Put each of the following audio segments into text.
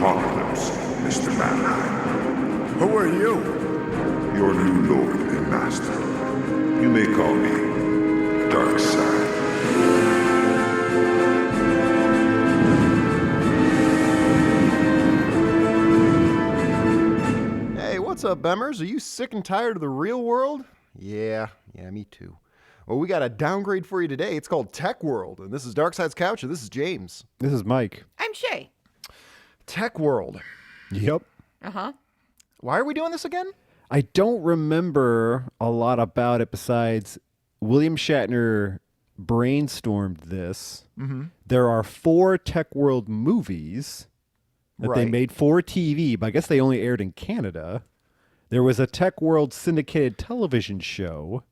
apocalypse, Mr. Manheim. Who are you? Your new lord and master. You may call me Darkseid. Hey, what's up, Bemmers? Are you sick and tired of the real world? Yeah, me too. Well, we got a downgrade for you today. It's called TekWorld, and this is Darkside's Couch, and this is James. This is Mike. I'm Shée. TekWorld. Yep. Uh-huh. Why are we doing this again? I don't remember a lot about it besides William Shatner brainstormed this. Mm-hmm. There are 4 TekWorld movies that they made for TV, but I guess they only aired in Canada. There was a TekWorld syndicated television show.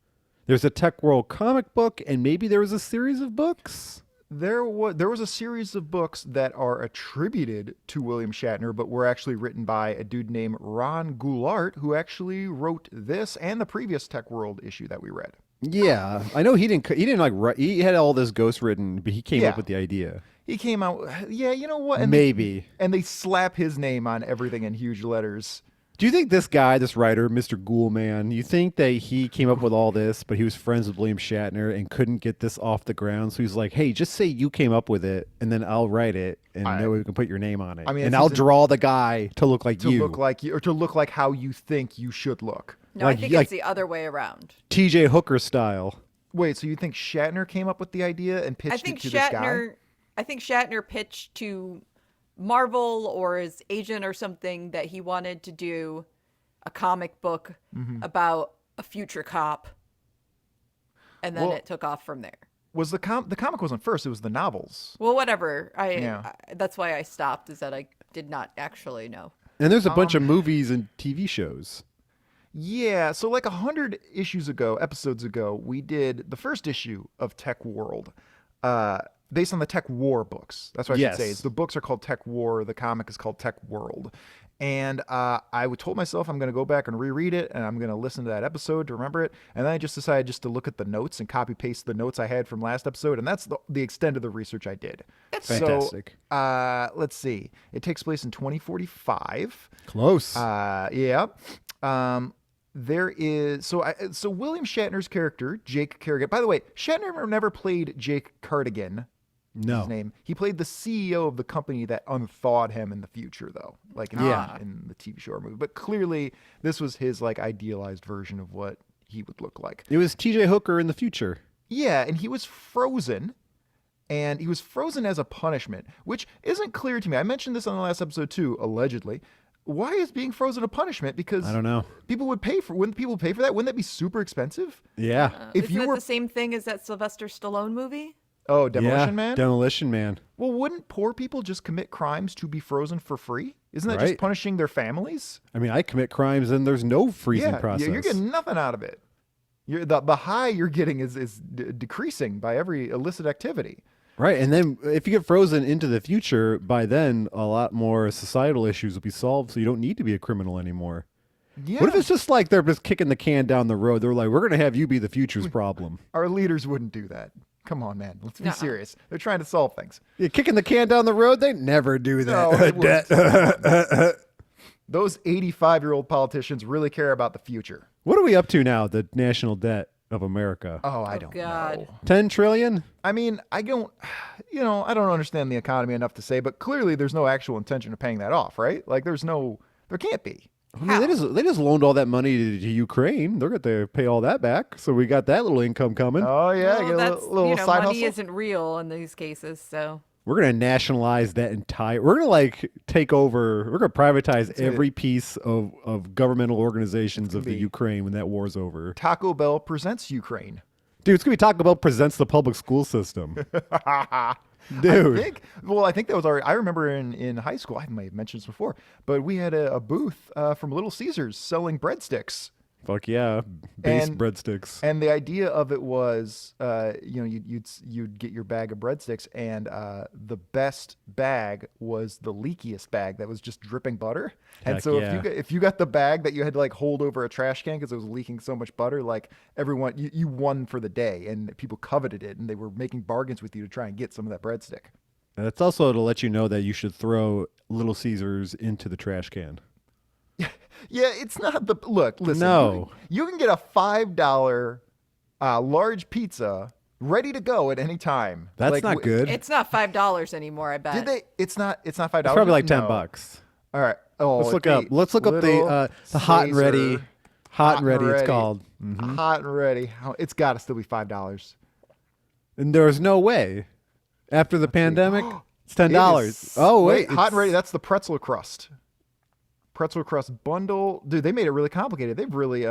There's a TekWorld comic book, and maybe there was a series of books. There was a series of books that are attributed to William Shatner, but were actually written by a dude named Ron Goulart, who actually wrote this and the previous TekWorld issue that we read. Yeah, I know he didn't like write. He had all this ghost written, but he came up with the idea. He came out, you know what? And Maybe. and they slap his name on everything in huge letters. Do you think this guy, this writer, Mr. Ghoulman, you think that he came up with all this, but he was friends with William Shatner and couldn't get this off the ground? So he's like, hey, just say you came up with it, and then I'll write it, and then we can put your name on it. I mean, and I'll draw the guy to look like you. To look like you, or to look like how you think you should look. No, Like- I think like- it's the other way around. TJ Hooker style. Wait, so you think Shatner came up with the idea and pitched it to this guy? I think Shatner pitched to Marvel or his agent or something that he wanted to do a comic book about a future cop, and then it took off from there. Was the comic wasn't first? It was the novels. Well, whatever. Yeah. That's why I stopped. Is that I did not actually know. And there's a bunch of movies and TV shows. Yeah, so like 100 episodes ago, we did the first issue of TekWorld, based on the Tech War books. That's what I should say. The books are called Tech War. The comic is called TekWorld. And I told myself I'm going to go back and reread it, and I'm going to listen to that episode to remember it. And then I just decided just to look at the notes and copy paste the notes I had from last episode, and that's the extent of the research I did. That's fantastic. So, let's see. It takes place in 2045. Close. Yeah. There is so William Shatner's character Jake Carrigan. By the way, Shatner never played Jake Cardigan. No. His name. He played the CEO of the company that unthawed him in the future, though, like in the TV show or movie. But clearly, this was his like idealized version of what he would look like. It was TJ Hooker in the future. Yeah, and he was frozen. And he was frozen as a punishment, which isn't clear to me. I mentioned this on the last episode too, allegedly. Why is being frozen a punishment? Because I don't know. Wouldn't people pay for that? Wouldn't that be super expensive? Yeah. Isn't it the same thing as that Sylvester Stallone movie? Oh, Demolition Man? Demolition Man. Well, wouldn't poor people just commit crimes to be frozen for free? Isn't that just punishing their families? I mean, I commit crimes and there's no freezing process. Yeah, you're getting nothing out of it. The high you're getting is decreasing by every illicit activity. Right, and then if you get frozen into the future, by then a lot more societal issues will be solved, so you don't need to be a criminal anymore. Yeah. What if it's just like they're just kicking the can down the road? They're like, we're going to have you be the future's problem. Our leaders wouldn't do that. Come on, man. Let's be serious. They're trying to solve things. You're kicking the can down the road? They never do that. No, those 85-year-old politicians really care about the future. What are we up to now, the national debt of America? Oh, I don't know. 10 trillion? I mean, I don't understand the economy enough to say, but clearly there's no actual intention of paying that off, right? Like there can't be. I mean, they just loaned all that money to Ukraine. They're going to pay all that back. So we got that little income coming. Oh, yeah. Well, Get that's, a little side money hustle. isn't real in these cases, so. We're going to nationalize that entire... We're going to take over... We're going to privatize every piece of governmental organizations of the Ukraine when that war's over. Taco Bell presents Ukraine. Dude, it's going to be Taco Bell presents the public school system. Dude. I think that was I remember in high school, I may have mentioned this before, but we had a booth from Little Caesars selling breadsticks. Fuck yeah, base breadsticks. And the idea of it was, you'd get your bag of breadsticks, and the best bag was the leakiest bag that was just dripping butter. And so if you got the bag that you had to like hold over a trash can because it was leaking so much butter, like everyone, you won for the day, and people coveted it, and they were making bargains with you to try and get some of that breadstick. And it's also to let you know that you should throw Little Caesars into the trash can. Yeah, it's not the look. Listen, No. you can get a $5 large pizza ready to go at any time. That's not good. It's not $5 anymore, I bet. Did they? It's not $5. It's probably like $10. All right. Oh, Let's look up the hot and ready. Hot and ready. It's called. Mm-hmm. Hot and ready. It's got to still be $5. And there's no way. After the pandemic, it's $10. Oh wait, hot and ready. That's the pretzel crust. Pretzel crust bundle. Dude, they made it really complicated. They've really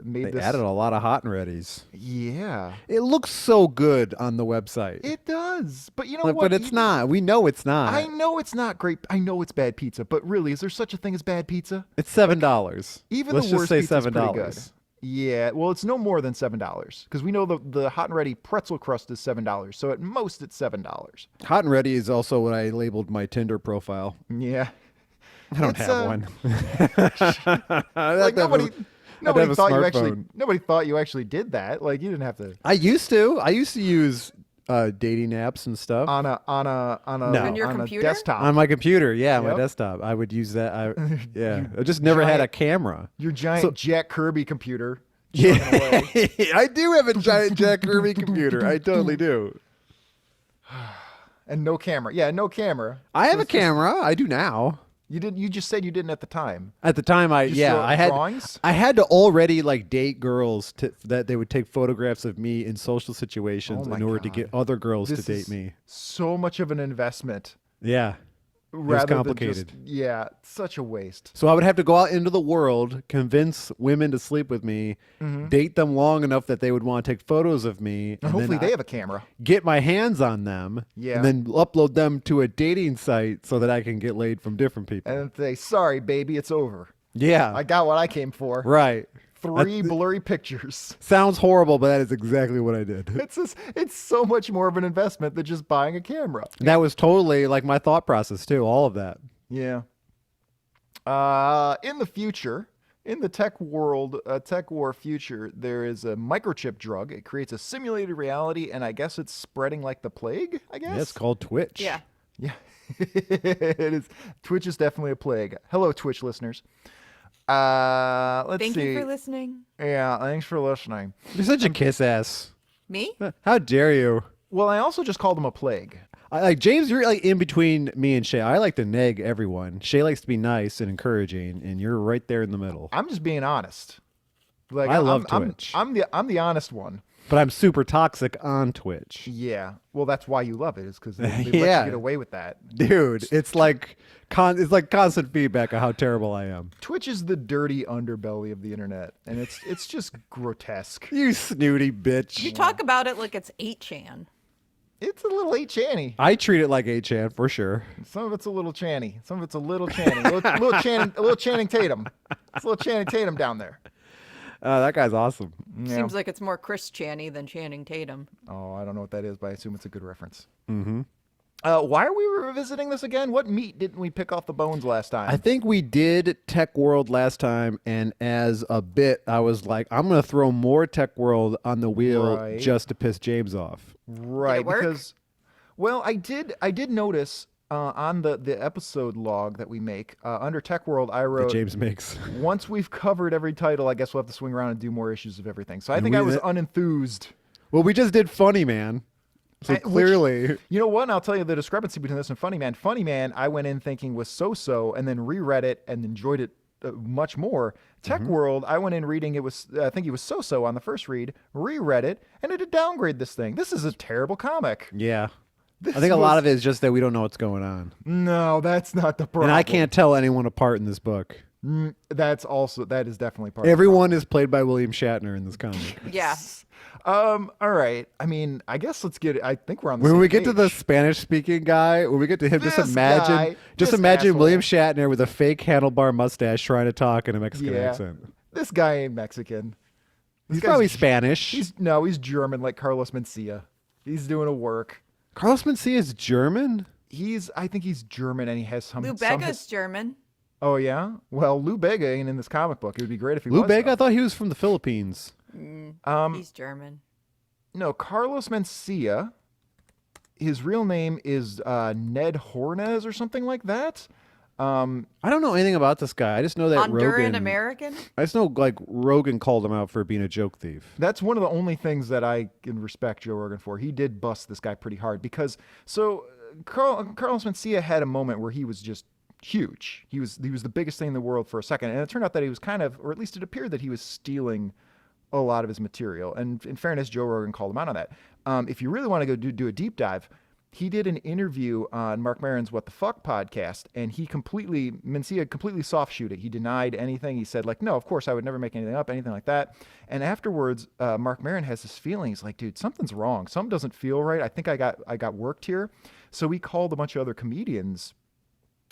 made They this. added a lot of hot and readies. Yeah. It looks so good on the website. It does. But you know But what? it's not. We know it's not. I know it's not great. I know it's bad pizza. But really, is there such a thing as bad pizza? It's $7. Even Let's the just worst say pizza's pretty $7. good. Yeah. Well, it's no more than $7 because we know the hot and ready pretzel crust is $7. So at most, it's $7. Hot and ready is also what I labeled my Tinder profile. Yeah. I don't have one. Like nobody thought you actually. smartphone. Nobody thought you actually did that. Like you didn't have to I used to use dating apps and stuff on a No. On your computer? desktop. on my computer. Yeah, my Yep. desktop. I would use that. I just never had a camera. Your giant Jack Kirby computer. Yeah, chugging away. I do have a giant Jack Kirby computer. I totally do. And no camera. Yeah, no camera. I have a camera. I do now. You did. You just said you didn't at the time. At the time, I had drawings? I had to already like date girls that they would take photographs of me in social situations Oh my in order to God. get other girls This to is date me. So much of an investment. Yeah, Rather complicated. Than just, yeah, such a waste. so I would have to go out into the world, convince women to sleep with me, date them long enough that they would want to take photos of me, And hopefully then they have a camera. get my hands on them, Yeah. and then upload them to a dating site so that I can get laid from different people. And say, sorry, baby, it's over. Yeah, I got what I came for. right. 3 blurry pictures. Sounds horrible, but that is exactly what I did. It's so much more of an investment than just buying a camera. That was totally like my thought process too. All of that. Yeah. In the future, in the tech world, tech war future, there is a microchip drug. It creates a simulated reality, and I guess it's spreading like the plague. I guess. Yeah, it's called Twitch. Yeah. Yeah, it is. Twitch is definitely a plague. Hello, Twitch listeners. Let's Thank see. you for listening. Yeah, thanks for listening. You're such a kiss ass. Me? How dare you? Well, I also just called him a plague. Like James, you're like in between me and Shée. I like to neg everyone. Shée likes to be nice and encouraging, and you're right there in the middle. I'm just being honest. Like I love I'm, Twitch. I'm the honest one. But I'm super toxic on Twitch. Yeah. Well, that's why you love it, is because they let Yeah. you get away with that. Dude, it's like constant feedback of how terrible I am. Twitch is the dirty underbelly of the internet, and it's just grotesque. You snooty bitch. You talk about it like it's 8chan. It's a little 8channy. I treat it like 8chan for sure. Some of it's a little channy. Some of it's a little Channing. A little Channing Tatum. It's a little Channing Tatum down there. That guy's awesome. Yeah. Seems like it's more Chris Chaney than Channing Tatum. Oh, I don't know what that is, but I assume it's a good reference. Mm-hmm. Why are we revisiting this again? What meat didn't we pick off the bones last time? I think we did TekWorld last time, and as a bit, I was like, I'm going to throw more TekWorld on the wheel Right. just to piss James off. Right, Did it work? because, well, I did notice on the episode log that we make under TekWorld, I That wrote, James makes. once we've covered every title, I guess we'll have to swing around and do more issues of everything. So I think we- I was unenthused. Well, we just did Funny Man. So Which- clearly, You know what? And I'll tell you the discrepancy between this and Funny Man. Funny Man, I went in thinking was so-so, and then reread it and enjoyed it much more. TekWorld, I went in reading it was, I think it was so-so on the first read, reread it, and it did downgrade this thing. This is a terrible comic. yeah. This I think a lot was- of it is just that we don't know what's going on. No, that's not the problem. And I can't tell anyone apart in this book. That is definitely part Everyone is played by William Shatner in this comic. Yeah. All right. I mean, I guess let's get it. I think we're on the When same we get to the page. Spanish-speaking guy, when we get to him, This just guy, this imagine asshole. William Shatner with a fake handlebar mustache trying to talk in a Mexican Yeah. accent. This guy ain't Mexican. This He's guy's probably Ge- Spanish. He's German, like Carlos Mencia. He's doing a work. Carlos Mencia is German? I think he's German, and he has some. Lou some Bega's German. Oh yeah. Well, Lou Bega ain't in this comic book. It would be great if he Lou was. Bega? though. I thought he was from the Philippines. He's German. No, Carlos Mencia his real name is Ned Hornez or something like that. I don't know anything about this guy. I just know that Honduran Rogan. American? I just know like Rogan called him out for being a joke thief. That's one of the only things that I can respect Joe Rogan for. He did bust this guy pretty hard because Carlos Mencia had a moment where he was just huge. He was the biggest thing in the world for a second, and it turned out that he was kind of, or at least it appeared that he was stealing a lot of his material. And in fairness, Joe Rogan called him out on that. If you really want to go do a deep dive, he did an interview on Mark Maron's What the Fuck podcast, and Mencia completely soft shoot it. He denied anything. He said, like, no, of course I would never make anything up, anything like that. And afterwards, Mark Maron has this feeling. He's like, dude, something's wrong. Something doesn't feel right. I think I got worked here. So we called a bunch of other comedians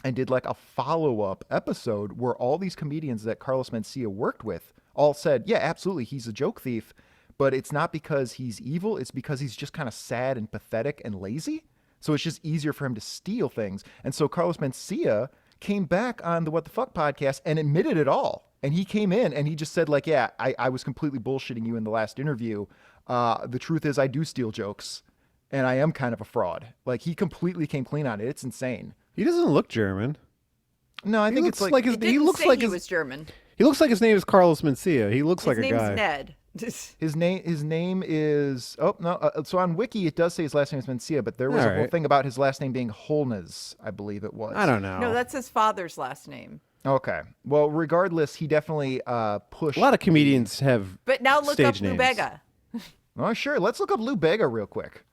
and did like a follow-up episode where all these comedians that Carlos Mencia worked with all said, yeah, absolutely, he's a joke thief. But it's not because he's evil. It's because he's just kind of sad and pathetic and lazy. So it's just easier for him to steal things. And so Carlos Mencia came back on the What the Fuck podcast and admitted it all. And he came in and he just said, like, yeah, I was completely bullshitting you in the last interview. The truth is I do steal jokes and I am kind of a fraud. Like, he completely came clean on it. It's insane. He doesn't look German. No, I think it's like he looks like he was German. He looks like his name is Carlos Mencia. He looks like a guy. His name's Ned. His name is so on Wiki it does say his last name is Mencia, but there was a whole thing about his last name being Holness, I believe it was. I don't know. No, that's his father's last name. Okay. Well, regardless, he definitely pushed. A lot of comedians have. But now look up names. Lou Bega. Oh, sure. Let's look up Lou Bega real quick.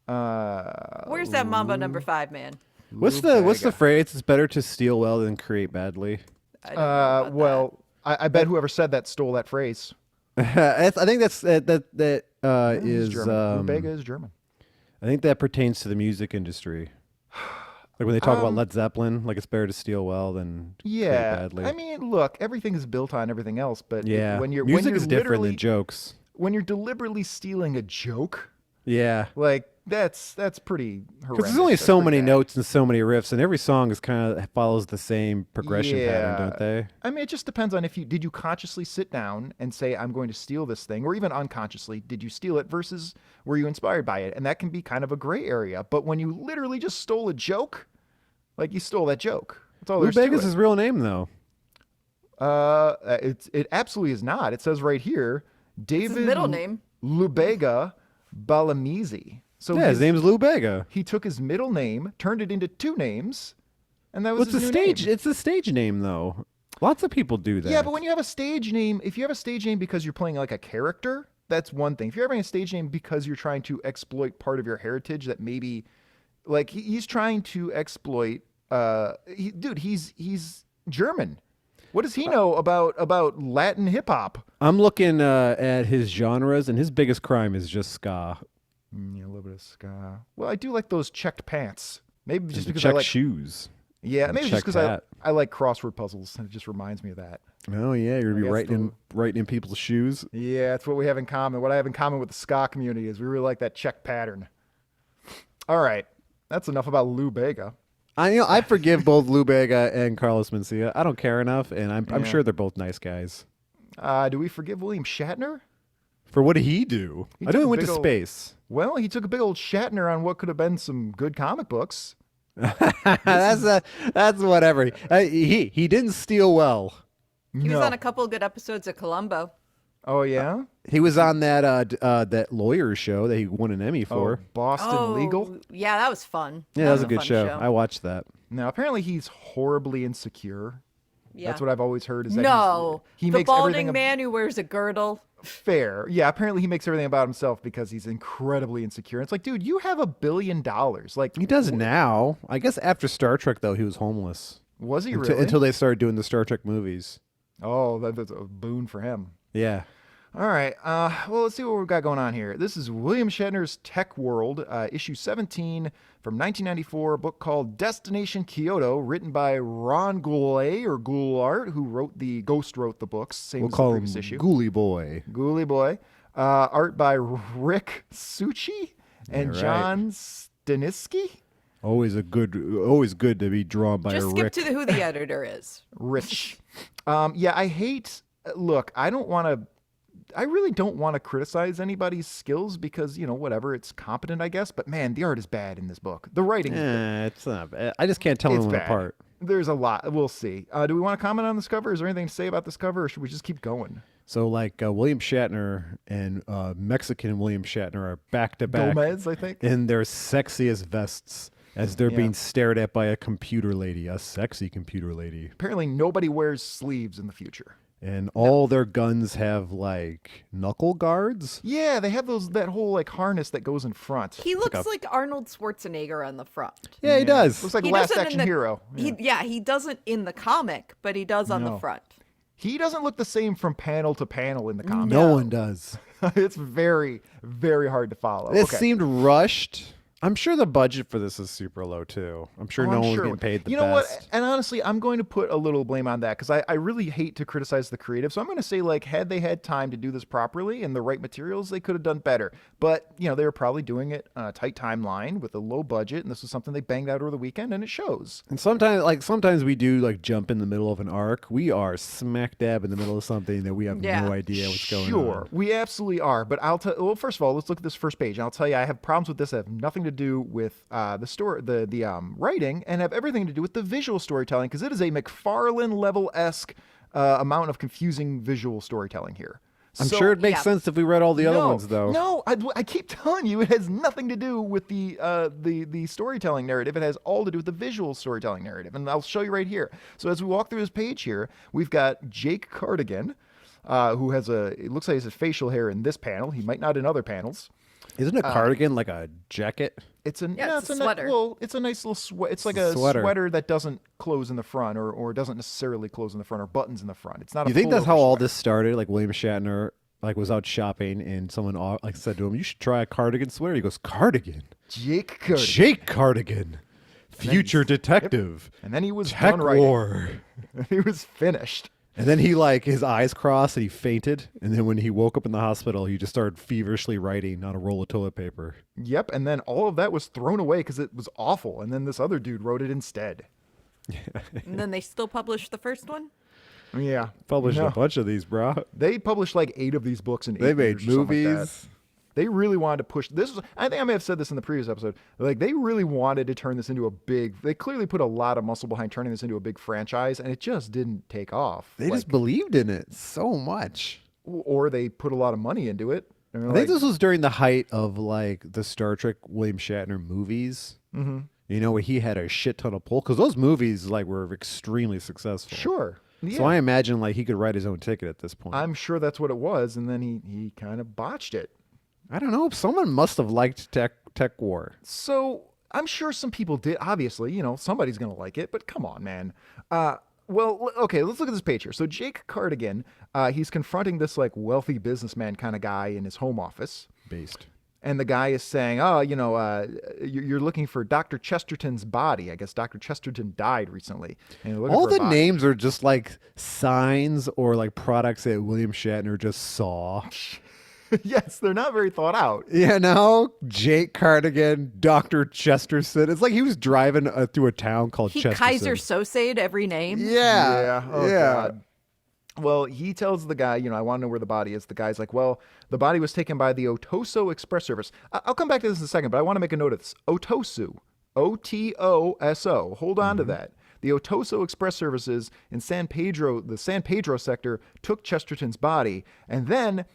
Where's that Mambo number 5 man? What's the phrase? It's better to steal well than create badly. I don't know about well, I bet whoever said that stole that phrase. I think that's is German. Lou Bega is German. I think that pertains to the music industry. Like when they talk about Led Zeppelin, like it's better to steal well than create badly. I mean, look, everything is built on everything else, but music is different than jokes. When you're deliberately stealing a joke, like that's pretty horrendous. Because there's only so many notes and so many riffs, and every song is kind of follows the same progression pattern, don't they? I mean, it just depends on did you consciously sit down and say, I'm going to steal this thing, or even unconsciously, did you steal it versus were you inspired by it? And that can be kind of a gray area. But when you literally just stole a joke, like you stole that joke. That's all there's to it. Lou Bega's his real name, though. It absolutely is not. It says right here, David. It's his middle name. Lou Bega Balamizi. So his name's Lou Bega. He took his middle name, turned it into 2 names, and that was his new name. It's a stage name, though. Lots of people do that. Yeah, but when you have a stage name, if you have a stage name because you're playing like a character, that's one thing. If you're having a stage name because you're trying to exploit part of your heritage that maybe, like he's trying to exploit. He's German. What does he know about Latin hip hop? I'm looking at his genres, and his biggest crime is just ska. Yeah, a little bit of ska. Well, I do like those checked pants. Maybe just because checked I like shoes. Yeah, maybe just because I like crossword puzzles, and it just reminds me of that. Oh yeah, you're gonna be writing in people's shoes. Yeah, that's what we have in common. What I have in common with the ska community is we really like that check pattern. All right, that's enough about Lou Bega. I forgive both Lou Bega and Carlos Mencia. I don't care enough, and I'm sure they're both nice guys. Do we forgive William Shatner? For what did he do? I know he went to space. Well, he took a big old Shatner on what could have been some good comic books. That's whatever. He didn't steal well. He was on a couple of good episodes of Columbo. Oh yeah, he was on that lawyer show that he won an Emmy for. Boston Legal. Yeah, that was fun. Yeah, that was a good show. I watched that. Now apparently he's horribly insecure. Yeah. That's what I've always heard. Is that he the makes balding man who wears a girdle. Fair. Yeah, apparently he makes everything about himself because he's incredibly insecure. It's like, dude, you have $1 billion. Like he does now. I guess after Star Trek, though, he was homeless. Was he really? Until they started doing the Star Trek movies. Oh, that's a boon for him. Yeah. All right. Well, let's see what we've got going on here. This is William Shatner's TekWorld, issue 17 from 1994, a book called Destination Kyoto, written by Ron Goulart, who wrote the books. Same as the previous issue. Ghoulie Boy. Ghoulie Boy. Art by Rick Suchi and John Staniski. Always good to be drawn by Just a skip Rick. to who the editor is. Rich. Yeah, I hate. Look, I don't want to. really don't want to criticize anybody's skills because, whatever, it's competent, I guess. But man, the art is bad in this book. The writing it's not bad. I just can't tell them apart. There's a lot. We'll see. Do we want to comment on this cover? Is there anything to say about this cover, or should we just keep going? So, William Shatner and Mexican William Shatner are back-to-back Gomez, I think, in their sexiest vests as they're being stared at by a computer lady, a sexy computer lady. Apparently, nobody wears sleeves in the future. And all their guns have knuckle guards. Yeah, they have that whole harness that goes in front. He looks like Arnold Schwarzenegger on the front. Yeah, he does. Looks like Last Action Hero. He doesn't in the comic, but he does on the front. He doesn't look the same from panel to panel in the comic. No one does. It's very, very hard to follow. It seemed rushed. I'm sure the budget for this is super low, too. I'm sure no one's getting paid the best. You know what? And honestly, I'm going to put a little blame on that because I really hate to criticize the creative. So I'm going to say, had they had time to do this properly and the right materials, they could have done better. But, they were probably doing it on a tight timeline with a low budget. And this was something they banged out over the weekend, and it shows. And sometimes we do, jump in the middle of an arc. We are smack dab in the middle of something that we have no idea what's going on. Sure, we absolutely are. But well, first of all, let's look at this first page. And I'll tell you, I have problems with this that have nothing to do with the story, the writing, and have everything to do with the visual storytelling, because it is a McFarlane level-esque amount of confusing visual storytelling here. I'm sure it makes sense if we read all the other ones, though. No, I keep telling you, it has nothing to do with the storytelling narrative. It has all to do with the visual storytelling narrative, and I'll show you right here. So as we walk through this page here, we've got Jake Cardigan, who has it looks like he has facial hair in this panel. He might not in other panels. Isn't a cardigan like a jacket? It's a sweater. It's a nice little sweater. It's like a sweater that doesn't close in the front, or doesn't necessarily close in the front, or buttons in the front. It's not. You think that's how all this started? William Shatner was out shopping, and someone said to him, "You should try a cardigan sweater." He goes, "Cardigan." Jake Cardigan. Jake Cardigan, future detective. Yep. And then he was done writing. He was finished. And then he his eyes crossed and he fainted. And then when he woke up in the hospital, he just started feverishly writing on a roll of toilet paper. Yep. And then all of that was thrown away because it was awful. And then this other dude wrote it instead. And then they still published the first one? Yeah. Published a bunch of these, bro. They published 8 of these books in 8 They made years movies. They really wanted to push this. I think I may have said this in the previous episode. They really wanted to turn this into a big. They clearly put a lot of muscle behind turning this into a big franchise, and it just didn't take off. They just believed in it so much, or they put a lot of money into it. I think this was during the height of the Star Trek William Shatner movies. Mm-hmm. Where he had a shit ton of pull because those movies were extremely successful. Sure. Yeah. So I imagine he could write his own ticket at this point. I'm sure that's what it was, and then he kind of botched it. I don't know. Someone must have liked TekWorld. So I'm sure some people did. Obviously, somebody's going to like it, but come on, man. Well, okay, let's look at this page here. So Jake Cardigan, he's confronting this wealthy businessman kind of guy in his home office. Based. And the guy is saying, you're looking for Dr. Chesterton's body. I guess Dr. Chesterton died recently. All the names are just signs or products that William Shatner just saw. Yes, they're not very thought out. Jake Cardigan, Dr. Chesterton. It's like he was driving through a town called Chesterton. Kaiser Sosa'd every name. Yeah. Oh, God. Well, he tells the guy, I want to know where the body is. The guy's like, well, the body was taken by the Otoso Express Service. I'll come back to this in a second, but I want to make a note of this. Otosu. Otoso. Hold on to that. The Otoso Express Services in the San Pedro sector took Chesterton's body, and then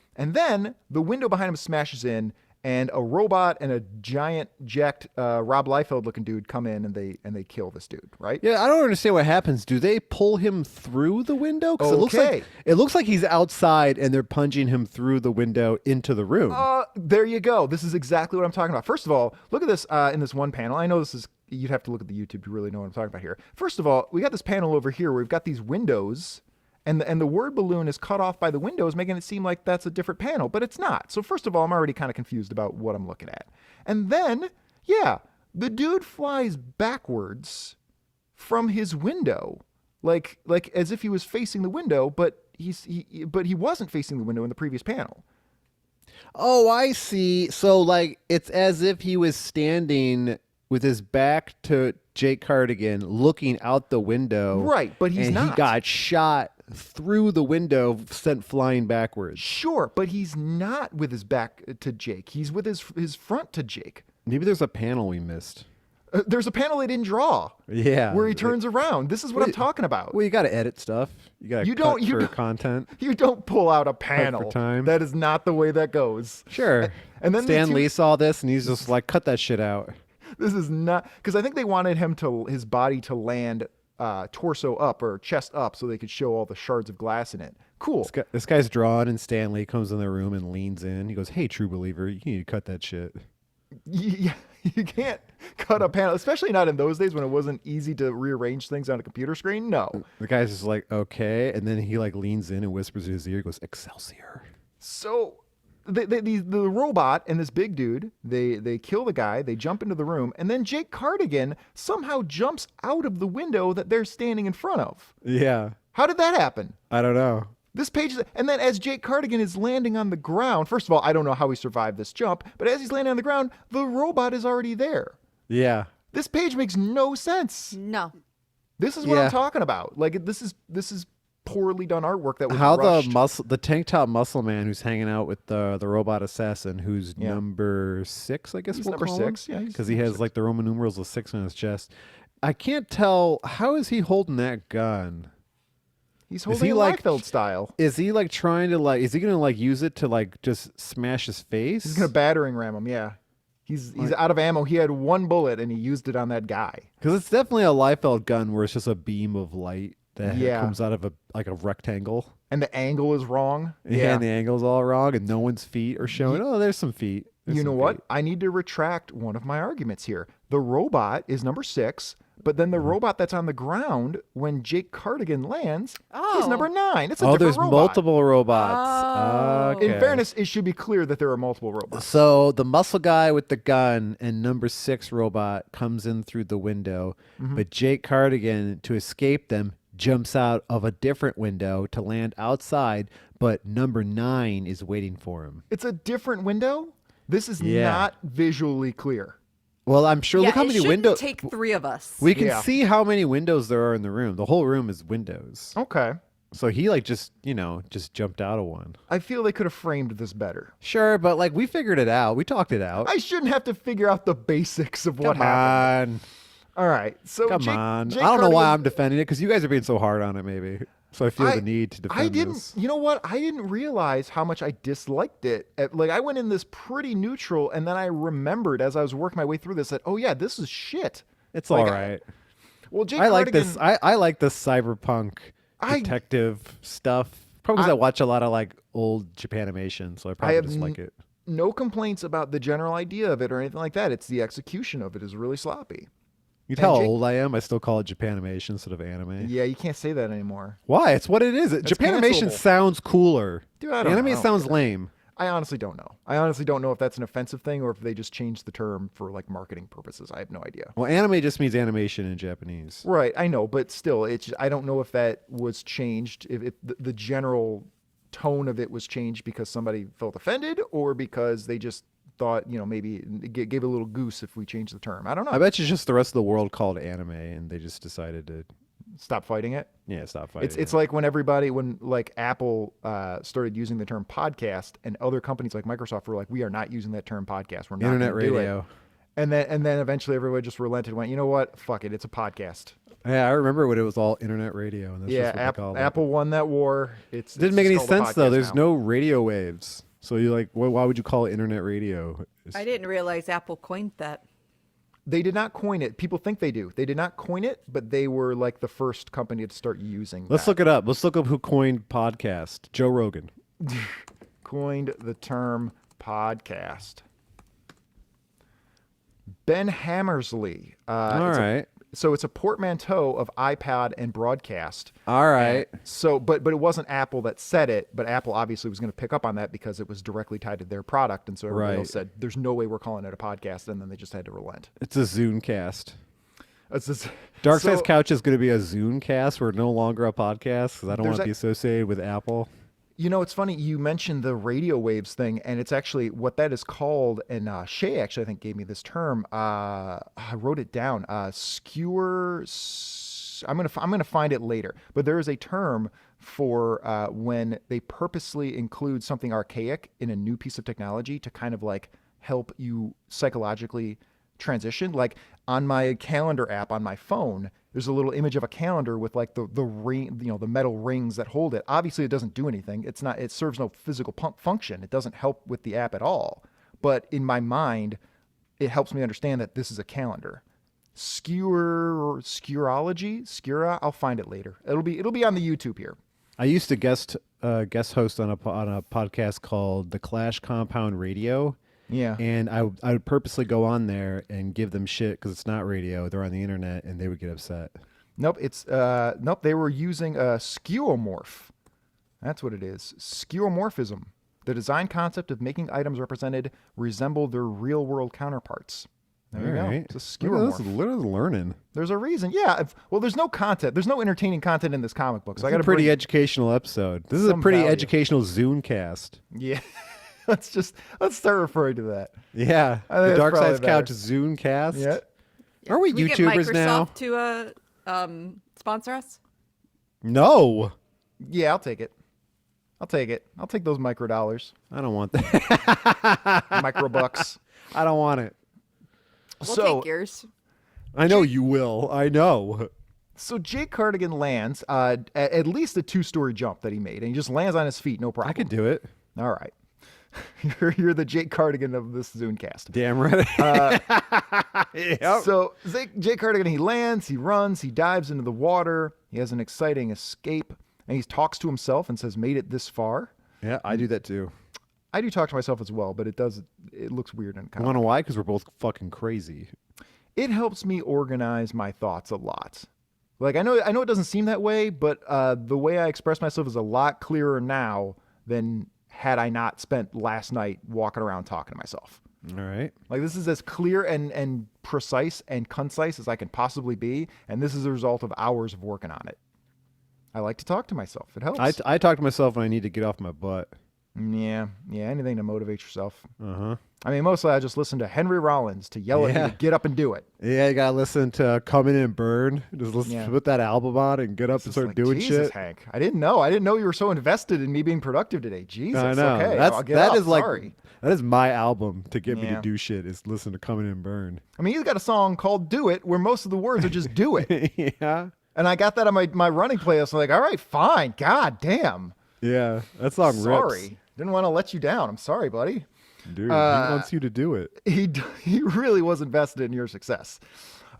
the window behind him smashes in, and a robot and a giant jacked Rob Liefeld looking dude come in and they kill this dude, right? Yeah, I don't understand what happens. Do they pull him through the window? Okay. It looks like he's outside and they're punching him through the window into the room. There you go. This is exactly what I'm talking about. First of all, look at this in this one panel. I know this is. You'd have to look at the YouTube to really know what I'm talking about here. First of all, we got this panel over here where we've got these windows, and the word balloon is cut off by the windows, making it seem like that's a different panel, but it's not. So first of all, I'm already kind of confused about what I'm looking at. And then, the dude flies backwards from his window, like as if he was facing the window, but he wasn't facing the window in the previous panel. Oh, I see. So it's as if he was standing with his back to Jake Cardigan looking out the window. Right, but he's not. He got shot through the window, sent flying backwards. Sure, but he's not with his back to Jake. He's with his front to Jake. Maybe there's a panel we missed. There's a panel they didn't draw. Yeah. Where he turns around. This is what I'm talking about. Well, you got to edit stuff. You got to cut for content. You don't pull out a panel. For time. That is not the way that goes. Sure. And then Stan Lee saw this, and he's just like, cut that shit out. This is not... Because I think they wanted his body to land torso up or chest up so they could show all the shards of glass in it. Cool. This guy's drawn, and Stan Lee comes in the room and leans in. He goes, hey, true believer, you need to cut that shit. Yeah, you can't cut a panel, especially not in those days when it wasn't easy to rearrange things on a computer screen. No. The guy's just like, okay. And then he like leans in and whispers in his ear. He goes, Excelsior. So the robot and this big dude, they kill the guy. They jump into the room. And then Jake Cardigan somehow jumps out of the window that they're standing in front of. Yeah. How did that happen? I don't know. This page, and then as Jake Cardigan is landing on the ground, first of all, I don't know how he survived this jump, but as he's landing on the ground, the robot is already there. Yeah. This page makes no sense. No. This is what I'm talking about. Like this is poorly done artwork that was rushed. The tank top muscle man who's hanging out with the robot assassin, who's number 6, I guess. He's we'll number call 6, him, yeah, because he has like the Roman numerals of 6 on his chest. I can't tell, how is he holding that gun? He's holding it Liefeld style. Is he like trying to is he gonna like use it to like just smash his face? He's gonna battering ram him. Yeah, he's out of ammo. He had one bullet and he used it on that guy. Because it's definitely a Liefeld gun where it's just a beam of light that comes out of a rectangle. And the angle is wrong. Yeah, and the angle's all wrong, and no one's feet are showing. Oh, there's some feet. You know what? I need to retract one of my arguments here. The robot is number 6. But then the robot that's on the ground when Jake Cardigan lands is number 9. It's a different there's robot. multiple robots. Oh. Okay. In fairness, it should be clear that there are multiple robots. So the muscle guy with the gun and number 6 robot comes in through the window, but Jake Cardigan, to escape them, jumps out of a different window to land outside, but number 9 is waiting for him. It's a different window? This is not visually clear. Well, I'm sure. Look how many windows. Take 3 of us. We can see how many windows there are in the room. The whole room is windows. Okay. So he like just jumped out of one. I feel they could have framed this better. Sure, but like we figured it out. We talked it out. I shouldn't have to figure out the basics of what Come happened. on. All right. So Come on. I don't know why I'm defending it, because you guys are being so hard on it maybe. So I feel the need to defend this. You know what? I didn't realize how much I disliked it. Like, I went in this pretty neutral, and then I remembered as I was working my way through this that, oh yeah, this is shit. It's all right. Well, Jake I like Cardigan, this. I like this cyberpunk detective stuff. Probably because I watch a lot of like old Japanimation, so I probably just like it. No complaints about the general idea of it or anything like that. It's the execution of it is really sloppy. You tell how old I am? I still call it Japanimation instead of anime. Yeah, you can't say that anymore. Why? It's what it is. Japanimation sounds cooler. Dude, I don't know. Anime sounds lame. I honestly don't know. I honestly don't know if that's an offensive thing or if they just changed the term for like marketing purposes. I have no idea. Well, anime just means animation in Japanese. Right, I know, but still, I don't know if that was changed, if the general tone of it was changed because somebody felt offended or because they just thought, maybe gave a little goose if we change the term. I don't know. I bet you just the rest of the world called anime and they just decided to stop fighting it. Yeah, stop fighting It's like when Apple started using the term podcast, and other companies like Microsoft were like, we are not using that term podcast. We're not internet radio. Do it. And then eventually everyone just relented and went, you know what? Fuck it. It's a podcast. Yeah, I remember when it was all internet radio. And that's Apple won that war. It didn't make any sense though. There's no radio waves. So you're like, why would you call it internet radio? I didn't realize Apple coined that. They did not coin it. People think they do. They did not coin it, but they were like the first company to start using Let's look it up. Let's look up who coined podcast. Joe Rogan. Coined the term podcast. Ben Hammersley. All right. So it's a portmanteau of iPod and broadcast. All right. But it wasn't Apple that said it, but Apple obviously was going to pick up on that because it was directly tied to their product. And so everybody else said, there's no way we're calling it a podcast. And then they just had to relent. It's a Zooncast. Dark Side's Couch is going to be a Zooncast. We're no longer a podcast because I don't want to be associated with Apple. It's funny. You mentioned the radio waves thing, and it's actually what that is called. And Shée actually, I think, gave me this term. I wrote it down. Skewer. I'm gonna find it later. But there is a term for when they purposely include something archaic in a new piece of technology to kind of like help you psychologically transition. Like on my calendar app on my phone, there's a little image of a calendar with like the ring, the metal rings that hold it. Obviously, it doesn't do anything. It serves no physical function. It doesn't help with the app at all. But in my mind, it helps me understand that this is a calendar. Skura, I'll find it later. It'll be on the YouTube here. I used to guest host on a podcast called The Clash Compound Radio. Yeah. And I would purposely go on there and give them shit because it's not radio. They're on the internet, and they would get upset. Nope. Nope. They were using a skeuomorph. That's what it is. Skeuomorphism, the design concept of making items represented resemble their real-world counterparts. There you go. It's a skeuomorph. Literally learning. There's a reason. Yeah. Well, there's no content. There's no entertaining content in this comic book. So I got a pretty educational episode. This is a pretty educational Zooncast. Yeah. Let's start referring to that. Yeah. The Dark Side's Couch Zooncast. Yeah. Are we YouTubers now? Get Microsoft to sponsor us? No. Yeah, I'll take it. I'll take those micro dollars. I don't want that. Micro bucks. I don't want it. We'll take yours. I know you will. I know. So Jake Cardigan lands at least a 2-story jump that he made, and he just lands on his feet, no problem. I could do it. All right. You're the Jake Cardigan of this Zooncast. Damn right. Yep. So Jake Cardigan, he lands, he runs, he dives into the water. He has an exciting escape, and he talks to himself and says, "Made it this far." Yeah, I do that too. I do talk to myself as well, but it looks weird in You comic. want to know why? Because we're both fucking crazy. It helps me organize my thoughts a lot. Like I know it doesn't seem that way, but the way I express myself is a lot clearer now than had I not spent last night walking around talking to myself. All right. Like this is as clear and precise and concise as I can possibly be, and this is a result of hours of working on it. I like to talk to myself. It helps. I talk to myself when I need to get off my butt. Yeah, anything to motivate yourself. Uh-huh. I mean, mostly I just listen to Henry Rollins to yell at me to get up and do it. Yeah, you gotta listen to "Come In and Burn." Just listen, put that album on, and get up and start doing Jesus, shit. Hank, I didn't know you were so invested in me being productive today. Jesus, I know. okay, That is my album to get me to Yeah. do shit. Is listen to "Come In and Burn." I mean, he's got a song called "Do It" where most of the words are just "do it." Yeah. And I got that on my running playlist. I'm like, all right, fine. God damn. Yeah, that song rips. Sorry. Didn't want to let you down. I'm sorry, buddy. Dude, he wants you to do it. He really was invested in your success.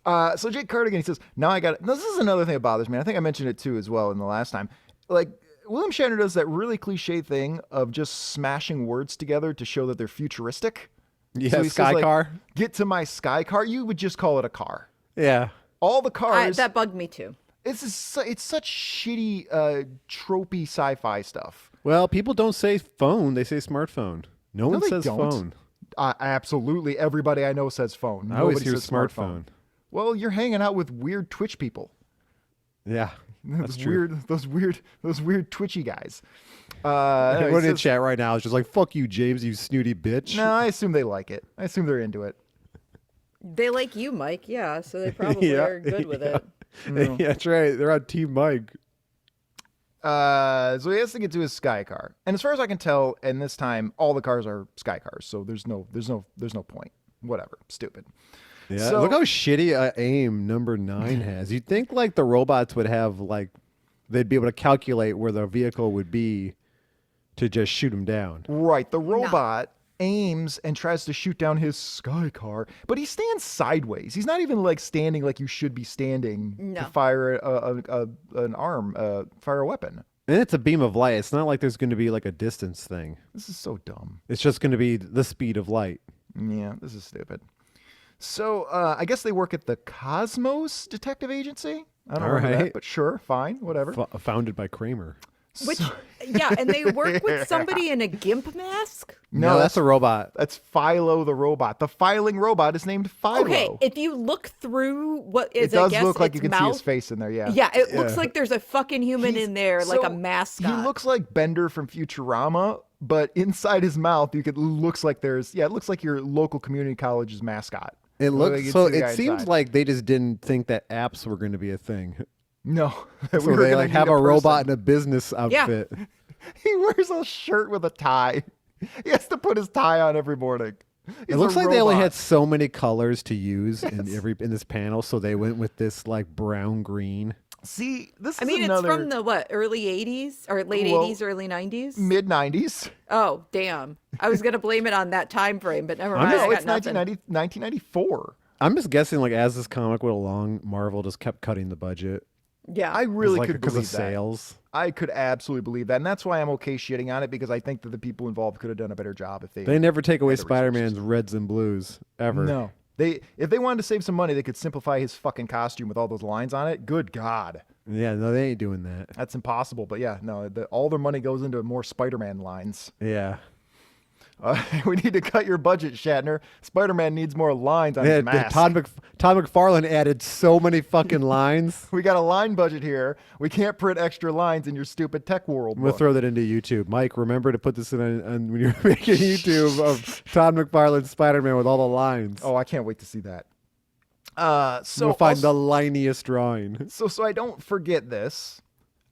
So Jake Cardigan, he says, now I got it. This is another thing that bothers me. I think I mentioned it too as well in the last time. Like, William Shatner does that really cliche thing of just smashing words together to show that they're futuristic. Yeah, So he sky says, like, car. Get to my sky car. You would just call it a car. Yeah. All the cars. That bugged me too. It's such shitty, tropey sci-fi stuff. Well, people don't say phone; they say smartphone. No one they says don't. phone. Absolutely, everybody I know says phone. I always Nobody hear says smartphone. Well, you're hanging out with weird Twitch people. Yeah, that's true. Those weird Twitchy guys. Everyone in chat right now is just like, "Fuck you, James, you snooty bitch." No, I assume they like it. I assume they're into it. They like you, Mike. Yeah, so they probably are good with it. Yeah, that's right. They're on Team Mike. So he has to get to his sky car, and as far as I can tell, and this time all the cars are sky cars, so there's no point. Whatever, stupid. Yeah, So- look how shitty aim number 9 has. You'd think like the robots would have like they'd be able to calculate where the vehicle would be to just shoot him down. Right, the robot aims and tries to shoot down his sky car, but he stands sideways. He's not even like standing like you should be standing to fire fire a weapon. And it's a beam of light. It's not like there's going to be like a distance thing. This is so dumb. It's just going to be the speed of light. Yeah, this is stupid. So I guess they work at the Cosmos Detective Agency. I don't know that, but sure, fine, whatever. Founded by Kramer. Which, yeah, and they work with somebody in a GIMP mask? No, that's a robot. That's Philo the robot. The filing robot is named Philo. Okay, if you look through what is, it does I guess, look like you its can see his mouth, face in there, yeah. Yeah, it looks like there's a fucking human in there, like a So, mascot. He looks like Bender from Futurama, but inside his mouth, it looks like it looks like your local community college's mascot. It Like looks you so. see the guy It seems inside. like they just didn't think that apps were going to be a thing. No. So they like have a robot in a business outfit. Yeah. He wears a shirt with a tie. He has to put his tie on every morning. It looks like they only had so many colors to use in this panel, so they went with this like brown green. See, this is it's from the early 80s or late 80s, early 90s? Mid 90s. Oh, damn. I was going to blame it on that time frame, but never mind. No, it's 1994. I'm just guessing, like, as this comic went along, Marvel just kept cutting the budget. Yeah. I really could because believe of sales. I could absolutely believe that. And that's why I'm okay shitting on it, because I think that the people involved could have done a better job if They never take away Spider-Man's reds and blues, ever. No. If they wanted to save some money, they could simplify his fucking costume with all those lines on it. Good God. Yeah, no, they ain't doing that. That's impossible. But yeah, no, all their money goes into more Spider-Man lines. Yeah. We need to cut your budget, Shatner. Spider-Man needs more lines on his mask. Todd McFarlane added so many fucking lines. We got a line budget here. We can't print extra lines in your stupid TekWorld book. We'll throw that into YouTube. Mike, remember to put this in on when you're making YouTube of Todd McFarlane's Spider-Man with all the lines. Oh, I can't wait to see that. So we'll find the liniest drawing. So I don't forget this.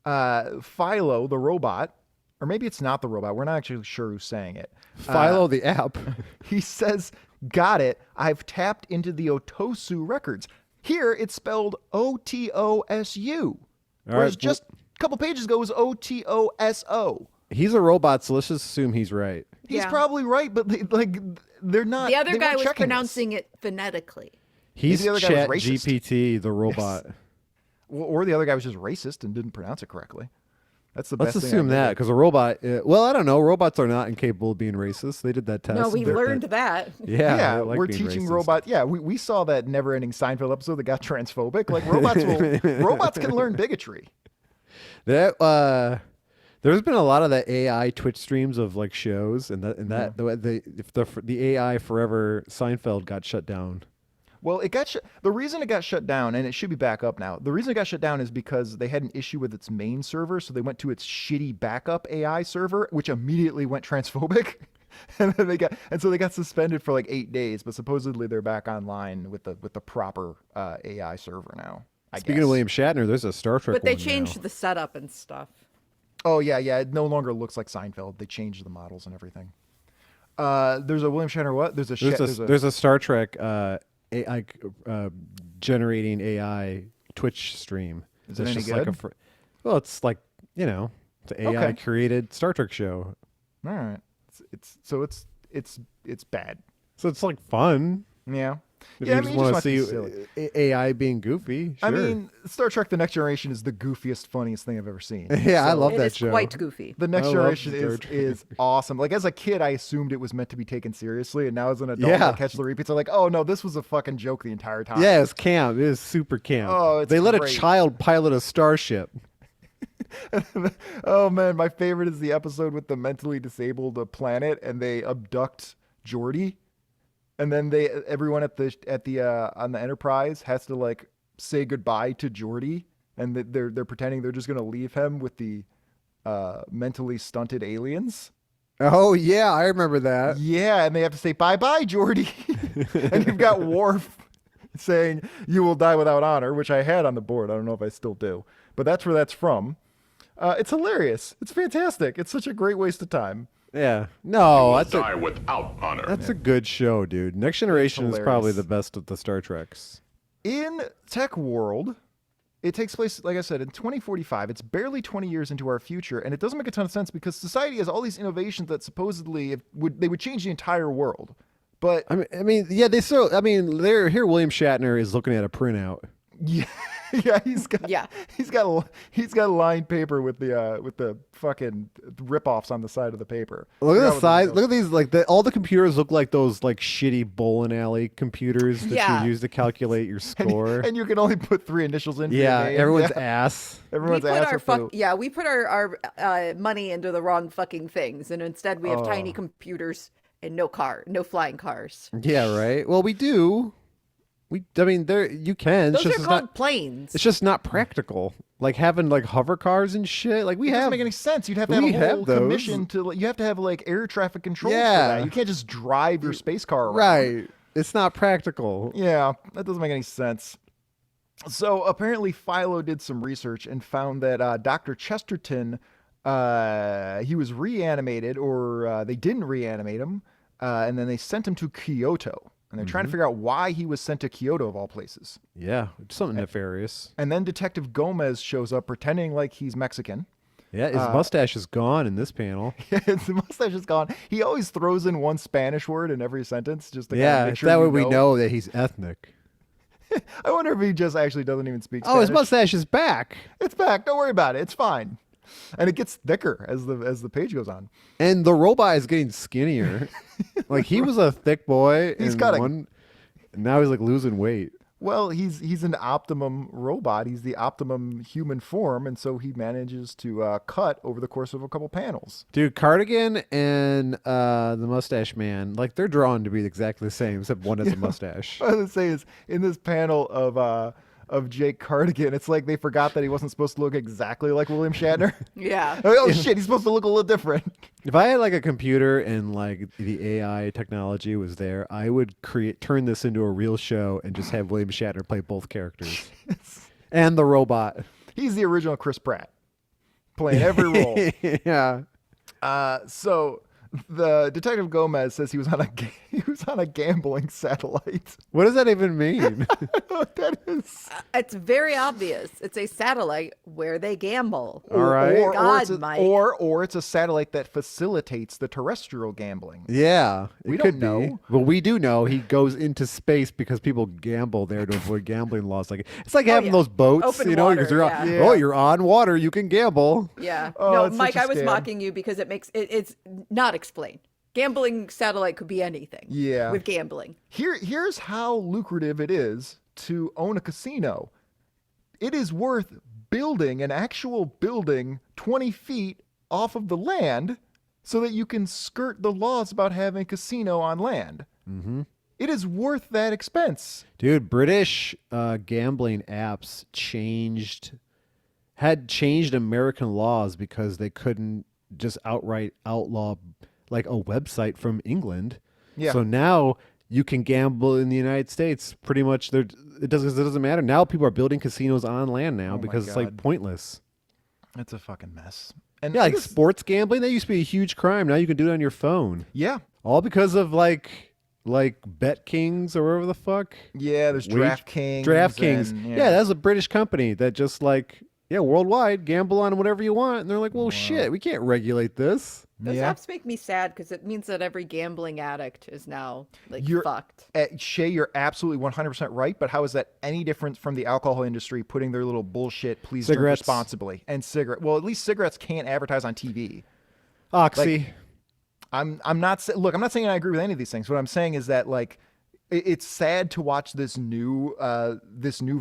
Philo, the robot, or maybe it's not the robot. We're not actually sure who's saying it. Philo, the app. He says, "Got it. I've tapped into the Otosu records. Here it's spelled Otosu, whereas just a couple pages ago it was Otoso." He's a robot, so let's just assume he's right. He's probably right, but they're not. The other guy was pronouncing it phonetically. He's Chat GPT, the robot. Yes. Or the other guy was just racist and didn't pronounce it correctly. That's the best. Let's assume that, because a robot. Well, I don't know. Robots are not incapable of being racist. They did that test. No, we learned that. Yeah, we're teaching robots. Yeah, we saw that never-ending Seinfeld episode that got transphobic. Like robots can learn bigotry. There's been a lot of the AI Twitch streams of like shows, and the AI Forever Seinfeld got shut down. Well, the reason it got shut down, and it should be back up now, the reason it got shut down is because they had an issue with its main server, so they went to its shitty backup AI server, which immediately went transphobic. and so they got suspended for like 8 days, but supposedly they're back online with the proper AI server now. Speaking of William Shatner, there's a Star Trek. But they changed the setup and stuff. Oh yeah, it no longer looks like Seinfeld. They changed the models and everything. There's a William Shatner. What? There's a Star Trek. AI generating AI Twitch stream. Is it any good? Well, it's like, it's an AI created Star Trek show. All right. It's bad. So it's like fun. Yeah. If you just want to see AI being goofy. Sure. I mean, Star Trek: The Next Generation is the goofiest, funniest thing I've ever seen. Yeah, I love that show. It's quite goofy. The Next Generation is awesome. Like, as a kid, I assumed it was meant to be taken seriously, and now as an adult, I catch the repeats. I'm like, oh no, this was a fucking joke the entire time. Yeah, it's camp. It is super camp. Oh, they let a child pilot a starship. Oh man, my favorite is the episode with the mentally disabled planet, and they abduct Geordi. And then everyone on the Enterprise has to like say goodbye to Geordi, and they're pretending they're just gonna leave him with the mentally stunted aliens. Oh yeah, I remember that. Yeah, and they have to say bye-bye, Geordi. And you've got Worf saying "You will die without honor," which I had on the board. I don't know if I still do, but that's where that's from. It's hilarious. It's fantastic. It's such a great waste of time. Yeah. No, that's die without honor. That's a good show, dude. Next Generation is probably the best of the Star Treks. In TekWorld, it takes place, like I said, in 2045. It's barely 20 years into our future, and it doesn't make a ton of sense because society has all these innovations that supposedly would change the entire world. But I mean, yeah, here William Shatner is looking at a printout. Yeah. Yeah, he's got lined paper with the fucking rip-offs on the side of the paper. Look at the size. Look at these. Like all the computers look like those like shitty bowling alley computers that you use to calculate your score. And you can only put 3 initials in. Yeah, everyone's ass. Everyone's ass. We put our money into the wrong fucking things, and instead we have tiny computers and no flying cars. Yeah, right. Well, we do. You can. Those are called planes. It's just not practical. Like having like hover cars and shit. Like it doesn't make any sense. You'd have to have a whole commission you have to have like air traffic control for that. You can't just drive your space car around. Right. It's not practical. Yeah, that doesn't make any sense. So apparently Philo did some research and found that Dr. Chesterton, he was reanimated, or they didn't reanimate him, and then they sent him to Kyoto. And they're trying to figure out why he was sent to Kyoto of all places. Yeah, something nefarious. And then Detective Gomez shows up pretending like he's Mexican. Yeah, his mustache is gone in this panel. His mustache is gone. He always throws in one Spanish word in every sentence just to Yeah, make sure that way you we know that he's ethnic. I wonder if he just actually doesn't even speak Spanish. Oh, his mustache is back. It's back. Don't worry about it. It's fine. And it gets thicker as the page goes on. And the robot is getting skinnier. Like he was a thick boy. He's and got now he's like losing weight. Well, he's an optimum robot. He's the optimum human form, and so he manages to cut over the course of a couple panels. Dude, Cardigan and the Mustache Man, like they're drawn to be exactly the same, except one has a mustache. What I was gonna say is in this panel of Jake Cardigan, it's like they forgot that he wasn't supposed to look exactly like William Shatner. Yeah. Oh shit, he's supposed to look a little different. If I had like a computer and like the AI technology was there, I would turn this into a real show and just have William Shatner play both characters. And the robot. He's the original Chris Pratt, playing every role. Yeah. So the Detective Gomez says he was on a gambling satellite. What does that even mean? I don't know what that is. It's very obvious. It's a satellite where they gamble. All right. Or it's a satellite that facilitates the terrestrial gambling. Yeah. We it don't could know. Be. But we do know he goes into space because people gamble there to avoid gambling laws. Like it's like having those boats, Open you know, water, because you're yeah. Yeah. you're on water, you can gamble. Yeah. Oh, No, it's Mike, such a I was scam. mocking you because it's not explained. Gambling satellite could be anything. Yeah. With gambling. Here's how lucrative it is to own a casino. It is worth building an actual building 20 feet off of the land so that you can skirt the laws about having a casino on land. Mm-hmm. It is worth that expense. Dude, British gambling apps had changed American laws because they couldn't just outright outlaw like a website from England. Yeah. So now you can gamble in the United States. Pretty much, it doesn't matter. Now people are building casinos on land now because it's like pointless. It's a fucking mess. And Yeah, like sports gambling, that used to be a huge crime. Now you can do it on your phone. Yeah. All because of like BetKings or whatever the fuck. Yeah, there's DraftKings. DraftKings. and- Yeah, that's a British company that just worldwide, gamble on whatever you want. And they're like, well, shit, we can't regulate this. Those Yeah. apps make me sad because it means that every gambling addict is now You're fucked. Shea, you're absolutely 100% right, but how is that any different from the alcohol industry putting their little bullshit, please drink Cigarettes. responsibly, and cigarette? Well, at least cigarettes can't advertise on TV. Oxy. I'm not saying I agree with any of these things. What I'm saying is that it's sad to watch this new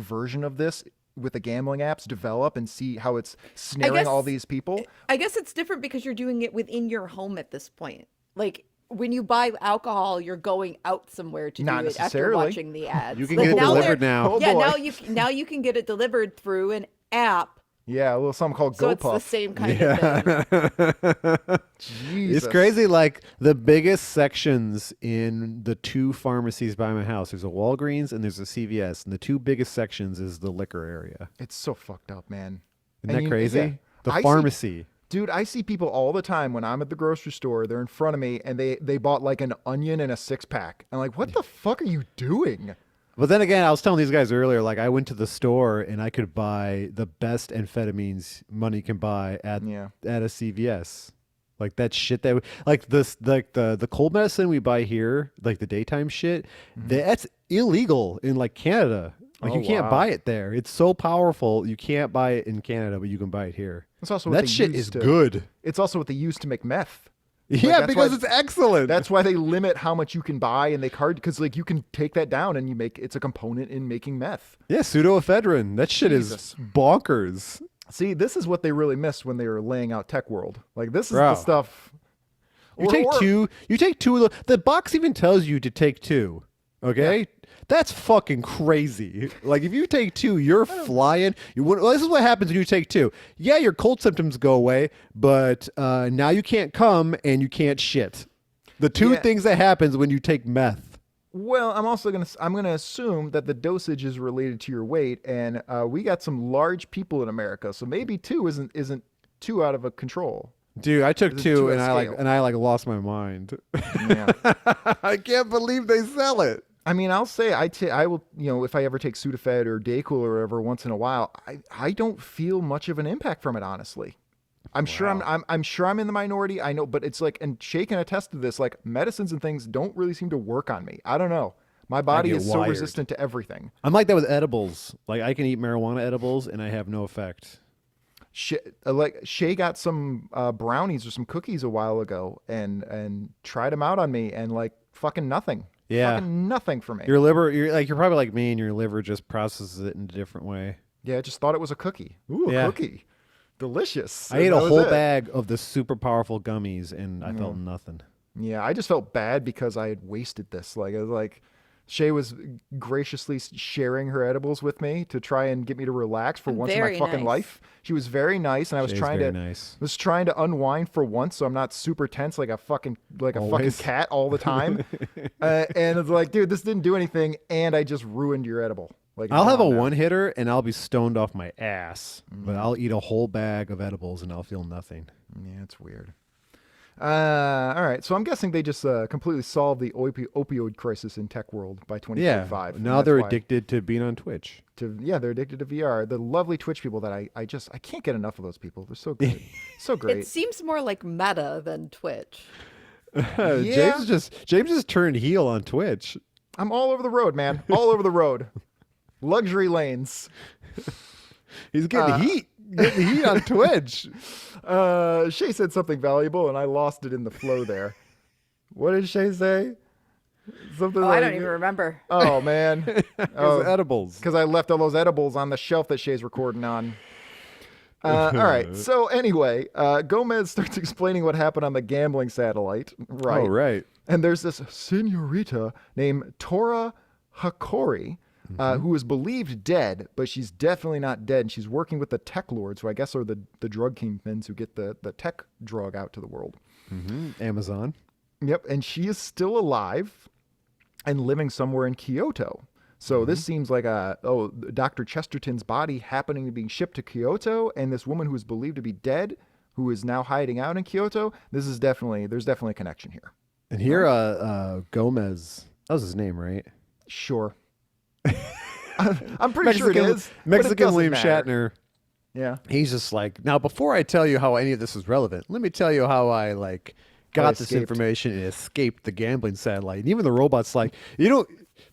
version of this with the gambling apps develop and see how it's snaring all these people. I guess it's different because you're doing it within your home at this point. Like when you buy alcohol, you're going out somewhere to Not do it after necessarily. watching the ads. You can get it delivered now. Oh, Yeah, boy. now you can get it delivered through an app. Yeah, a little something called So it's the GoPuff. same kind of thing. Jesus. It's crazy. Like the biggest sections in the two pharmacies by my house, there's a Walgreens and there's a CVS, and the two biggest sections is the liquor area. It's so fucked up, man. Isn't that crazy? yeah. The I see- pharmacy. Dude, I see people all the time when I'm at the grocery store. They're in front of me and they bought like an onion and a 6-pack. I'm like, what the fuck are you doing? But then again, I was telling these guys earlier, like I went to the store and I could buy the best amphetamines money can buy at a CVS. Like that shit the cold medicine we buy here, like the daytime shit, that's illegal in like Canada. Like Oh, you can't wow. buy it there. It's so powerful. You can't buy it in Canada, but you can buy it here. That's also what That they shit use is to- good. It's also what they use to make meth. Yeah, that's because why- it's excellent. That's why they limit how much you can buy and they card because like you can take that down and it's a component in making meth. yeah, pseudoephedrine. That shit Jesus. is bonkers. See, this is what they really missed when they were laying out TekWorld. Like this is Bro. the stuff. You take two of the box even tells you to take two. Okay? Yeah. That's fucking crazy. Like if you take two, you're flying. This is what happens when you take two. Yeah, your cold symptoms go away, but now you can't come and you can't shit. The two Yeah. things that happens when you take meth. Well, I'm gonna assume that the dosage is related to your weight, and we got some large people in America, so maybe 2 isn't too out of a control. Dude, I took 2 and I scale. lost my mind. Yeah. I can't believe they sell it. I mean, I'll say I will, if I ever take Sudafed or Dayquil or whatever once in a while, I don't feel much of an impact from it, honestly. I'm sure I'm sure I'm in the minority. I know, but it's like, and Shée can attest to this, like medicines and things don't really seem to work on me. I don't know. My body is so resistant to everything. I'm like that with edibles. Like I can eat marijuana edibles and I have no effect. Shée got some brownies or some cookies a while ago and tried them out on me, and like fucking nothing. Yeah. Fucking nothing for me. Your liver, you're probably like me, and your liver just processes it in a different way. Yeah, I just thought it was a cookie. Ooh, a cookie. Delicious. I ate a whole bag of the super powerful gummies, and I felt nothing. Yeah, I just felt bad because I had wasted this. Like, I was like, Shée was graciously sharing her edibles with me to try and get me to relax for once in my fucking life. She was very nice, and I was trying to unwind for once, so I'm not super tense like a fucking cat all the time. And it's like, dude, this didn't do anything, and I just ruined your edible. Like, I'll have a one hitter, and I'll be stoned off my ass, but I'll eat a whole bag of edibles, and I'll feel nothing. Yeah, it's weird. All right, so I'm guessing they just completely solved the opioid crisis in TekWorld by 2025. Yeah, now they're addicted to being on Twitch. They're addicted to VR. The lovely Twitch people that I can't get enough of those people. They're so good, so great. It seems more like Meta than Twitch. James just turned heel on Twitch. I'm all over the road, man. All over the road. Luxury lanes. He's getting heat. Getting heat on Twitch. Shée said something valuable, and I lost it in the flow there. What did Shée say? Something I don't even remember. Oh, man. Edibles. Because I left all those edibles on the shelf that Shay's recording on. All right. So anyway, Gomez starts explaining what happened on the gambling satellite. Right. Oh, right. And there's this senorita named Tora Hakori, who is believed dead, but she's definitely not dead. And she's working with the tech lords, who I guess are the drug kingpins who get the tech drug out to the world. Amazon. Yep. And she is still alive and living somewhere in Kyoto. So this seems like Dr. Chesterton's body happening to be shipped to Kyoto, and this woman who is believed to be dead, who is now hiding out in Kyoto. There's definitely a connection here. And here, Gomez, that was his name, right? Sure. I'm pretty sure it is. Mexican William Shatner. Yeah. He's just like, now before I tell you how any of this is relevant, let me tell you how I got this information and escaped the gambling satellite. And even the robot's like,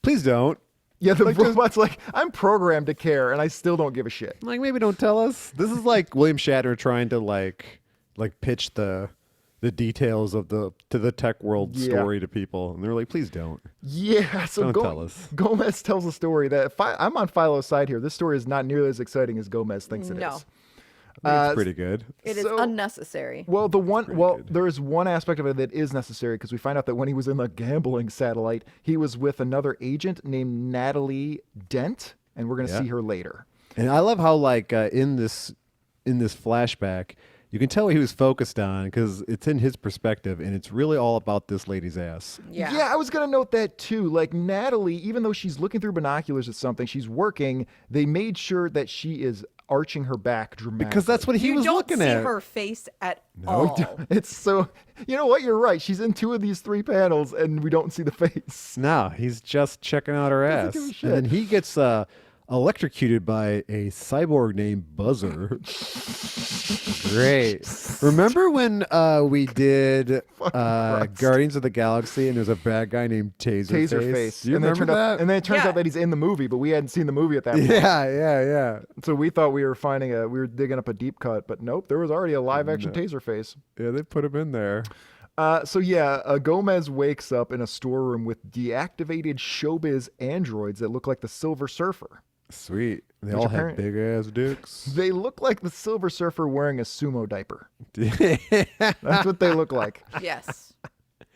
please don't. Yeah, the robot's like, I'm programmed to care, and I still don't give a shit. Like, maybe don't tell us. This is like William Shatner trying to like pitch the details of the TekWorld story to people, and they're like, please don't. Yeah, so don't tell us. Gomez tells a story that I'm on Philo's side here. This story is not nearly as exciting as Gomez thinks it is. It's pretty good. It is unnecessary. Well, there is one aspect of it that is necessary, because we find out that when he was in the gambling satellite, he was with another agent named Natalie Dent, and we're going to see her later. And I love how in this flashback, you can tell what he was focused on because it's in his perspective, and it's really all about this lady's ass. Yeah, I was going to note that too. Like, Natalie, even though she's looking through binoculars at something, she's working, they made sure that she is arching her back dramatically. Because that's what he was looking at. You don't see her face at all. It's so... You know what? You're right. She's in 2 of these 3 panels, and we don't see the face. No, he's just checking out her ass. And then he gets... electrocuted by a cyborg named Buzzer. Great. Remember when we did Guardians of the Galaxy and there's a bad guy named Taserface? You remember that? And then it turns out that he's in the movie, but we hadn't seen the movie at that point. Yeah. So we thought we were digging up a deep cut, but nope, there was already a live action Taserface. Yeah, they put him in there. Gomez wakes up in a storeroom with deactivated showbiz androids that look like the Silver Surfer. Sweet. They all have big ass dicks. They look like the Silver Surfer wearing a sumo diaper. That's what they look like. Yes.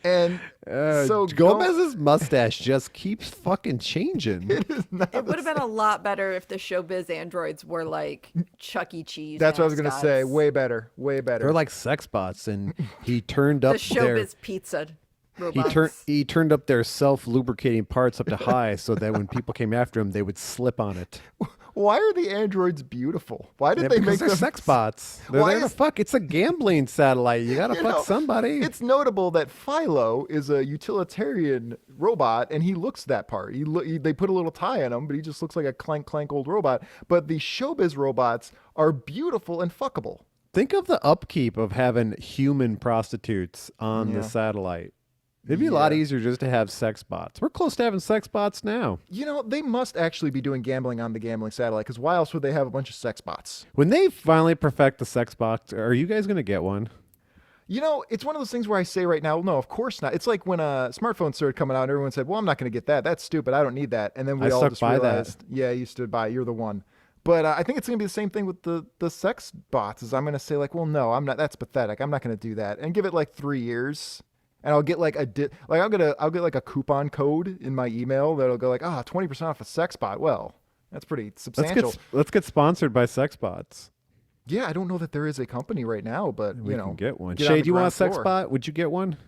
And so Gomez's mustache just keeps fucking changing. It would have been a lot better if the showbiz androids were like Chuck E. Cheese. That's what I was going to say. Way better. They're like sex bots, and he turned up the showbiz pizza. robots. He turned up their self-lubricating parts up to high so that when people came after him, they would slip on it. Why are the androids beautiful? Why did they make them them sex bots? They're there to fuck. It's a gambling satellite. You gotta fuck somebody. It's notable that Philo is a utilitarian robot, and he looks that part. They put a little tie on him, but he just looks like a clank old robot. But the showbiz robots are beautiful and fuckable. Think of the upkeep of having human prostitutes on the satellite. It'd be a lot easier just to have sex bots. We're close to having sex bots now. They must actually be doing gambling on the gambling satellite, because why else would they have a bunch of sex bots? When they finally perfect the sex bots, are you guys going to get one? It's one of those things where I say right now, no, of course not. It's like when smartphones started coming out and everyone said, well, I'm not going to get that. That's stupid. I don't need that. And then we all just realized, yeah, you stood by. You're the one. But I think it's going to be the same thing with the sex bots. Is I'm going to say like, well, no, I'm not. That's pathetic. I'm not going to do that. And give it like 3 years. And I'll get like I'll get like a coupon code in my email that'll go like 20% off a sex bot. Well, that's pretty substantial. Let's get sponsored by sex bots. Yeah, I don't know that there is a company right now, but we can get one. Get Shée, do you want a sex bot? Would you get one?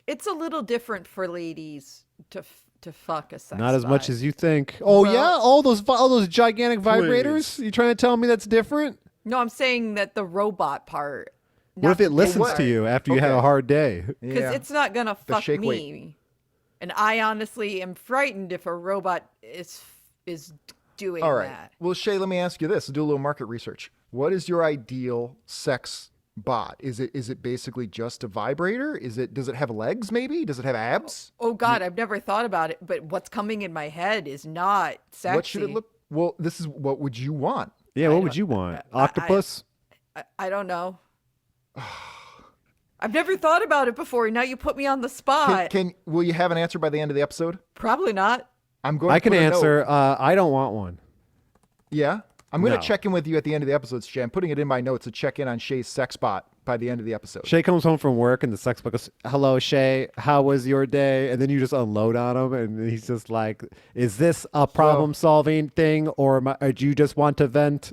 It's a little different for ladies to fuck a sex bot. Not as much as you think. Oh yeah, all those gigantic vibrators. You trying to tell me that's different? No, I'm saying that the robot part. What if it listens to you after you had a hard day? Because it's not going to fuck me. Weight. And I honestly am frightened if a robot is doing All right. that. Well, Shée, let me ask you this. Do a little market research. What is your ideal sex bot? Is it basically just a vibrator? Does it have legs maybe? Does it have abs? Oh God, I've never thought about it, but what's coming in my head is not sexy. What should it look? Well, what would you want? Yeah, what would you want? Octopus? I don't know. I've never thought about it before. Now you put me on the spot. Will you have an answer by the end of the episode? Probably not. I can answer. I don't want one. Yeah? I'm going to check in with you at the end of the episode, Shée. I'm putting it in my notes to check in on Shay's sex bot by the end of the episode. Shée comes home from work and the sex bot goes, hello, Shée. How was your day? And then you just unload on him and he's just like, is this a problem-solving thing or do you just want to vent?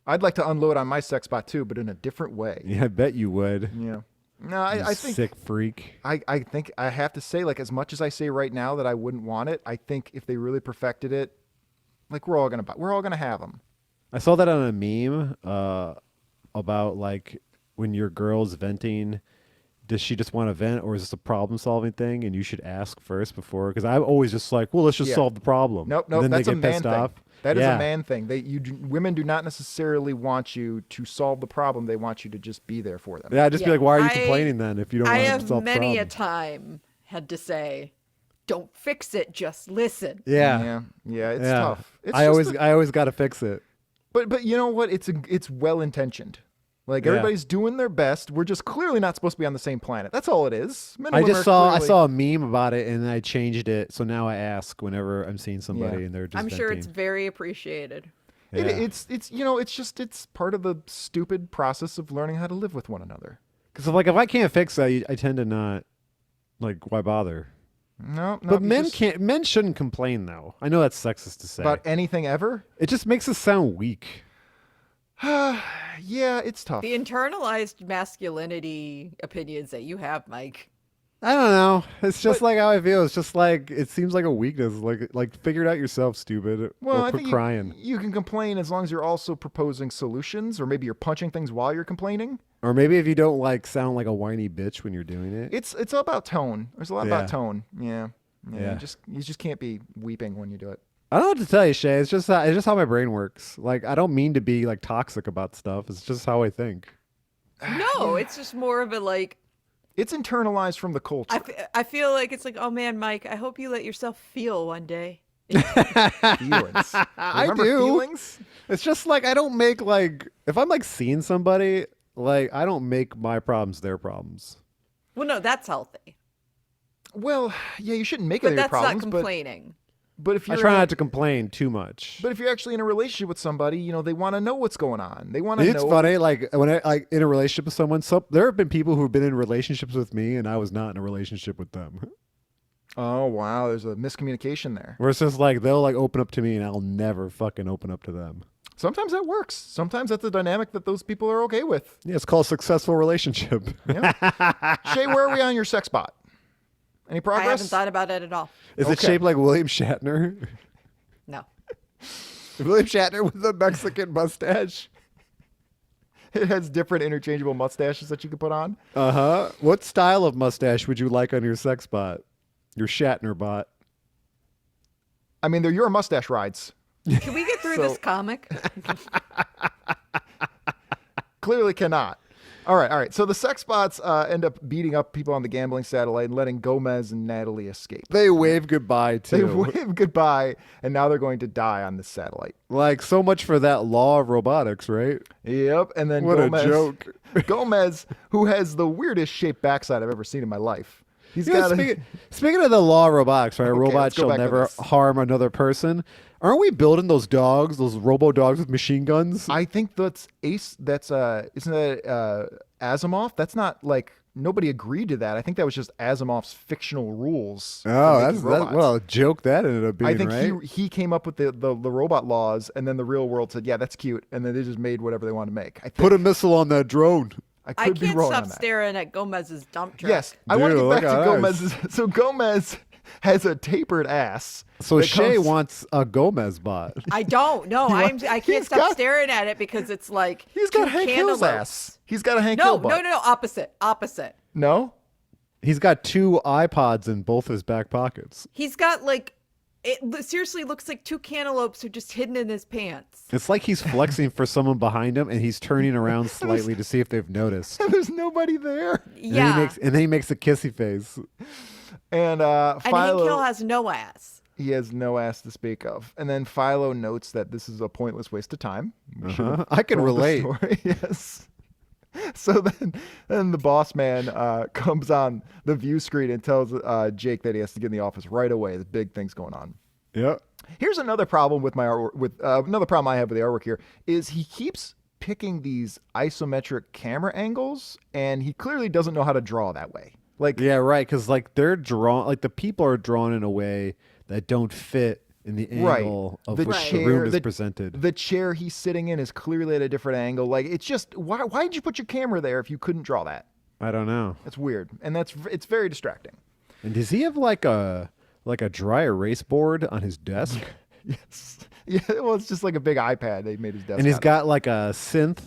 I'd like to unload on my sex bot too, but in a different way. Yeah, I bet you would. Yeah. No, I think sick freak. I think I have to say, like, as much as I say right now that I wouldn't want it, I think if they really perfected it, like we're all gonna have them. I saw that on a meme about like when your girl's venting, does she just want to vent or is this a problem-solving thing? And you should ask first before, because I'm always just like, well, let's just solve the problem. Nope, that's a man thing. That is a man thing. Women do not necessarily want you to solve the problem. They want you to just be there for them. Yeah, just be like, why are you complaining then if you don't want to solve the problem? I have many a time had to say, don't fix it, just listen. Yeah, it's tough. I always got to fix it. But you know what? It's well intentioned. Like everybody's doing their best. We're just clearly not supposed to be on the same planet. That's all it is. I saw a meme about it and I changed it. So now I ask whenever I'm seeing somebody and they're just I'm sure it's very appreciated. Yeah. It's part of the stupid process of learning how to live with one another. Because if I can't fix it, I tend to not like why bother. No, but men shouldn't complain though. I know that's sexist to say. About anything ever? It just makes us sound weak. Yeah, it's tough. The internalized masculinity opinions that you have, Mike. I don't know. It's just like how I feel. It's just like it seems like a weakness. Like figure it out yourself, stupid. Well, I quit think crying. You can complain as long as you're also proposing solutions, or maybe you're punching things while you're complaining. Or maybe if you don't like sound like a whiny bitch when you're doing it. It's all about tone. There's a lot about tone. Yeah. Yeah. You just can't be weeping when you do it. I don't know what to tell you, Shée. It's just how my brain works. Like I don't mean to be like toxic about stuff. It's just how I think. No, it's just more of a like. It's internalized from the culture. I feel like it's like, oh man, Mike, I hope you let yourself feel one day. Feelings. I do. Feelings? It's just like I don't make like if I'm like seeing somebody, like I don't make my problems their problems. Well, no, that's healthy. Well, yeah, you shouldn't make it your problems. But that's not complaining. But if you're I try not to complain too much. But if you're actually in a relationship with somebody, they want to know what's going on. They want to know. It's funny, like when I in a relationship with someone, there have been people who've been in relationships with me and I was not in a relationship with them. Oh wow, there's a miscommunication there. Where it's just like they'll like open up to me and I'll never fucking open up to them. Sometimes that works. Sometimes that's a dynamic that those people are okay with. Yeah, it's called a successful relationship. Yeah. Shée, where are we on your sex bot? Any progress? I haven't thought about it at all. Is it shaped like William Shatner? No. William Shatner with a Mexican mustache. It has different interchangeable mustaches that you can put on. Uh-huh. What style of mustache would you like on your sex bot? Your Shatner bot? I mean, they're your mustache rides. Can we get through this comic? Clearly cannot. All right. So the sex bots end up beating up people on the gambling satellite and letting Gomez and Natalie escape. They wave goodbye, too. They wave goodbye, and now they're going to die on this satellite. Like, so much for that law of robotics, right? Yep. And then What Gomez, a joke. Gomez, who has the weirdest shaped backside I've ever seen in my life. Speaking of the law of robotics, right? Okay, Robots shall never harm another person. Aren't we building those dogs, those robo dogs with machine guns? I think that's isn't that Asimov? That's not like nobody agreed to that. I think that was just Asimov's fictional rules. Oh, that's well, a joke that ended up being, I think right? he came up with the robot laws, and then the real world said, yeah, that's cute, and then they just made whatever they wanted to make. Put a missile on that drone. I can't be wrong stop on that. staring at Gomez's dump truck. Yes, I want to get back to look at Gomez's. So Gomez has a tapered ass. So that Shée comes- wants a Gomez bot. I don't. No, I can't stop staring at it because it's like He's got two Hank Hill's cantaloupes. ass. He's got a Hank No, Hill no, butt. no, no. Opposite. No? He's got 2 iPods in both his back pockets. He's got like, it seriously looks like 2 cantaloupes are just hidden in his pants. It's like he's flexing for someone behind him, and he's turning around slightly to see if they've noticed. There's nobody there. Yeah. And then he makes a kissy face. And And Hank Philo, Hill has no ass. he has no ass to speak of. And then Philo notes that this is a pointless waste of time. We should have I can told the relate. story. Yes. So then the boss man comes on the view screen and tells Jake that he has to get in the office right away. There's big things going on. Yep. Here's another problem with my artwork. Another problem I have with the artwork here is he keeps picking these isometric camera angles, and he clearly doesn't know how to draw that way. Like, Yeah, right. Because like they're drawn, like the people are drawn in a way that don't fit in the angle of The which the chair- room is the- presented. the chair he's sitting in is clearly at a different angle. Like, it's just why did you put your camera there if you couldn't draw that? I don't know. That's weird, and it's very distracting. And does he have like a dry erase board on his desk? Yes. Yeah. Well, it's just like a big iPad they made his desk. And he's out of. got like a synth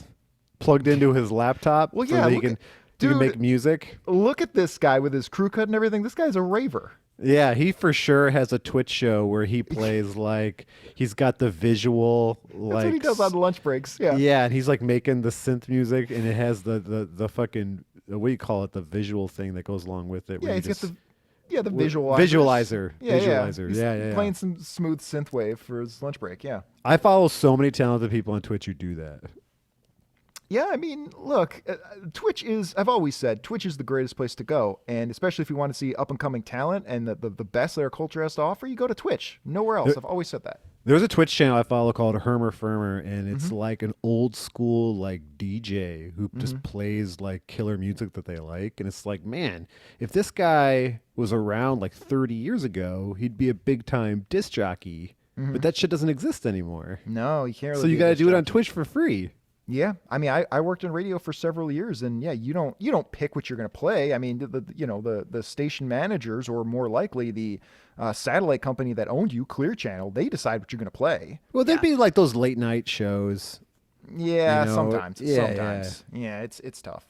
plugged into his laptop Well, so yeah, that he look can, at- he can dude. make music. Look at this guy with his crew cut and everything. This guy's a raver. Yeah, he for sure has a Twitch show where he plays like he's got the visual like That's what he does on lunch breaks. Yeah. yeah, and he's like making the synth music, and it has the fucking what do you call it, the visual thing that goes along with it. Yeah, where he's you got just- the visualizer. Yeah, Visualizer. He's Yeah. playing some smooth synthwave for his lunch break. Yeah. I follow so many talented people on Twitch who do that. Yeah, I mean, look, Twitch is, I've always said, Twitch is the greatest place to go. And especially if you want to see up and coming talent and the best that our culture has to offer, you go to Twitch. Nowhere else. I've always said that. There's a Twitch channel I follow called Hermer Firmer, and it's Mm-hmm. like an old school like DJ who just plays like killer music that they like. And it's like, man, if this guy was around like 30 years ago, he'd be a big time disc jockey. Mm-hmm. But that shit doesn't exist anymore. No, you can't really So you got to do it on Twitch for free. Yeah, I mean, I worked in radio for several years, and yeah, you don't pick what you're going to play. I mean, the station managers, or more likely the satellite company that owned you, Clear Channel, they decide what you're going to play. Well, there'd be like those late night shows. Yeah, You know, sometimes. Yeah, it's tough.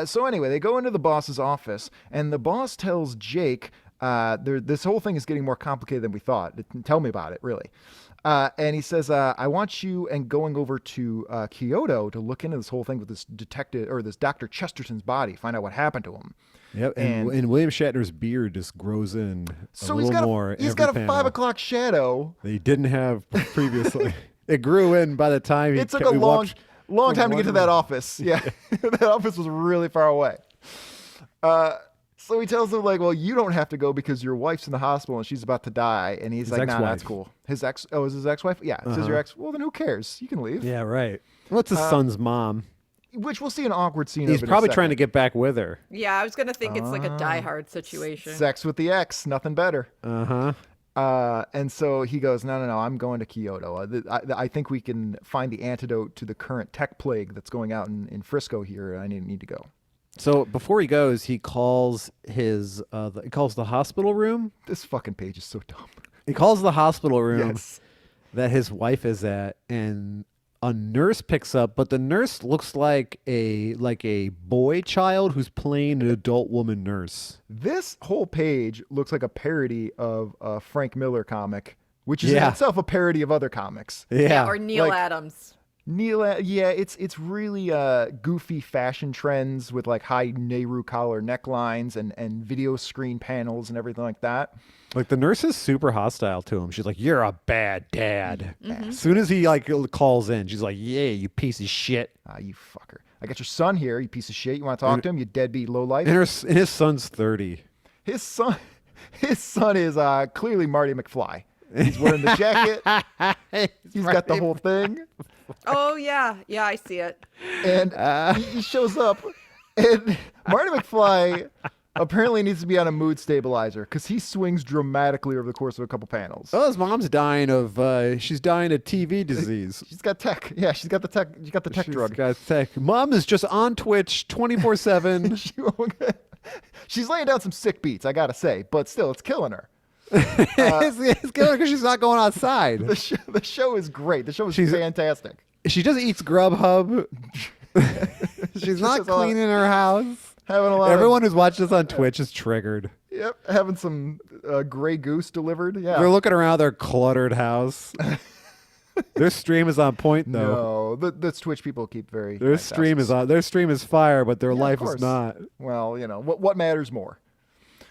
So anyway, they go into the boss's office, and the boss tells Jake, this whole thing is getting more complicated than we thought. Tell me about it, really. And he says, I want you and going over to Kyoto to look into this whole thing with this detective or this Dr. Chesterton's body, find out what happened to him. Yep, and William Shatner's beard just grows in So a little more. He's every got a panel 5 o'clock shadow. that he didn't have previously. It grew in by the time he It took a he long walked time to get to one that room. office. Yeah, that office was really far away. So he tells him, like, well, you don't have to go because your wife's in the hospital and she's about to die. And he's His like, nah, that's ex-wife. cool. His ex, oh, is his ex-wife? Yeah, it says your ex. Well, then who cares? You can leave. Yeah, right. What's his son's mom? Which we'll see an awkward scene. He's of in a probably trying to second. get back with her. Yeah, I was gonna think it's like a Die Hard situation. Sex with the ex, nothing better. Uh-huh. And so he goes, no, I'm going to Kyoto. I think we can find the antidote to the current tech plague that's going out in Frisco here. I need to go. So before he goes, he calls he calls the hospital room. This fucking page is so dumb. He calls the hospital room Yes. that his wife is at, and a nurse picks up, but the nurse looks like a boy child who's playing an adult woman nurse. This whole page looks like a parody of a Frank Miller comic, which is in itself a parody of other comics. Yeah. Or Neil Like- Adams. It's really goofy fashion trends with like high Nehru collar necklines and video screen panels and everything like that. Like the nurse is super hostile to him. She's like, "You're a bad dad." As soon as he like calls in, she's like, "Yeah, you piece of shit." You fucker. I got your son here, you piece of shit. You want to talk to him, you deadbeat lowlife? And his son's 30. His son is clearly Marty McFly. He's wearing the jacket. He's got the whole thing. Oh, yeah. Yeah, I see it. And he shows up, and Marty McFly apparently needs to be on a mood stabilizer because he swings dramatically over the course of a couple panels. Oh, his mom's dying of TV disease. She's got tech. Yeah, she's got the tech. She got the tech She's drug. got tech. Mom is just on Twitch 24/7. She's laying down some sick beats, I gotta say, but still, it's killing her. It's good because she's not going outside. The show is great. The show is fantastic. She just eats Grubhub. She's not just a lot- cleaning her house. Having a lot. Everyone who's watched this on Twitch is triggered. Yep, having some Grey Goose delivered. Yeah. They're looking around their cluttered house. Their stream is on point though. No, the Twitch people keep very. Their nice stream houses. is on. Their stream is fire, but their Yeah, of life course. is not. Well, what matters more?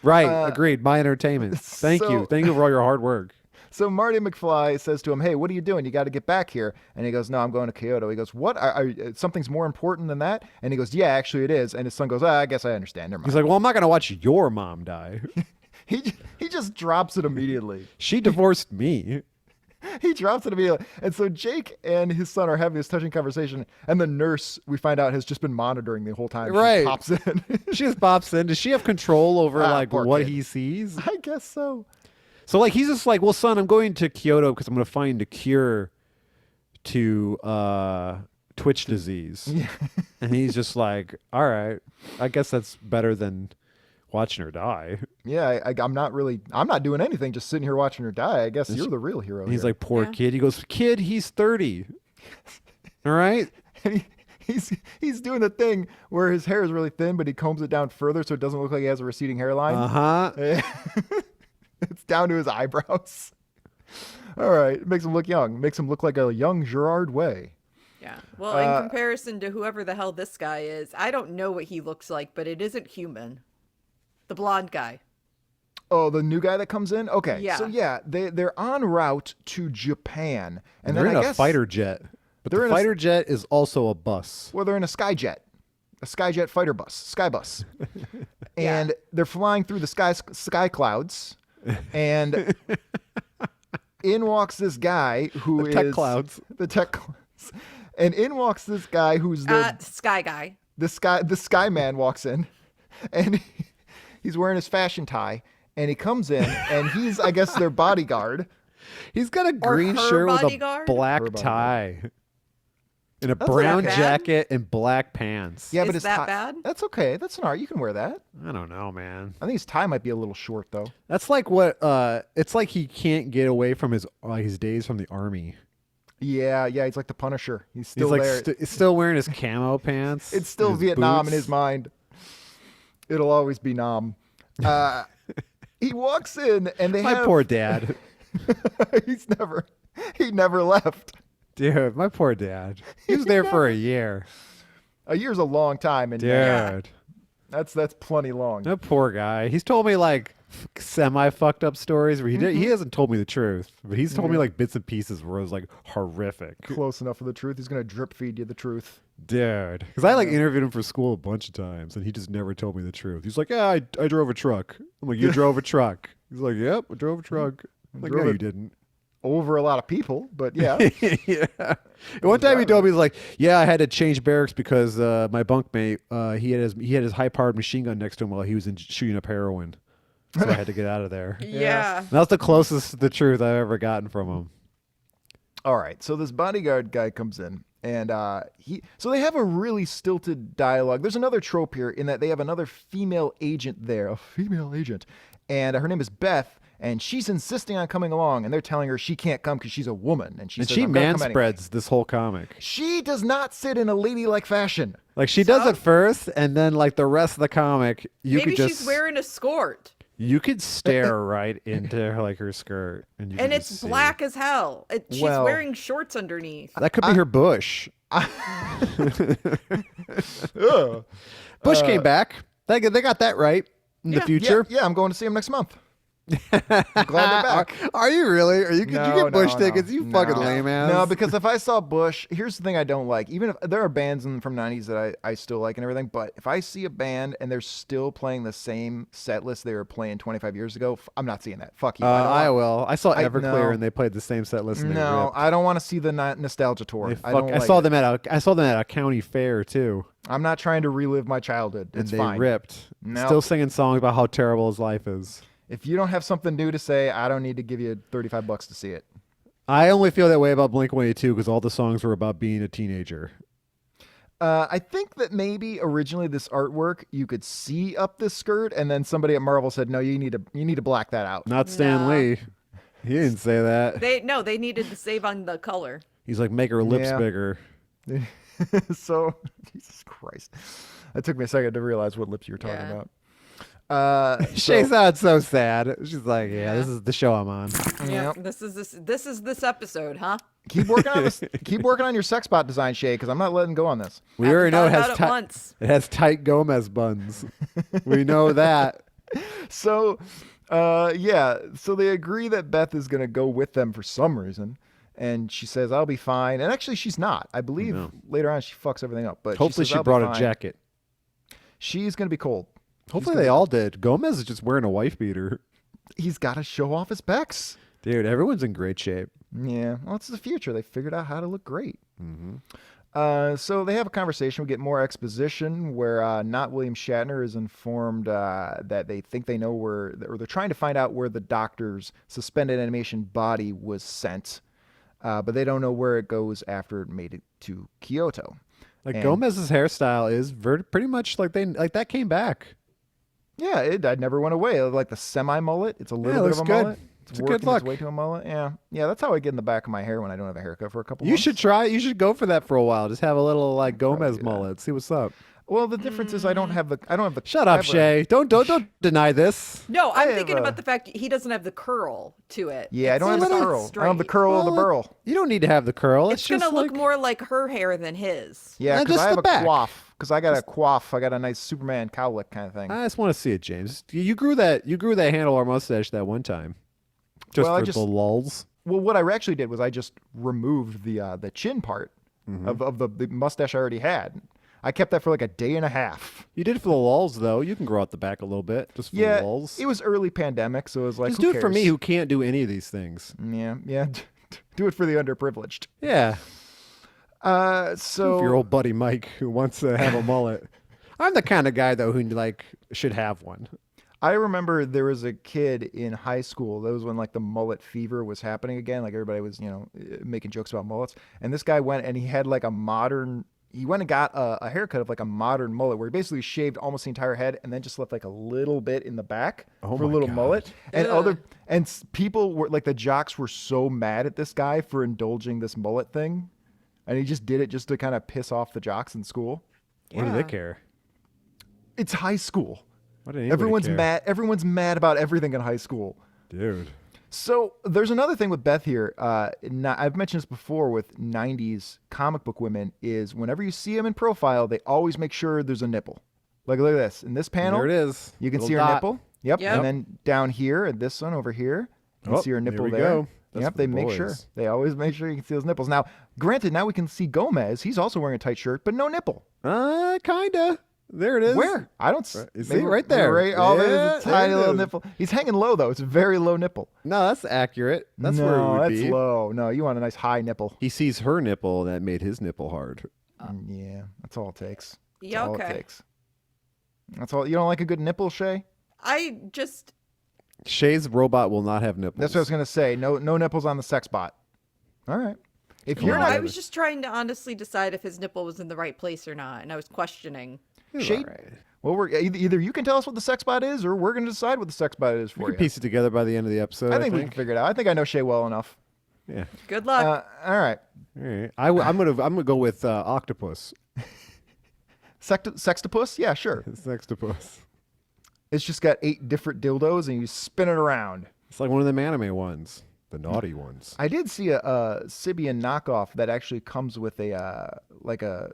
Right. Agreed. My entertainment. Thank you. Thank you for all your hard work. So Marty McFly says to him, "Hey, what are you doing? You got to get back here." And he goes, "No, I'm going to Kyoto." He goes, "What? Something's more important than that?" And he goes, "Yeah, actually it is." And his son goes, "I guess I understand." Never mind. He's like, "Well, I'm not going to watch your mom die. He just drops it immediately. She divorced me." He drops it immediately. And so Jake and his son are having this touching conversation, and the nurse, we find out, has just been monitoring the whole time. Right. She pops in. She just pops in. Does she have control over like poor what kid. he sees? I guess so. So like he's just like, "Well, son, I'm going to Kyoto because I'm going to find a cure to Twitch disease." Yeah. And he's just like, "All right, I guess that's better than watching her die." Yeah, I'm not doing anything, just sitting here watching her die. I guess you're the real hero. And he's here. like, "Poor Yeah. kid." He goes, "Kid, he's 30." All right. And he's doing the thing where his hair is really thin, but he combs it down further so it doesn't look like he has a receding hairline. Uh-huh. It's down to his eyebrows. All right, it makes him look young. Makes him look like a young Gerard Way. Yeah. Well, in comparison to whoever the hell this guy is, I don't know what he looks like, but it isn't human. The blonde guy. Oh, the new guy that comes in? Okay. Yeah. So yeah, they're en route to Japan. And They're then in I a guess fighter jet. But they're the in a- fighter jet is also a bus. Well, they're in a Skyjet. A Skyjet fighter bus. Sky bus. And they're flying through the sky clouds. And in walks this guy who is Tech clouds. The tech clouds. And in walks this guy who's Sky guy. the sky man walks in, and he's wearing his fashion tie, and he comes in, and he's, I guess, their bodyguard. He's got a Or green her shirt with a bodyguard? black Her bodyguard. tie. And a That's brown not bad. jacket and black pants. Yeah, but Is his that tie, bad? That's okay. That's an art. You can wear that. I don't know, man. I think his tie might be a little short, though. That's like what it's like he can't get away from his days from the army. Yeah, he's like the Punisher. He's He's still like there. still wearing his camo pants. It's still his Vietnam in boots. his mind. It'll always be Nam. He walks in, and they My have poor dad. he never left. Dude, my poor dad. He was there for a year. A year's a long time, and Dude. that's plenty long. That poor guy. He's told me like semi fucked up stories where he hasn't told me the truth, but he's told me like bits and pieces where it was like horrific. Close enough for the truth. He's gonna drip feed you the truth. Dude, because I like interviewed him for school a bunch of times, and he just never told me the truth. He's like, "Yeah, I drove a truck." I'm like, "You drove a truck?" He's like, "Yep, I drove a truck." I'm like, Drove "No, it. you didn't." Over a lot of people, but yeah. Yeah. And one time he told me, he's like, "Yeah, I had to change barracks because my bunkmate he had his high powered machine gun next to him while he was shooting up heroin, so I had to get out of there." Yeah. That's the closest to the truth I've ever gotten from him. All right, so this bodyguard guy comes in, And so they have a really stilted dialogue. There's another trope here in that they have another female agent there, a female agent, and her name is Beth, and she's insisting on coming along, and they're telling her she can't come because she's a woman, and she says, she "I'm gonna come manspreads anyway." this whole comic. She does not sit in a ladylike fashion. Like she does it first, and then like the rest of the comic, Maybe she's wearing a skirt. You could stare right into her, like her skirt, and it's black as hell. She's wearing shorts underneath. That could be her bush. Bush came back. They got that right in the future. Yeah, I'm going to see him next month. I'm glad they're back. Are you really? Could you get Bush tickets? You fucking No. lame ass. No, because if I saw Bush, here's the thing I don't like. Even if there are bands from '90s that I still like and everything, but if I see a band and they're still playing the same set list they were playing 25 years ago, I'm not seeing that. Fuck you. I will. I saw Everclear no. and they played the same set list. And No, I don't want to see the nostalgia tour. I saw them at a county fair too. I'm not trying to relive my childhood. It's and they fine. ripped. Nope. Still singing songs about how terrible his life is. If you don't have something new to say, I don't need to give you $35 to see it. I only feel that way about Blink-182 because all the songs were about being a teenager. I think that maybe originally this artwork you could see up the skirt, and then somebody at Marvel said, "No, you need to black that out." Not Stan Lee. He didn't say that. They needed to save on the color. He's like, make her lips bigger. So, Jesus Christ, that took me a second to realize what lips you were talking about. Shée sounded so sad. She's like, "Yeah, this is the show I'm on." Yeah, this is this episode, huh? Keep working on this. Keep working on your sex bot design, Shée, because I'm not letting go on this. We already know it has tight Gomez buns. We know that. So, so they agree that Beth is going to go with them for some reason. And she says, "I'll be fine." And actually, she's not. I believe later on she fucks everything up. But hopefully she brought a jacket. She's going to be cold. Hopefully they all did. Gomez is just wearing a wife beater. He's got to show off his pecs. Dude, everyone's in great shape. Yeah. Well, it's the future. They figured out how to look great. Mm-hmm. So they have a conversation. We get more exposition where not William Shatner is informed that they think they know or they're trying to find out where the doctor's suspended animation body was sent. But they don't know where it goes after it made it to Kyoto. Like Gomez's hairstyle is pretty much like that came back. Yeah, it never went away. Like the semi-mullet. It's a little bit of a mullet. It's a good look. Its way to a mullet. Yeah, that's how I get in the back of my hair when I don't have a haircut for a couple. You months. should try. You should go for that for a while. Just have a little like Gomez mullet. See what's up. Well, the difference is I don't have the. Shut up, Shée. Don't deny this. No, I'm thinking about the fact he doesn't have the curl to it. Yeah, I don't have the curl. Straight. I don't have the curl or the burl. You don't need to have the curl. It's gonna look more like her hair than his. Yeah, because I have a coif. Because I got a coif. I got a nice Superman cowlick kind of thing. I just want to see it, James. You grew that handlebar mustache that one time. The lulz. Well, what I actually did was I just removed the chin part of the mustache I already had. I kept that for like a day and a half. You did it for the lulz, though. You can grow out the back a little bit, just for the lulz. It was early pandemic, so it was like, just do it for me, who can't do any of these things. Yeah. Do it for the underprivileged. Yeah. So if your old buddy Mike, who wants to have a mullet, I'm the kind of guy though who should have one. I remember there was a kid in high school. That was when like the mullet fever was happening again. Like everybody was, making jokes about mullets. And this guy went and he had like he went and got a haircut of like a modern mullet where he basically shaved almost the entire head and then just left like a little bit in the back for a little mullet. And people were like, the jocks were so mad at this guy for indulging this mullet thing. And he just did it just to kind of piss off the jocks in school. What do they care? It's high school. Everyone's care? Mad. Everyone's mad about everything in high school. Dude. So there's another thing with Beth here. I've mentioned this before with 90s comic book women is whenever you see them in profile, they always make sure there's a nipple. Like, look at this. In this panel, there it is. You can see her nipple. Yep. And then down here, and this one over here, you can see her nipple there. Go. Yep, they make sure. They always make sure you can see those nipples. Now, granted, now we can see Gomez. He's also wearing a tight shirt, but no nipple. Kinda. There it is. Where? I don't see. You see right there. There's a tiny little nipple. He's hanging low, though. It's a very low nipple. No, that's accurate. That's where it would be. That's low. No, you want a nice high nipple. He sees her nipple that made his nipple hard. Yeah, that's all it takes. Yeah, all it takes. That's all. You don't like a good nipple, Shée? Shay's robot will not have nipples. That's what I was going to say. No nipples on the sex bot. All right. If you're No, not, I was just trying to honestly decide if his nipple was in the right place or not, and I was questioning. Shade. Right. Well, we're either you can tell us what the sex bot is, or we're going to decide what the sex bot is We for can you. piece it together by the end of the episode. I think we can figure it out. I think I know Shea well enough. Yeah. Good luck. All right. All right. I'm gonna go with octopus. Sextopus? Yeah, sure. Sextopus. It's just got 8 different dildos, and you spin it around. It's like one of them anime ones, the naughty ones. I did see a Sibian knockoff that actually comes with a like a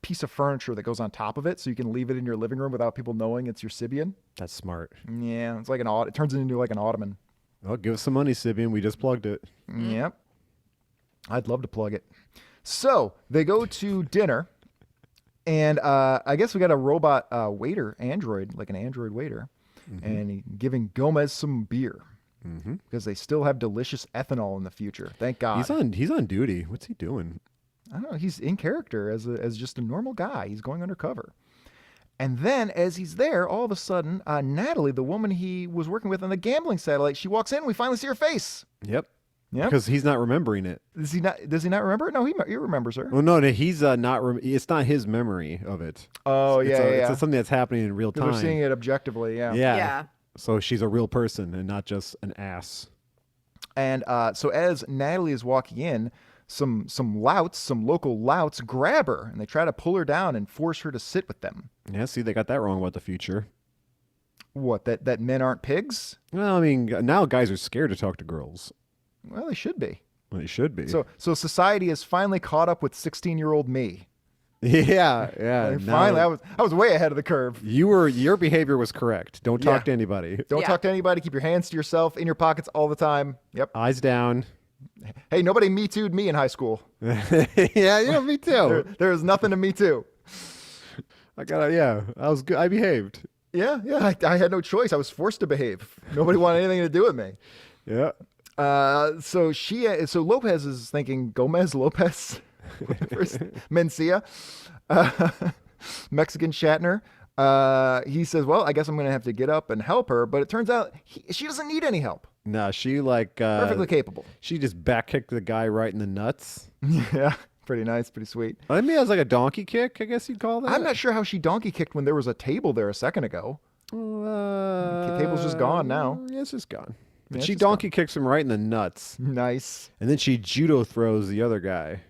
piece of furniture that goes on top of it, so you can leave it in your living room without people knowing it's your Sibian. That's smart. Yeah, it's like it turns it into like an ottoman. Oh, give us some money, Sibian. We just plugged it. Yep. I'd love to plug it. So they go to dinner, and I guess we got a robot waiter, android, like an android waiter, and he giving Gomez some beer because they still have delicious ethanol in the future. Thank God. He's on duty. What's he doing? I don't know. He's in character as just a normal guy. He's going undercover. And then as he's there, all of a sudden, Natalie, the woman he was working with on the gambling satellite, she walks in and we finally see her face. Yep. Yep. Because he's not remembering it. Does he not remember it? No, he remembers her. Well, no, he's not. It's not his memory of it. Oh, It's yeah. It's something that's happening in real time. They're seeing it objectively, yeah. Yeah. So she's a real person and not just an ass. And so as Natalie is walking in, some local louts grab her and they try to pull her down and force her to sit with them. Yeah, see, they got that wrong about the future. What, that men aren't pigs? Well, I mean, now guys are scared to talk to girls. Well, they should be. Well, they should be. So society has finally caught up with 16-year-old me. yeah. And now- finally, I was way ahead of the curve. Your behavior was correct. Don't talk Yeah. to anybody. Don't Yeah. talk to anybody. Keep your hands to yourself, in your pockets all the time. Yep. Eyes down. Hey, nobody Me Too'd me in high school. yeah, me too. There was nothing to Me Too. I was good. I behaved. Yeah. I had no choice. I was forced to behave. Nobody wanted anything to do with me. Yeah. So Lopez is thinking Gomez Lopez, Mencia, Mexican Shatner. He says, "Well, I guess I'm going to have to get up and help her." But it turns out she doesn't need any help. No, she Perfectly capable. She just back kicked the guy right in the nuts. Yeah, pretty nice, pretty sweet. I mean, it was like a donkey kick, I guess you'd call that. I'm not sure how she donkey kicked when there was a table there a second ago. The table's just gone now. Yeah, it's just gone. But Yeah, she it's just donkey kicks him right in the nuts, Nice. and then she judo throws the other guy.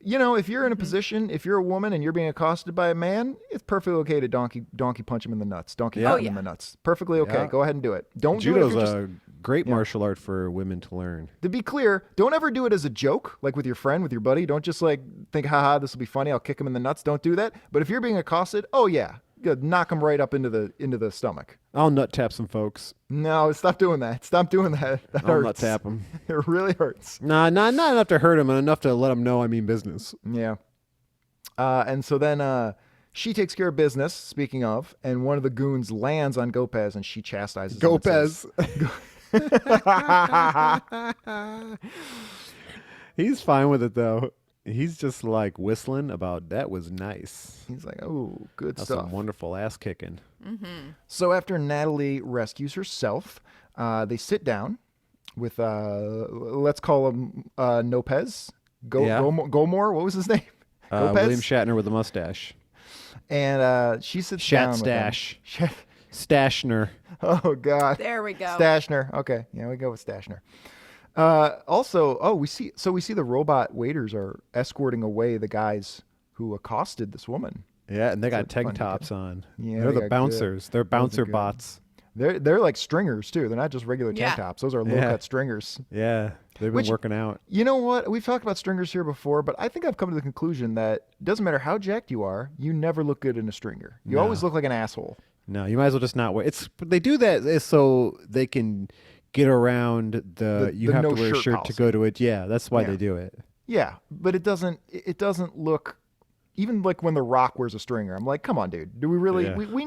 You know, if you're in a position, if you're a woman and you're being accosted by a man, it's perfectly okay to donkey punch him in the nuts. Donkey Yeah. punch him in the nuts. Perfectly okay. Yeah. Go ahead and do it. Don't do it Judo's if you're just, a great martial art for women to learn. to be clear, don't ever do it as a joke, like with your friend, with your buddy. Don't just like think, haha, this will be funny. I'll kick him in the nuts. Don't do that. But if you're being accosted, oh yeah, good. Knock him right up into the stomach. I'll nut tap some folks. No, stop doing that. Stop doing that. That I'll hurts. nut tap them. It really hurts. Nah, not enough to hurt him, and enough to let him know I mean business. Yeah. And so then she takes care of business, speaking of, and one of the goons lands on Gopez and she chastises him and says- He's fine with it though. He's just like whistling about that was nice. He's like, oh, good That's stuff. some wonderful ass kicking. So after Natalie rescues herself, they sit down with, let's call him Nopez. Yeah. Gomor, what was his name? Gopez? William Shatner with a mustache. And she sits Shat down stash. with him. Stashner. Oh, God. There we go. Stashner. Okay. Yeah, we go with Stashner. Also, we see the robot waiters are escorting away the guys who accosted this woman. Yeah, and they got fun tank to tops on. Yeah, They're they the got bouncers. They're bouncer good. bots. They're like stringers too. They're not just regular tank Yeah. tops. Those are low Yeah. cut stringers. Yeah, they've been Which- working out. You know what? We've talked about stringers here before, but I think I've come to the conclusion that it doesn't matter how jacked you are, you never look good in a stringer. You No. always look like an asshole. No, you might as well just not wear. They do that is so they can get around you the have no to wear a shirt shirt policy. to go to it. Yeah, that's why Yeah. they do it. Yeah, but it doesn't look even like when The Rock wears a stringer. I'm like, come on, dude. Do we really? Yeah. We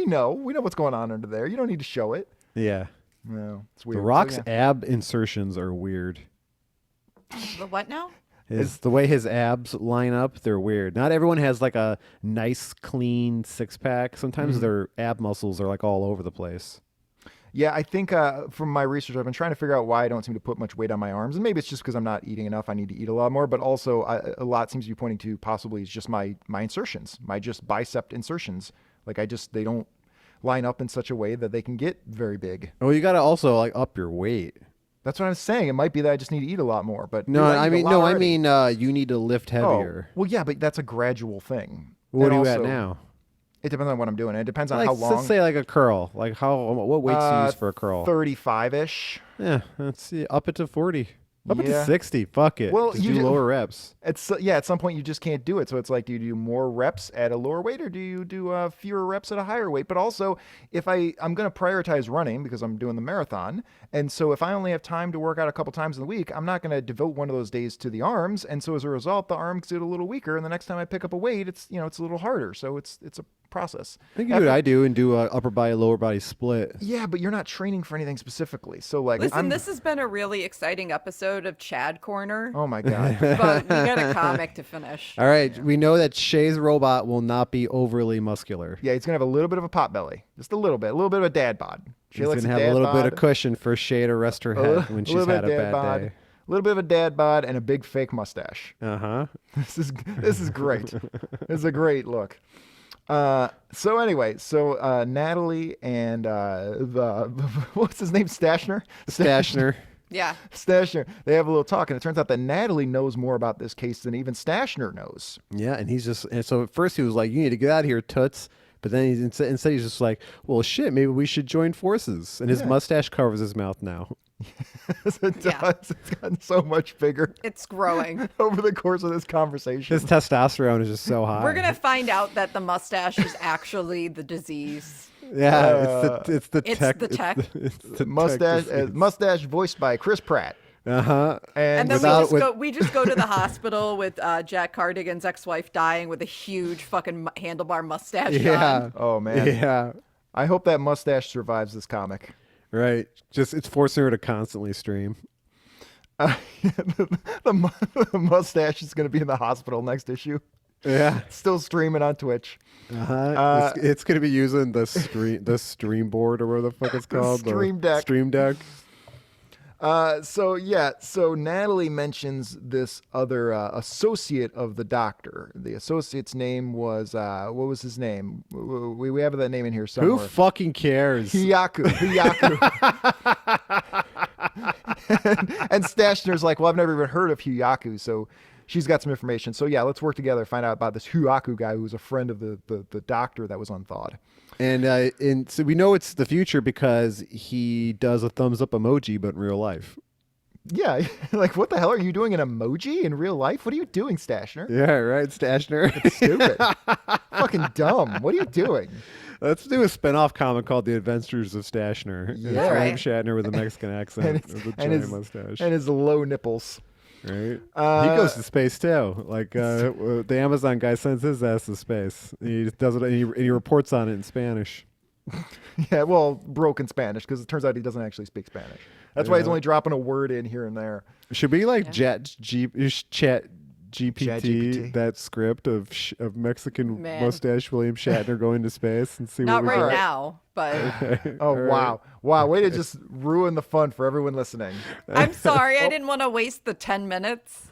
know what's going on under there. You don't need to show it. Yeah. No, it's weird. The So, Rock's yeah. ab insertions are weird. The what now? The way his abs line up, they're weird. Not everyone has like a nice, clean six pack. Sometimes their ab muscles are like all over the place. Yeah, I think from my research, I've been trying to figure out why I don't seem to put much weight on my arms. And maybe it's just because I'm not eating enough. I need to eat a lot more. But also, a lot seems to be pointing to possibly it's just my insertions, my just bicep insertions. Like they don't line up in such a way that they can get very big. Well, you got to also like up your weight. That's what I'm saying. It might be that I just need to eat a lot more. But No, I mean you need to lift heavier. Oh, well, yeah, but that's a gradual thing. What And are you also, at now? It depends on what I'm doing. It depends on Like, how long. let's say like a curl. Like what weights do you use for a curl? 35-ish. Yeah, let's see. Up it to 40. Up it to Yeah. 60. Fuck it. Well, Just you do do- lower reps. At some point you just can't do it. So it's like, do you do more reps at a lower weight or do you do fewer reps at a higher weight? But also, if I'm going to prioritize running because I'm doing the marathon, and so if I only have time to work out a couple times in the week, I'm not going to devote one of those days to the arms, and so as a result, the arms get a little weaker, and the next time I pick up a weight, it's a little harder. So it's a process. I think you do what I do and do a upper body, lower body split. Yeah, but you're not training for anything specifically. So like, Listen, this has been a really exciting episode of Chad Corner, oh my god. but we got a comic to finish. All right, we know that Shea's robot will not be overly muscular. Yeah, he's gonna have a little bit of a pot belly, just a little bit of a dad bod. She's going to have a little bit of cushion for Shée to rest her head when she's had a bad day. A little bit of a dad bod and a big fake mustache. Uh-huh. This is great. This is a great look. So anyway, Natalie and what's his name? Stashner. Yeah. Stashner. They have a little talk, and it turns out that Natalie knows more about this case than even Stashner knows. Yeah, and so at first he was like, "You need to get out of here, toots." But then instead he's just like, "Well, shit, maybe we should join forces." And his mustache covers his mouth now. Yes, it does. Yeah. It's gotten so much bigger It's growing. over the course of this conversation. His testosterone is just so high. We're going to find out that the mustache is actually the disease. Yeah, it's the It's tech. the tech. It's the mustache, tech. mustache voiced by Chris Pratt. Uh-huh. And And then without- we just go to the hospital with Jack Cardigan's ex-wife dying with a huge fucking handlebar mustache Yeah. on. oh man, Yeah. I hope that mustache survives this comic. Right. Just it's forcing her to constantly stream. The mustache is going to be in the hospital next issue. Yeah. Still streaming on Twitch. Uh-huh. It's going to be using the stream board or whatever the fuck it's called. Stream Deck. Stream Deck. So Natalie mentions this other associate of the doctor. The associate's name was what was his name? We have that name in here somewhere. Who fucking cares? Hiyaku. and Stashner's like, well, I've never even heard of Hiyaku, so she's got some information. So yeah, let's work together, find out about this Hiyaku guy who was a friend of the doctor that was unthawed. And so we know it's the future because he does a thumbs up emoji, but in real life. Yeah, like what the hell are you doing an emoji in real life? What are you doing, Stashner? Yeah, right, Stashner. Stupid. Fucking dumb. What are you doing? Let's do a spin-off comic called The Adventures of Stashner. Yeah. It's Right. Shatner with a Mexican accent with a giant mustache. And his low nipples. Right. He goes to space too. Like the Amazon guy sends his ass to space. He does it. And he reports on it in Spanish. Yeah, well, broken Spanish because it turns out he doesn't actually speak Spanish. That's why he's only dropping a word in here and there. Should we like chat GPT GPT. that script of Mexican Man. mustache William Shatner going to space and see Not what we right get? now, but Oh, wow. Way to just ruin the fun for everyone listening. I'm sorry. I didn't want to waste the 10 minutes.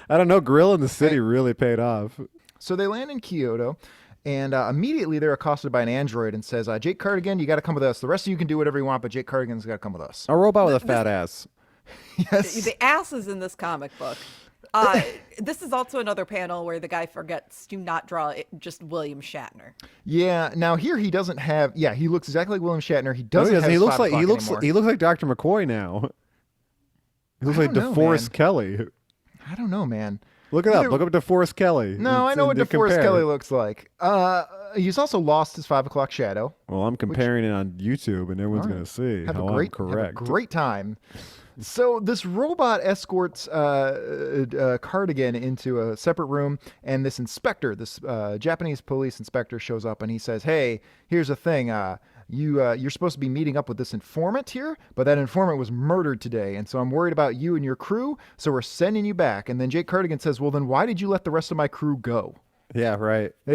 I don't know. Grill in the City really paid off. So they land in Kyoto, and immediately they're accosted by an android and says, Jake Cardigan, you got to come with us. The rest of you can do whatever you want, but Jake Cardigan's got to come with us. A robot with a fat ass. Yes. The ass is in this comic book. This is also another panel where the guy forgets to not draw just William Shatner. Yeah. Now here he doesn't have. Yeah, he looks exactly like William Shatner. He No, doesn't. he doesn't. Have He looks anymore. he looks like Dr. McCoy now. He looks I like don't know, DeForest man. Kelly. I don't know, man. Look it up. Either- Look up DeForest Kelly. No, I know what and DeForest compare. Kelly looks like. He's also lost his 5 o'clock shadow. Well, I'm comparing it on YouTube, and everyone's All going to see Have how a great, I'm correct. Have a great time. So this robot escorts Cardigan into a separate room, and this inspector, this Japanese police inspector, shows up, and he says, "Hey, here's the thing. You're supposed to be meeting up with this informant here, but that informant was murdered today, and so I'm worried about you and your crew. So we're sending you back." And then Jake Cardigan says, "Well, then why did you let the rest of my crew go?" Yeah, right. Oh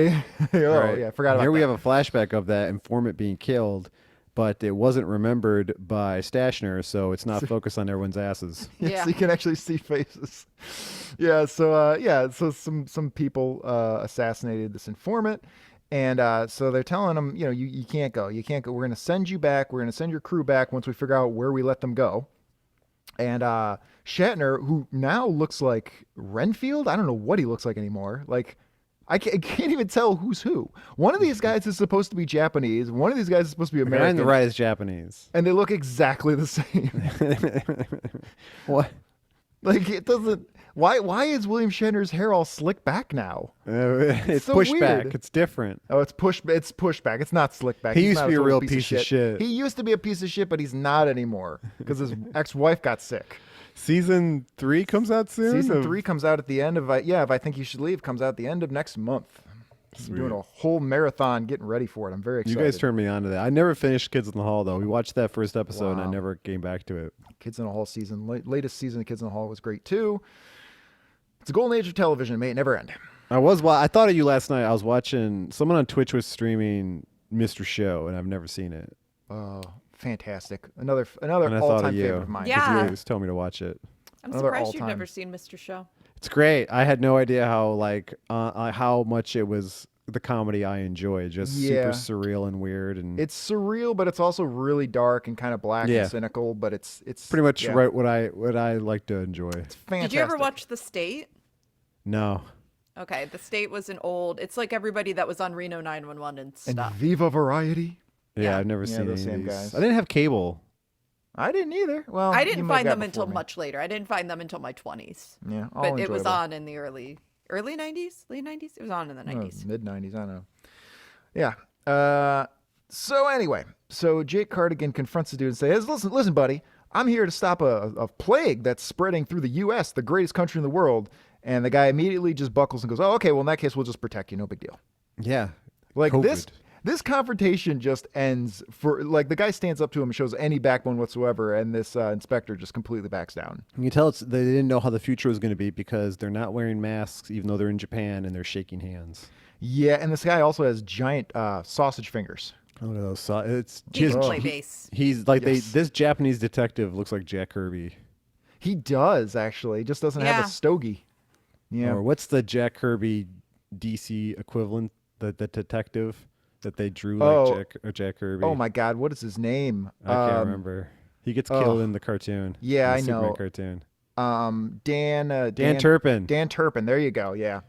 Right. yeah, forgot about Here we that. have a flashback of that informant being killed, but it wasn't remembered by Shatner, so it's not focused on everyone's asses. Yeah. So you can actually see faces. Yeah. So some people assassinated this informant. And so they're telling him, you can't go. You can't go. We're going to send you back. We're going to send your crew back once we figure out where we let them go. And Shatner, who now looks like Renfield, I don't know what he looks like anymore. Like, I can't even tell who's who. One of these guys is supposed to be Japanese. One of these guys is supposed to be American. The guy on the right is Japanese. And they look exactly the same. What? Like, it doesn't... Why is William Shatner's hair all slicked back now? It's so pushed weird. back. It's different. Oh, it's pushed back. It's not slicked back. He He's used to not be a total real piece of shit. He used to be a piece of shit, but he's not anymore because his ex-wife got sick. Season 3 comes out soon? Season 3 comes out at the end of If I Think You Should Leave comes out at the end of next month. I'm doing a whole marathon getting ready for it. I'm very excited. You guys turned me on to that. I never finished Kids in the Hall, though. We watched that first episode, and I never came back to it. Kids in the Hall season, latest season of Kids in the Hall was great, too. It's a golden age of television. It may never end. I thought of you last night. I was watching, someone on Twitch was streaming Mr. Show, and I've never seen it. Oh, fantastic. Another And I thought all-time of you. favorite of mine. Yeah. You was telling me to watch it. I'm Another surprised you've all-time. never seen Mr. Show. It's great. I had no idea how much it was the comedy I enjoy. Just super surreal and weird, and It's surreal, but it's also really dark and kind of black Yeah. and cynical. But it's pretty much right what I like to enjoy. It's fantastic. Did you ever watch The State? No. Okay, The State was an old. It's like everybody that was on Reno 911 and And stuff. Viva Variety? Yeah, Yeah. I've never Yeah, seen those any same of these. guys. I didn't have cable. I didn't either. Well, I you didn't might find have them got until before me. much later. I didn't find them until my 20s. Yeah, all But it was enjoyable. on in the early 90s, late 90s. It was on in the 90s. Mid 90s, I don't know. Yeah. So anyway, Jake Cardigan confronts the dude and says, listen, buddy, I'm here to stop a plague that's spreading through the U.S., the greatest country in the world. And the guy immediately just buckles and goes, oh, okay, well, in that case, we'll just protect you. No big deal. Yeah. Like COVID. this confrontation just ends for like the guy stands up to him and shows any backbone whatsoever. And this inspector just completely backs down. You can tell they didn't know how the future was going to be because they're not wearing masks, even though they're in Japan, and they're shaking hands. Yeah. And this guy also has giant sausage fingers. What are those? It's He can just play bass. he's like Yes. this Japanese detective looks like Jack Kirby. He does, actually. He just doesn't have Yeah. a stogie. Yeah. Or what's the Jack Kirby DC equivalent? The detective that they drew like Jack Kirby. Oh my God, what is his name? I can't remember. He gets killed in the cartoon. Yeah, in the I know. Superman cartoon. Dan Turpin. Dan Turpin. There you go. Yeah.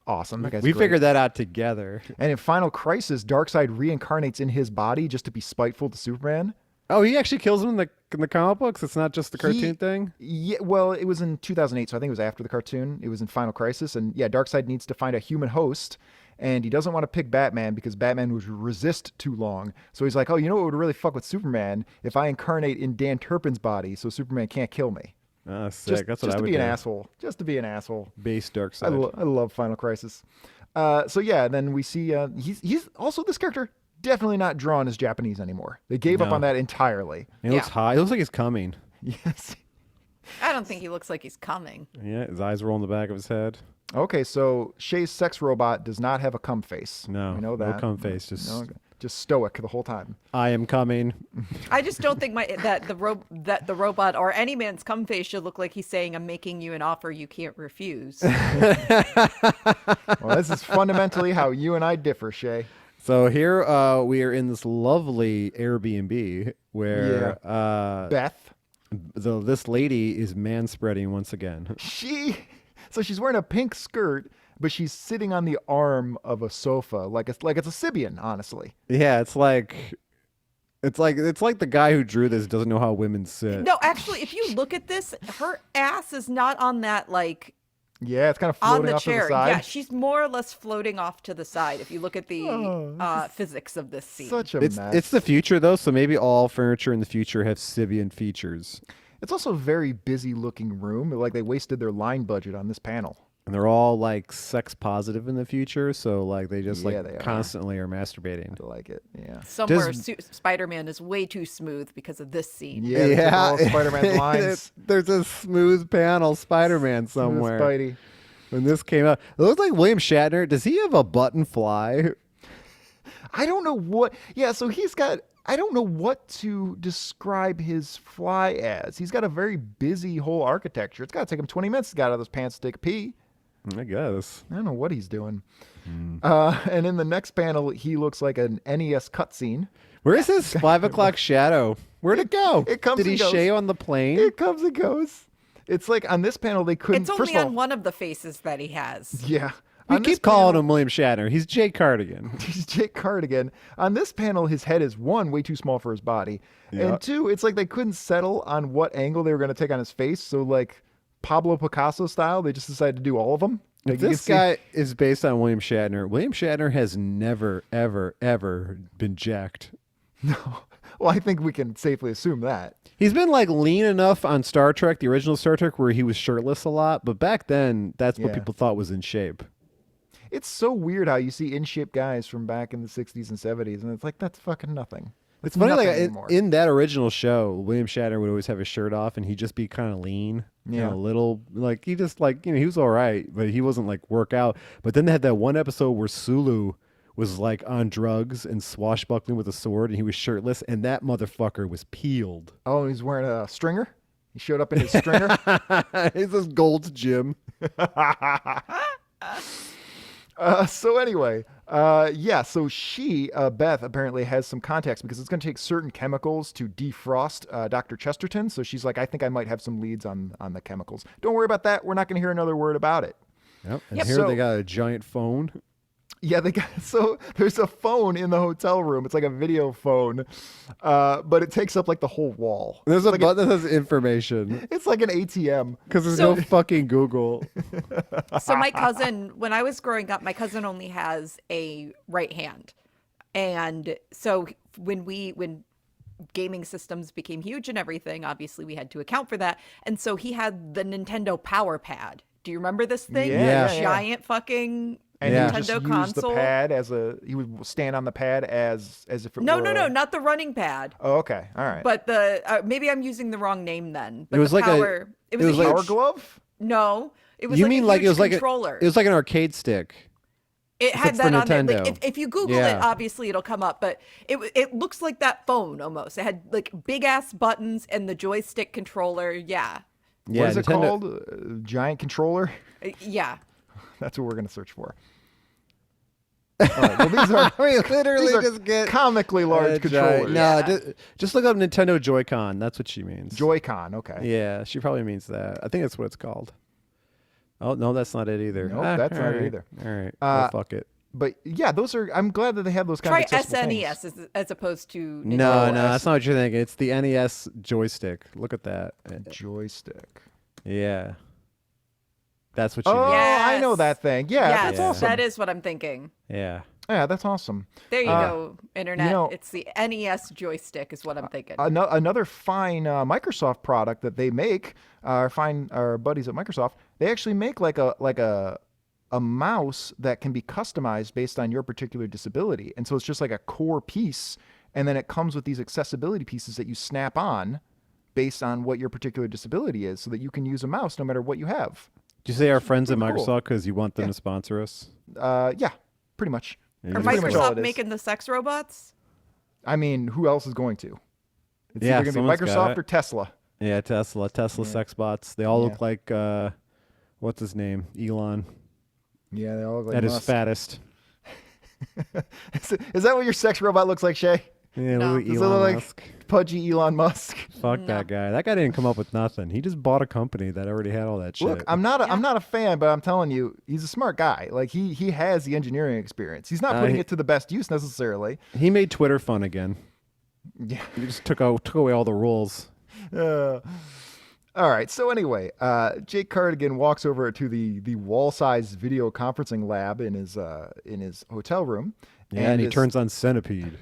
Awesome. That guy's We great. figured that out together. And in Final Crisis, Darkseid reincarnates in his body just to be spiteful to Superman. Oh, he actually kills him in the comic books. It's not just the cartoon thing. Yeah, well, it was in 2008, so I think it was after the cartoon. It was in Final Crisis, and yeah, Darkseid needs to find a human host, and he doesn't want to pick Batman because Batman would resist too long. So he's like, oh, you know what would really fuck with Superman if I incarnate in Dan Turpin's body, so Superman can't kill me. Ah, sick. That's what I just to would be do. an asshole. Just to be an asshole. Base dark I, side. I love Final Crisis. So yeah, then we see he's also this character definitely not drawn as Japanese anymore. They gave up No. on that entirely. He looks high. He looks like he's coming. Yes. I don't think he looks like he's coming. Yeah, his eyes roll in the back of his head. Okay, so Shea's sex robot does not have a cum face. No, we know that. no cum face. Just just stoic the whole time. I am coming. I just don't think that the robot or any man's cum face should look like he's saying, "I'm making you an offer you can't refuse." Well, this is fundamentally how you and I differ, Shée. So here we are in this lovely Airbnb where Beth. this lady is manspreading once again. So she's wearing a pink skirt, but she's sitting on the arm of a sofa, like it's a Sibian, honestly. Yeah, it's like the guy who drew this doesn't know how women sit. No, actually, if you look at this, her ass is not on that Yeah, it's kind of on floating the off chair. to the side. Yeah, she's more or less floating off to the side. If you look at the physics of this scene, Such a It's mess. it's the future though, so maybe all furniture in the future have Sibian features. It's also a very busy looking room. Like they wasted their line budget on this panel. And they're all like sex positive in the future, so like they just Yeah, they are. constantly are masturbating. I like it. Yeah. somewhere Spider-Man is way too smooth because of this scene. Yeah. They took all Spider-Man's lines. There's a smooth panel Spider-Man somewhere. Spidey. When this came out, it looks like William Shatner. Does he have a button fly? I don't know what. Yeah, so he's got I don't know what to describe his fly as. He's got a very busy whole architecture. It's got to take him 20 minutes to get out of those pants to take a pee. I guess. I don't know what he's doing. And in the next panel, he looks like an NES cutscene. Where is his 5 o'clock shadow? Where'd it go? It comes Did he and goes. Shée on the plane? It comes and goes. It's like on this panel, they couldn't. It's first only of all, on one of the faces that he has. Yeah. We On this keep calling panel- him William Shatner. He's Jay Cardigan. He's Jake Cardigan. On this panel, his head is one, way too small for his body. Yeah. And two, it's like they couldn't settle on what angle they were going to take on his face. So like Pablo Picasso style, they just decided to do all of them. Like, If you can this see- guy is based on William Shatner has never, ever, ever been jacked. No. Well, I think we can safely assume that. He's been like lean enough on Star Trek, the original Star Trek, where he was shirtless a lot. But back then, that's what Yeah. people thought was in shape. It's so weird how you see in shape guys from back in the 60s and 70s, and it's like, that's fucking nothing. It's funny, nothing like anymore. in that original show, William Shatner would always have his shirt off, and he'd just be kind of lean, Yeah. a little like he just like he was all right, but he wasn't like work out. But then they had that one episode where Sulu was like on drugs and swashbuckling with a sword, and he was shirtless, and that motherfucker was peeled. Oh, he's wearing a stringer? He showed up in his stringer? It's this Gold's Gym. So anyway, so she, Beth, apparently has some contacts because it's going to take certain chemicals to defrost Dr. Chesterton. So she's like, I think I might have some leads on the chemicals. Don't worry about that. We're not going to hear another word about it. Yep. And Yep. here So- they got a giant phone. Yeah, so there's a phone in the hotel room. It's like a video phone, but it takes up like the whole wall. There's a button that says information It's like an ATM. because there's So- no fucking Google. So my cousin, when I was growing up, my cousin only has a right hand. And so when gaming systems became huge and everything, obviously we had to account for that. And so he had the Nintendo Power Pad. Do you remember this thing? Yeah, The yeah. giant fucking And Yeah. he would just Nintendo use console. the pad he would stand on the pad as if it No, were no, not the running pad. Oh, okay. All right. But the maybe I'm using the wrong name then. But It was the like power, it was a like- Power huge- glove? No, it was You like mean a like it huge was like controller. it was like an arcade stick? It had It's the that on there. Like, Nintendo. if you Google Yeah. it, obviously it'll come up. But it looks like that phone almost. It had like big ass buttons and the joystick controller. Yeah, Yeah, What is it Nintendo- called? Giant controller? Yeah. That's what we're going to search for. All right. Well, these are We literally these are just get comically large controllers. No, Yeah. just look up Nintendo Joy-Con. That's what she means. Joy-Con. Okay. Yeah, she probably means that. I think that's what it's called. Oh no, that's not it either. Nope, that's not it alright. either. All right, Uh, fuck it. But yeah, those are. I'm glad that they have those kind Try of accessible SNES things. as opposed to No, Nintendo. that's not what you're thinking. It's the NES joystick. Look at that. Joystick. Yeah, that's what she Oh, means. I know Yes. that thing. Yeah, Yes, that's awesome. that is what I'm thinking. Yeah. Yeah, that's awesome. There you go, internet. know- It's the NES joystick is what I'm thinking. Another fine Microsoft product that they make, our buddies at Microsoft, they actually make like a mouse that can be customized based on your particular disability. And so it's just like a core piece, and then it comes with these accessibility pieces that you snap on based on what your particular disability is, so that you can use a mouse no matter what you have. Did you say our friends at pretty cool. Microsoft because you want them to sponsor us? Yeah, pretty much. Are That's pretty much all Microsoft it is. making the sex robots? I mean, who else is going to? It's Yeah, either going to be someone's got Microsoft it. or Tesla. Yeah, Tesla sex bots. They all Yeah. look like what's his name? Elon. Yeah, they all look like At his Musk. fattest. Is that what your sex robot looks like, Shée? Yeah, No. look at Does it Elon look like Musk. pudgy Elon Musk? Fuck No. that guy. That guy didn't come up with nothing. He just bought a company that already had all that shit. Look, I'm not a fan, but I'm telling you, he's a smart guy. Like he has the engineering experience. He's not putting he- it to the best use necessarily. He made Twitter fun again. Yeah. He just took away all the rules. All right. So anyway, Jake Cardigan walks over to the wall-sized video conferencing lab in his hotel room. Yeah, and he this- turns on Centipede.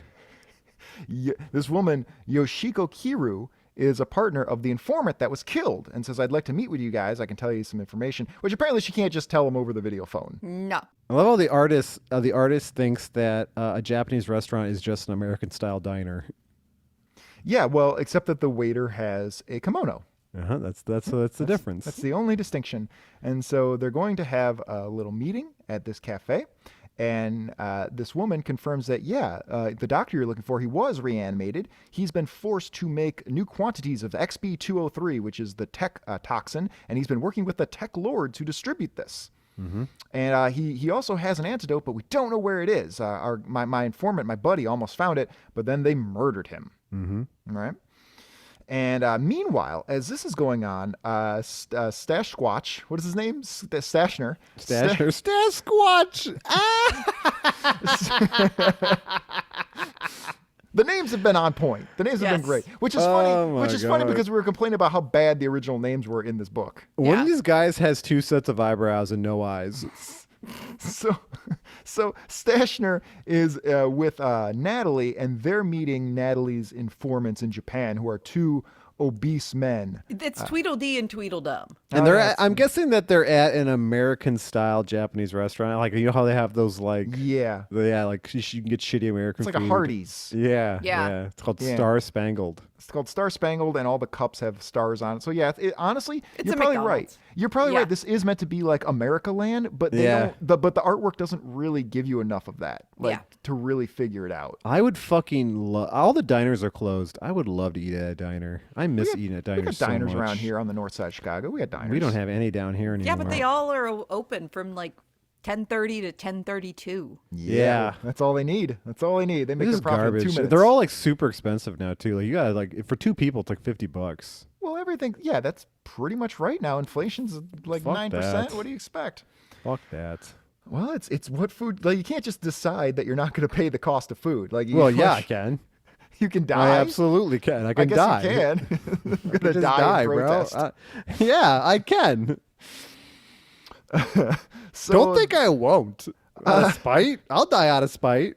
This woman, Yoshiko Kiru, is a partner of the informant that was killed and says, I'd like to meet with you guys. I can tell you some information, which apparently she can't just tell him over the video phone. No. I love how the artist thinks that a Japanese restaurant is just an American-style diner. Yeah, well, except that the waiter has a kimono. That's the difference. That's the only distinction. And so they're going to have a little meeting at this cafe. And this woman confirms that, the doctor you're looking for, he was reanimated. He's been forced to make new quantities of XB203, which is the tech toxin, and he's been working with the TekWorld to distribute this. Mm-hmm. And he also has an antidote, but we don't know where it is. My informant, my buddy, almost found it, but then they murdered him. Mm-hmm. Right? And meanwhile, as this is going on, Stash Squatch, what is his name? Shatner. Stash Squatch. The names have been on point. The names have been great, which is funny. Funny because we were complaining about how bad the original names were in this book. One of these guys has 2 sets of eyebrows and no eyes. So Shatner is with Natalie, and they're meeting Natalie's informants in Japan, who are 2 obese men. It's Tweedledee and Tweedledum. And I'm guessing that they're at an American-style Japanese restaurant. Like, you know how they have those, like... Yeah. Like, you can get shitty American food. It's like a Hardee's. Yeah. It's called Star Spangled. It's called Star Spangled, and all the cups have stars on it. So, honestly, you're probably McDonald's. right. You're probably right. This is meant to be like America Land, but they don't, but the artwork doesn't really give you enough of that, to really figure it out. I would fucking love... All the diners are closed. I would love to eat at a diner. I miss eating at diners so much. We got diners around here on the north side of Chicago. We got diners. We don't have any down here anymore. Yeah, but they all are open from like 10:30 to 10:32. Yeah, that's all they need. They make their profit in 2 minutes. They're all like super expensive now too. Like, you got like, for 2 people, it's like $50. Well, everything. Yeah, that's pretty much right now. Inflation's like 9%. What do you expect? Fuck that. Well, it's what food. Like, you can't just decide that you're not going to pay the cost of food. Like, I can. You can die. I absolutely can. I guess die. You can. You're gonna die in protest. Bro. I can. So, don't think I won't. Out of spite? I'll die out of spite.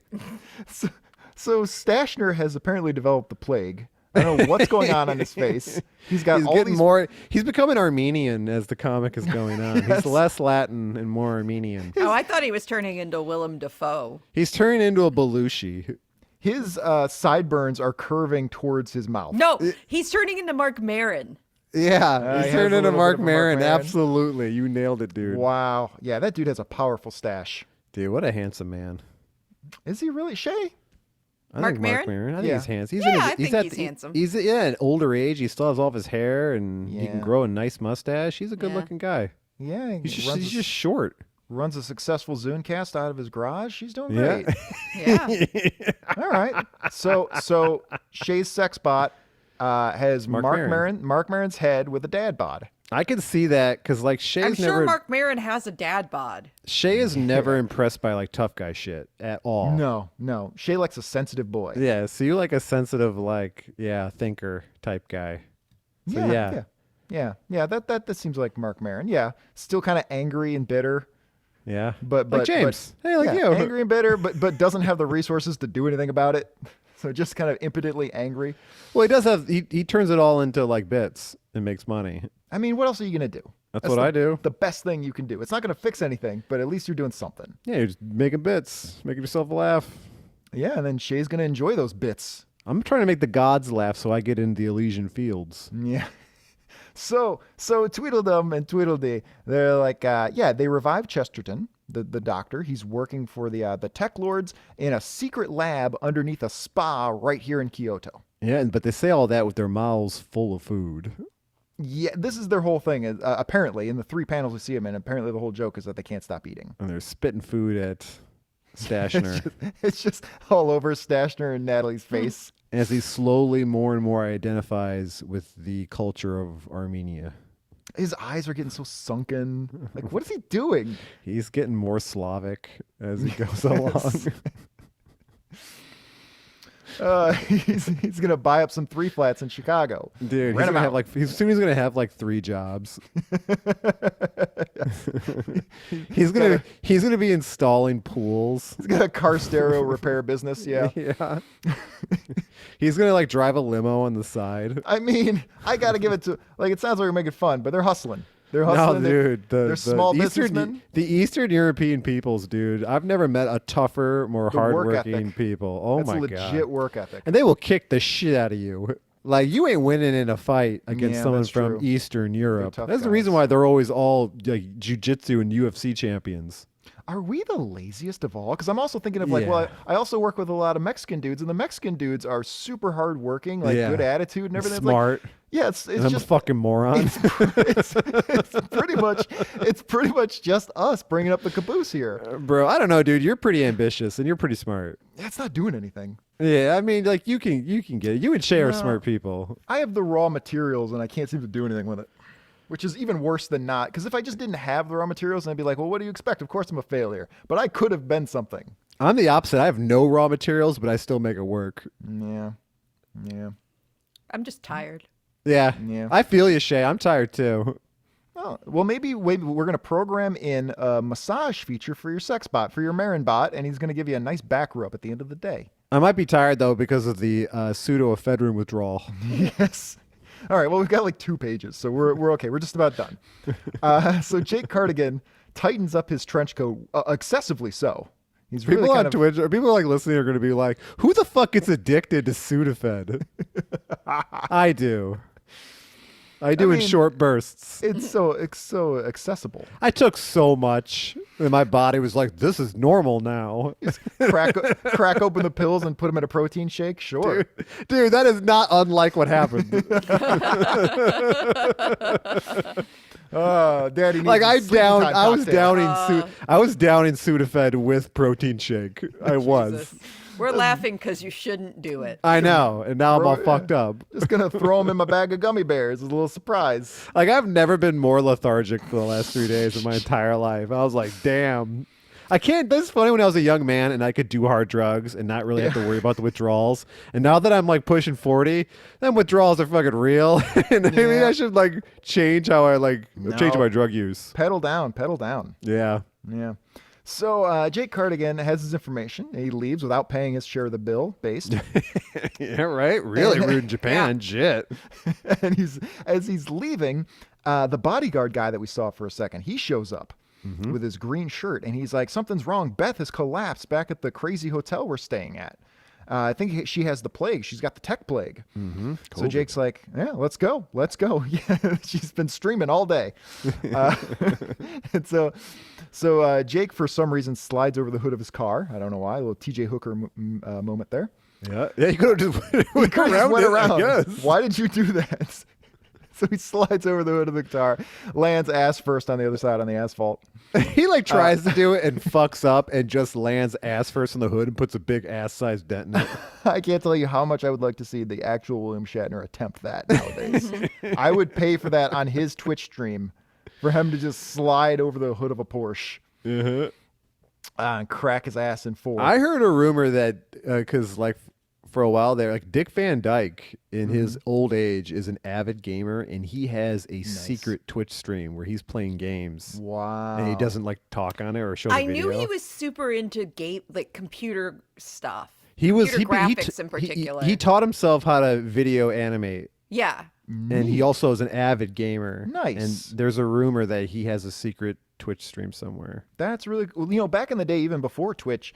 So Shatner has apparently developed the plague. I don't know what's going on his face. He's becoming Armenian as the comic is going on. He's less Latin and more Armenian. I thought he was turning into Willem Dafoe. He's turning into a Belushi. His sideburns are curving towards his mouth. No, he's turning into Mark Maron. Yeah, he's turning into Mark Maron. Absolutely. You nailed it, dude. Wow. Yeah, that dude has a powerful stash. Dude, what a handsome man. Is he really? Shée? Mark Maron? I think he's handsome. I think he's handsome. He's an older age. He still has all of his hair, and he can grow a nice mustache. He's a good-looking guy. Yeah. He's just short. Runs a successful Zooncast out of his garage. She's doing great. Yeah. All right. So Shea's sex bot has Mark Maron's head with a dad bod. I can see that because like Shea's I'm sure Mark Maron has a dad bod. Shée is never impressed by like tough guy shit at all. No. Shée likes a sensitive boy. Yeah. So you like a sensitive thinker type guy. So, yeah. That seems like Mark Maron. Yeah. Still kind of angry and bitter. Yeah, but like James, you, angry and bitter, but doesn't have the resources to do anything about it. So just kind of impotently angry. Well, he does have. He turns it all into like bits and makes money. I mean, what else are you gonna do? That's what I do. The best thing you can do. It's not gonna fix anything, but at least you're doing something. Yeah, you're just making bits, making yourself laugh. Yeah, and then Shea's gonna enjoy those bits. I'm trying to make the gods laugh, so I get into the Elysian Fields. Yeah. So Tweedledum and Tweedledee, they're like, they revive Chesterton, the doctor. He's working for the TekWorld in a secret lab underneath a spa right here in Kyoto. Yeah, but they say all that with their mouths full of food. Yeah, this is their whole thing. Apparently, in the 3 panels we see them in, apparently the whole joke is that they can't stop eating. And they're spitting food at Shatner. it's just all over Shatner and Natalie's face. As he slowly more and more identifies with the culture of Armenia. His eyes are getting so sunken. Like, what is he doing? He's getting more Slavic as he goes along. He's gonna buy up some 3 flats in Chicago. Dude, he's gonna have like 3 jobs. he's gonna be installing pools. He's got a car stereo repair business. Yeah. Yeah. He's gonna like drive a limo on the side. I mean, I gotta give it to it sounds like we're making fun, but they're hustling. They're hustling. No, dude. They're small businessmen. The Eastern European peoples, dude. I've never met a tougher, more hardworking people. Oh my god. That's a legit work ethic. And they will kick the shit out of you. Like, you ain't winning in a fight against someone from Eastern Europe. That's the reason why they're always all like jiu-jitsu and UFC champions. are we the laziest of all? Because I'm also thinking of like, well, I also work with a lot of Mexican dudes, and the Mexican dudes are super hardworking, like good attitude and everything. Smart. It's like, yeah, it's I'm just a fucking moron. it's pretty much just us bringing up the caboose here. Bro, I don't know, dude. You're pretty ambitious and you're pretty smart. It's not doing anything. Yeah, I mean, like you can get it. You and Shée are smart people. I have the raw materials and I can't seem to do anything with it, which is even worse than not. Because if I just didn't have the raw materials, then I'd be like, well, what do you expect? Of course I'm a failure. But I could have been something. I'm the opposite. I have no raw materials, but I still make it work. Yeah. I'm just tired. Yeah. I feel you, Shée. I'm tired too. Oh, well, maybe we're going to program in a massage feature for your sex bot, for your Marin bot, and he's going to give you a nice back rub at the end of the day. I might be tired, though, because of the pseudoephedrine withdrawal. Yes. All right, well, we've got like 2 pages, so we're okay. We're just about done. So Jake Cardigan tightens up his trench coat, excessively so. He's really people on Twitch, people like listening are going to be like, who the fuck gets addicted to Sudafed? I do. I mean, in short bursts. It's so accessible. I took so much, and my body was like, "This is normal now." crack open the pills and put them in a protein shake. Sure, dude, that is not unlike what happened. Daddy. Like I was downing Sudafed with protein shake. I was. We're laughing because you shouldn't do it. I know, and now I'm all fucked up. Just gonna throw them in my bag of gummy bears as a little surprise. Like I've never been more lethargic for the last 3 days of my entire life. I was like, damn. I can't. This is funny when I was a young man and I could do hard drugs and not really have to worry about the withdrawals. And now that I'm like pushing 40, then withdrawals are fucking real. And maybe I should like change how I change my drug use. Pedal down. Yeah. So Jake Cardigan has his information. He leaves without paying his share of the bill, based. Yeah, right? Really rude in Japan. Shit. And as he's leaving, the bodyguard guy that we saw for a second, he shows up with his green shirt. And he's like, something's wrong. Beth has collapsed back at the crazy hotel we're staying at. I think she has the plague. She's got the tech plague. So Jake's like, yeah, let's go. Yeah, she's been streaming all day. And so Jake, for some reason, slides over the hood of his car. I don't know why. A little TJ Hooker moment there. Yeah, you could have just went around. Yes. Why did you do that? So he slides over the hood of the car, lands ass first on the other side on the asphalt. He tries to do it and fucks up and just lands ass first on the hood and puts a big ass-sized dent in it. I can't tell you how much I would like to see the actual William Shatner attempt that nowadays. I would pay for that on his Twitch stream for him to just slide over the hood of a Porsche and crack his ass in 4. I heard a rumor that because for a while there, Dick Van Dyke in his old age is an avid gamer, and he has a secret Twitch stream where he's playing games. Wow. And he doesn't talk on it or show the video. I knew he was super into computer stuff. He was graphics in particular. He taught himself how to video animate. Yeah. And he also is an avid gamer. Nice. And there's a rumor that he has a secret Twitch stream somewhere. That's really cool. You know, back in the day, even before Twitch,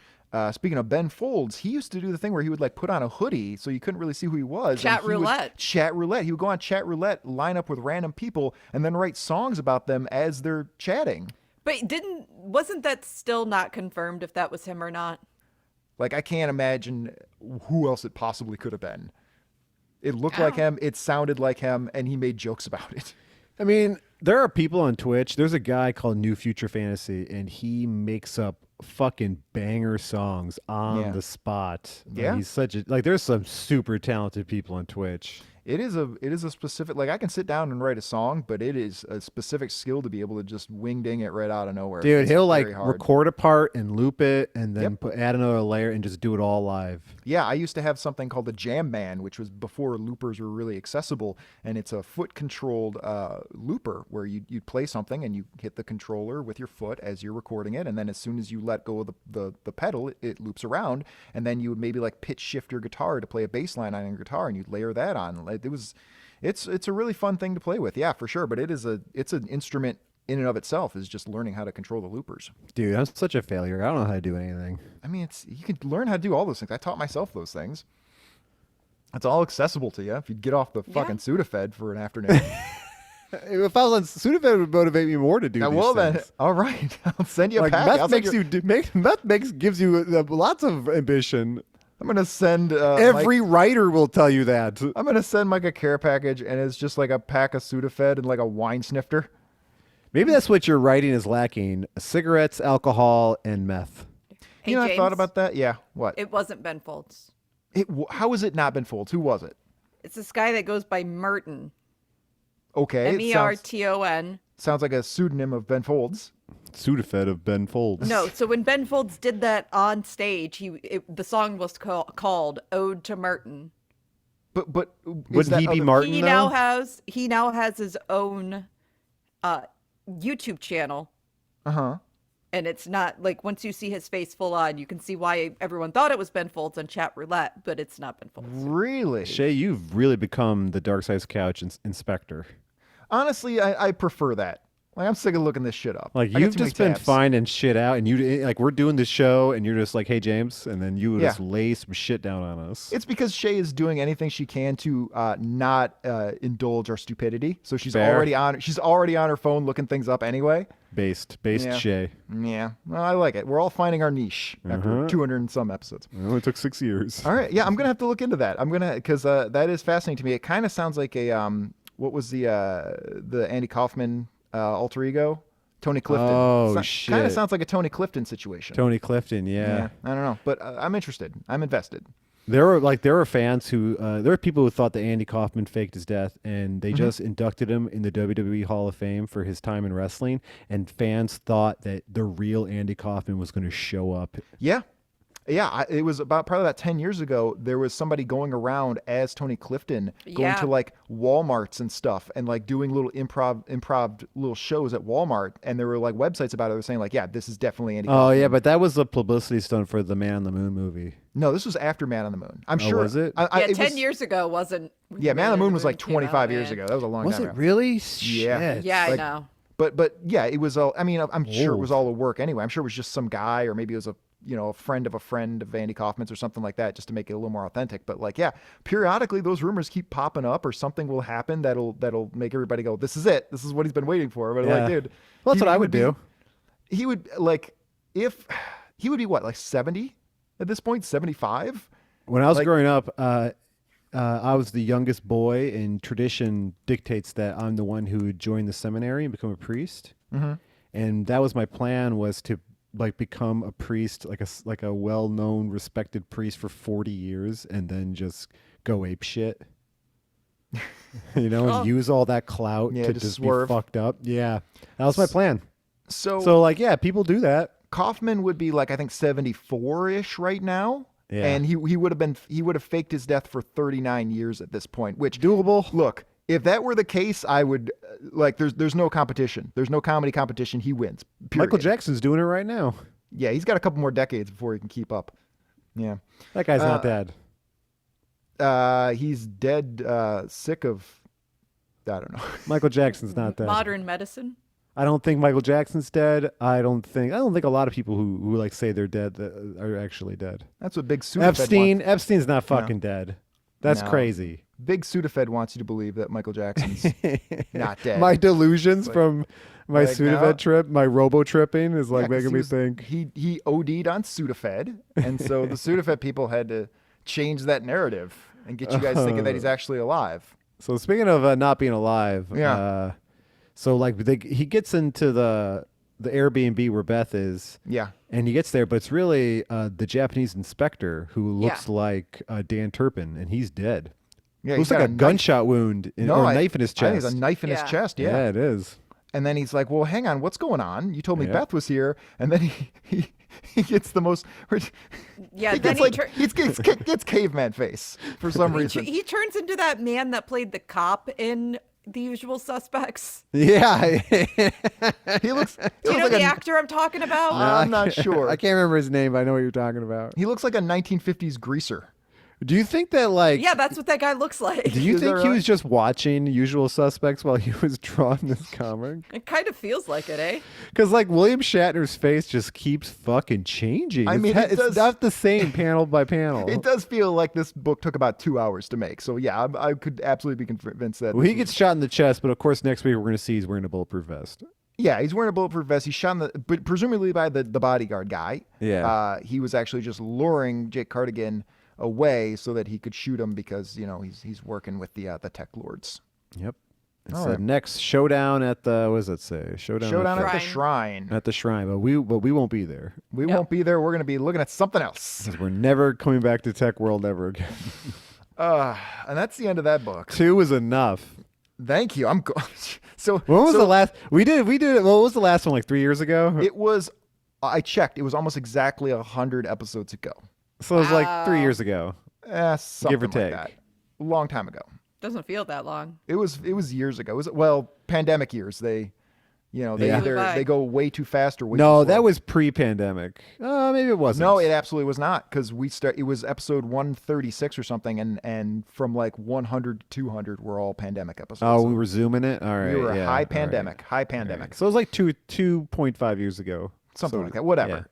speaking of Ben Folds, he used to do the thing where he would put on a hoodie so you couldn't really see who he was. Chat roulette. He would go on chat roulette, line up with random people, and then write songs about them as they're chatting. But wasn't that still not confirmed if that was him or not? I can't imagine who else it possibly could have been. It looked like him, it sounded like him, and he made jokes about it. I mean, there are people on Twitch. There's a guy called New Future Fantasy, and he makes up fucking banger songs on the spot. Yeah. He's such a there's some super talented people on Twitch. It is a specific, I can sit down and write a song, but it is a specific skill to be able to just wing ding it right out of nowhere. Dude, he'll record a part and loop it and then add another layer and just do it all live. Yeah, I used to have something called the Jam Man, which was before loopers were really accessible, and it's a foot controlled looper where you play something and you hit the controller with your foot as you're recording it, and then as soon as you let go of the pedal, it loops around, and then you would maybe pitch shift your guitar to play a bass line on your guitar, and you'd layer that on. It's a really fun thing to play with, yeah, for sure. But it's an instrument in and of itself, is just learning how to control the loopers. Dude, I'm such a failure. I don't know how to do anything. I mean, you can learn how to do all those things. I taught myself those things. It's all accessible to you if you get off the fucking Sudafed for an afternoon. If I was on Sudafed, would motivate me more to do these Well, things. then, all right. I'll send you a Like pack. meth gives you lots of ambition. I'm gonna send Every writer will tell you that. I'm gonna send Mike a care package, and it's just like a pack of Sudafed and like a wine snifter. Maybe that's what your writing is lacking: cigarettes, alcohol, and meth. Hey, You know, I thought James, about that. Yeah. What? It wasn't Ben Folds. How has it not been Folds? Who was it? It's this guy that goes by Merton. Okay. it Merton. Sounds like a pseudonym of Ben Folds. Sudafed of Ben Folds. No, so when Ben Folds did that on stage, the song was called "Ode to Merton." But Wouldn't he be Martin He though? now has his own YouTube channel, Uh-huh. and it's not like once you see his face full on, you can see why everyone thought it was Ben Folds on Chat Roulette, but it's not Ben Folds. Really? Shée, you've really become the Dark Side's Couch inspector. Honestly, I prefer that. Like, I'm sick of looking this shit up. Like, I got you've too many just been tabs. finding shit out, and we're doing this show, and you're just like, hey, James, and then you would just Yeah. lay some shit down on us. It's because Shée is doing anything she can to not indulge our stupidity. So she's Fair. already on her phone looking things up anyway. Based Yeah. Shée. Yeah. Well, I like it. We're all finding our niche after 200 and some episodes. It only took 6 years. All right. Yeah, I'm gonna have to look into that. Because that is fascinating to me. It kind of sounds like a what was the Andy Kaufman alter ego? Tony Clifton. Oh, shit. Kind of shit. sounds like a Tony Clifton situation. Tony Clifton, Yeah. I don't know, but I'm interested. I'm invested. There were fans who there were people who thought that Andy Kaufman faked his death, and they just inducted him in the WWE Hall of Fame for his time in wrestling, and fans thought that the real Andy Kaufman was going to show up. Yeah. Yeah, it was probably about 10 years ago. There was somebody going around as Tony Clifton, going Yeah. to like Walmarts and stuff, and like doing little improv little shows at Walmart. And there were like websites about it. They were saying like, yeah, this is definitely Andy Kaufman. Oh yeah, but that was a publicity stunt for the Man on the Moon movie. No, this was after Man on the Moon. I'm sure. was it? Yeah, it 10 was- years ago wasn't. Yeah, Man on the Moon was like came out, 25 years man. ago. That was a long Was time it ago. really? Yeah. Shit. Yeah, I Like, know. But yeah, it was all. I mean, I'm sure it was Old. all a work anyway. I'm sure it was just some guy, or maybe it was a friend of Andy Kaufman's or something like that, just to make it a little more authentic. But like, yeah, periodically those rumors keep popping up, or something will happen that'll make everybody go, "This is it. This is what he's been waiting for." But Yeah. like, dude, Well, that's what I would be- do. He would like if he would be what, like 70 at this point, 75. When I was Like- growing up, I was the youngest boy, and tradition dictates that I'm the one who would join the seminary and become a priest. Mm-hmm. And that was my plan, was to like become a priest, like a well-known, respected priest for 40 years, and then just go ape shit. And Oh. use all that clout Yeah, to just just swerve. be fucked up. Yeah, that was my plan. So, So like, yeah, people do that. Kaufman would be like, I think 74-ish right now. Yeah. And he would have faked his death for 39 years at this point, which Doable. look, if that were the case, I would like there's no competition. There's no comedy competition. He wins. Period. Michael Jackson's doing it right now. Yeah, he's got a couple more decades before he can keep up. Yeah. That guy's not dead. He's dead sick of I don't know. Michael Jackson's not dead. Modern medicine. I don't think Michael Jackson's dead. I don't think a lot of people who like say they're dead are actually dead. That's what Big Sudafed wants. Epstein's not fucking dead. That's No. crazy. Big Sudafed wants you to believe that Michael Jackson's not dead. My delusions from my like, Sudafed no. trip, my robo tripping is like Yeah, 'cause making he me was- think. he OD'd on Sudafed, and so the Sudafed people had to change that narrative and get you guys thinking that he's actually alive. So speaking of not being alive, Yeah. so like he gets into the Airbnb where Beth is, Yeah. and he gets there, but it's really the Japanese inspector who looks Yeah. like Dan Turpin, and he's dead. Yeah, Looks he's like got a gunshot wound or a knife in his I think chest. it's a knife in his Yeah. chest, yeah. It is. And then he's like, well, hang on, what's going on? You told me Yeah. Beth was here. And then he gets the most, Yeah, he then gets like, he gets caveman face for some reason. he turns into that man that played the cop in The Usual Suspects. Yeah. He looks, Do you know like the a, actor I'm talking about? I'm not sure. I can't remember his name, but I know what you're talking about. He looks like a 1950s greaser. Do you think that like? Yeah, that's what that guy looks like. Do you think he was just watching Usual Suspects while he was drawing this comic? It kind of feels like it, eh? Because like William Shatner's face just keeps fucking changing. I mean, it's not the same panel by panel. It does feel like this book took about 2 hours to make. So yeah, I could absolutely be convinced that. Well, he gets shot in the chest, but of course next week we're going to see he's wearing a bulletproof vest. Yeah, he's wearing a bulletproof vest. He's shot but presumably by the bodyguard guy. Yeah. He was actually just luring Jake Cardigan away so that he could shoot him because he's working with the tech lords. Yep. It's All the right. next showdown at the what does that say? Showdown at the shrine. At the shrine, but we won't be there. We won't be there. We're going to be looking at something else. Because we're never coming back to TekWorld ever again. And that's the end of that book. 2 is enough. Thank you. I'm so. When was the last? We did. What was the last one? Like 3 years ago? It was. I checked. It was almost exactly 100 episodes ago. So it was like 3 years ago. Something Give or like take. that. A long time ago. Doesn't feel that long. It was years ago. It was pandemic years. They Yeah. either they go way too fast or way too No, slow. that was pre-pandemic. Maybe it wasn't. No, it absolutely was not because it was episode 136 or something, and from like 100 to 200 were all pandemic episodes. Oh, we were zooming it. All right. We were yeah, high all pandemic, high right. pandemic, So it was like 2.5 years ago. something like that. Whatever. Yeah,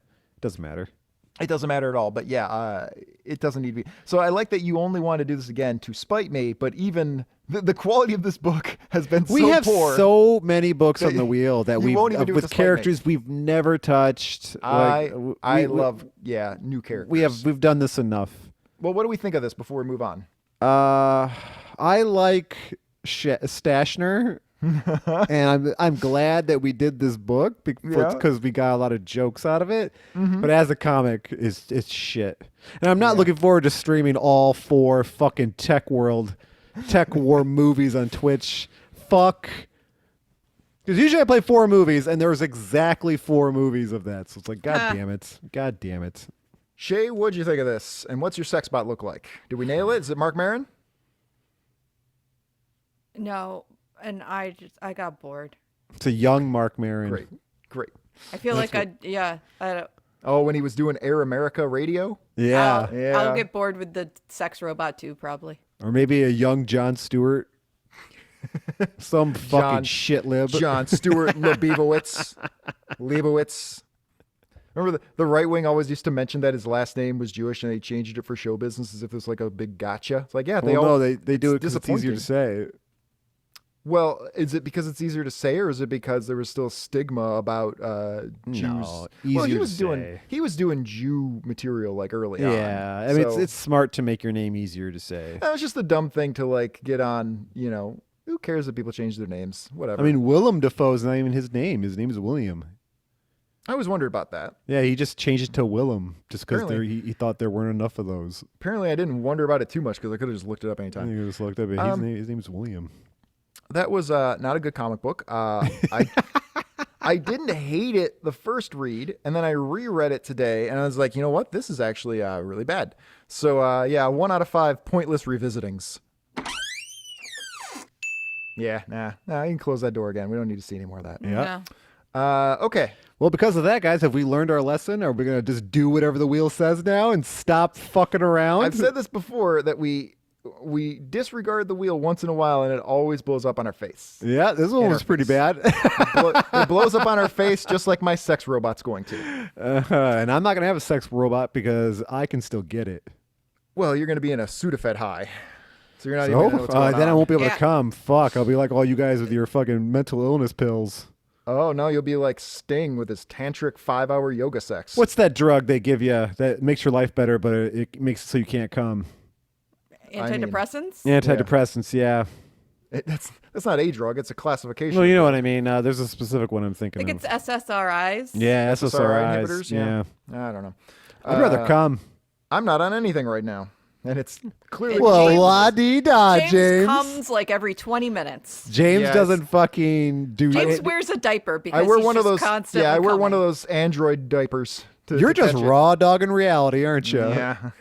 doesn't matter. It doesn't matter at all. But yeah, it doesn't need to be. So I like that you only want to do this again to spite me. But even the quality of this book has been so poor. We have so many books on the wheel that You won't even do it with to spite me. characters we've never touched. I Like, love new characters. we've done this enough. Well, what do we think of this before we move on? I like Shatner. And I'm glad that we did this book because we got a lot of jokes out of it. Mm-hmm. But as a comic, it's shit. And I'm not looking forward to streaming all 4 fucking Tech War movies on Twitch. Fuck. Because usually I play 4 movies, and there was exactly 4 movies of that. So it's like, God damn it. God damn it. Shée, what'd you think of this? And what's your sex bot look like? Did we nail it? Is it Mark Maron? No, and I got bored. It's a young Mark Maron. Great. I feel like I don't. Oh, when he was doing Air America radio? Yeah. I'll get bored with the sex robot too, probably. Or maybe a young Jon Stewart. Some fucking shit lib. Jon Stewart Leibowitz. Remember the right wing always used to mention that his last name was Jewish and they changed it for show business as if it was like a big gotcha. It's like, yeah, they do it because it's easier to say. Well, is it because it's easier to say, or is it because there was still stigma about Jews? No, Well, easier to say. he was doing Jew material like early on. Yeah, I mean, So, it's smart to make your name easier to say. that was just a dumb thing to like get on. Who cares if people change their names? Whatever. I mean, Willem Dafoe's not even his name. His name is William. I always wondered about that. Yeah, he just changed it to Willem just because Apparently. he thought there weren't enough of those. Apparently, I didn't wonder about it too much because I could have just looked it up I anytime. think I just looked up. His name is William. That was not a good comic book. I didn't hate it the first read, and then I reread it today, and I was like, you know what? This is actually really bad. So 1 out of 5 pointless revisitings. Yeah, nah, you can close that door again. We don't need to see any more of that. Yeah. No. Okay. Well, because of that, guys, have we learned our lesson? Are we going to just do whatever the wheel says now and stop fucking around? I've said this before that we disregard the wheel once in a while, and it always blows up on our face. Yeah, this one was pretty bad. It blows up on our face just like my sex robot's going to. And I'm not going to have a sex robot because I can still get it. Well, you're going to be in a Sudafed high. So you're not even gonna know what's going then I on. won't be able to Yeah. come. Fuck, I'll be like all you guys with your fucking mental illness pills. Oh, no, you'll be like Sting with his tantric 5-hour yoga sex. What's that drug they give you that makes your life better, but it makes it so you can't come? Antidepressants? Antidepressants, yeah. That's not a drug, it's a classification. Well, you know what I mean. There's a specific one I'm I thinking think of. it's SSRIs. Yeah, SSRI SSRIs. inhibitors? Yeah. I don't know. I'd rather come. I'm not on anything right now. And it's clearly Well, James- la-dee-da, James comes like every 20 minutes. James Yes. doesn't fucking do James it. wears a diaper because I wear he's one of just those. constantly Yeah, I wear one of coming. those Android diapers. You're to just catch it. raw dogging reality, aren't you? Yeah.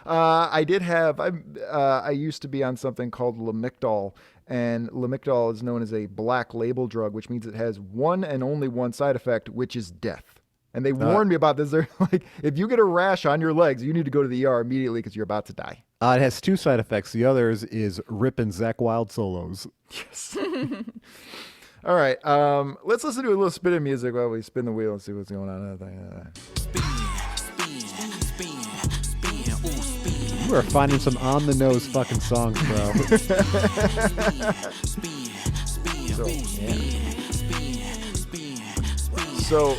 I did have. I used to be on something called Lamictal, and Lamictal is known as a black label drug, which means it has one and only one side effect, which is death. And they warned me about this. They're like, if you get a rash on your legs, you need to go to the ER immediately because you're about to die. It has 2 side effects. The others is ripping Zakk Wylde solos. Yes. All right. Let's listen to a little spin of music while we spin the wheel and see what's going on. You are finding some on-the-nose fucking songs, bro. So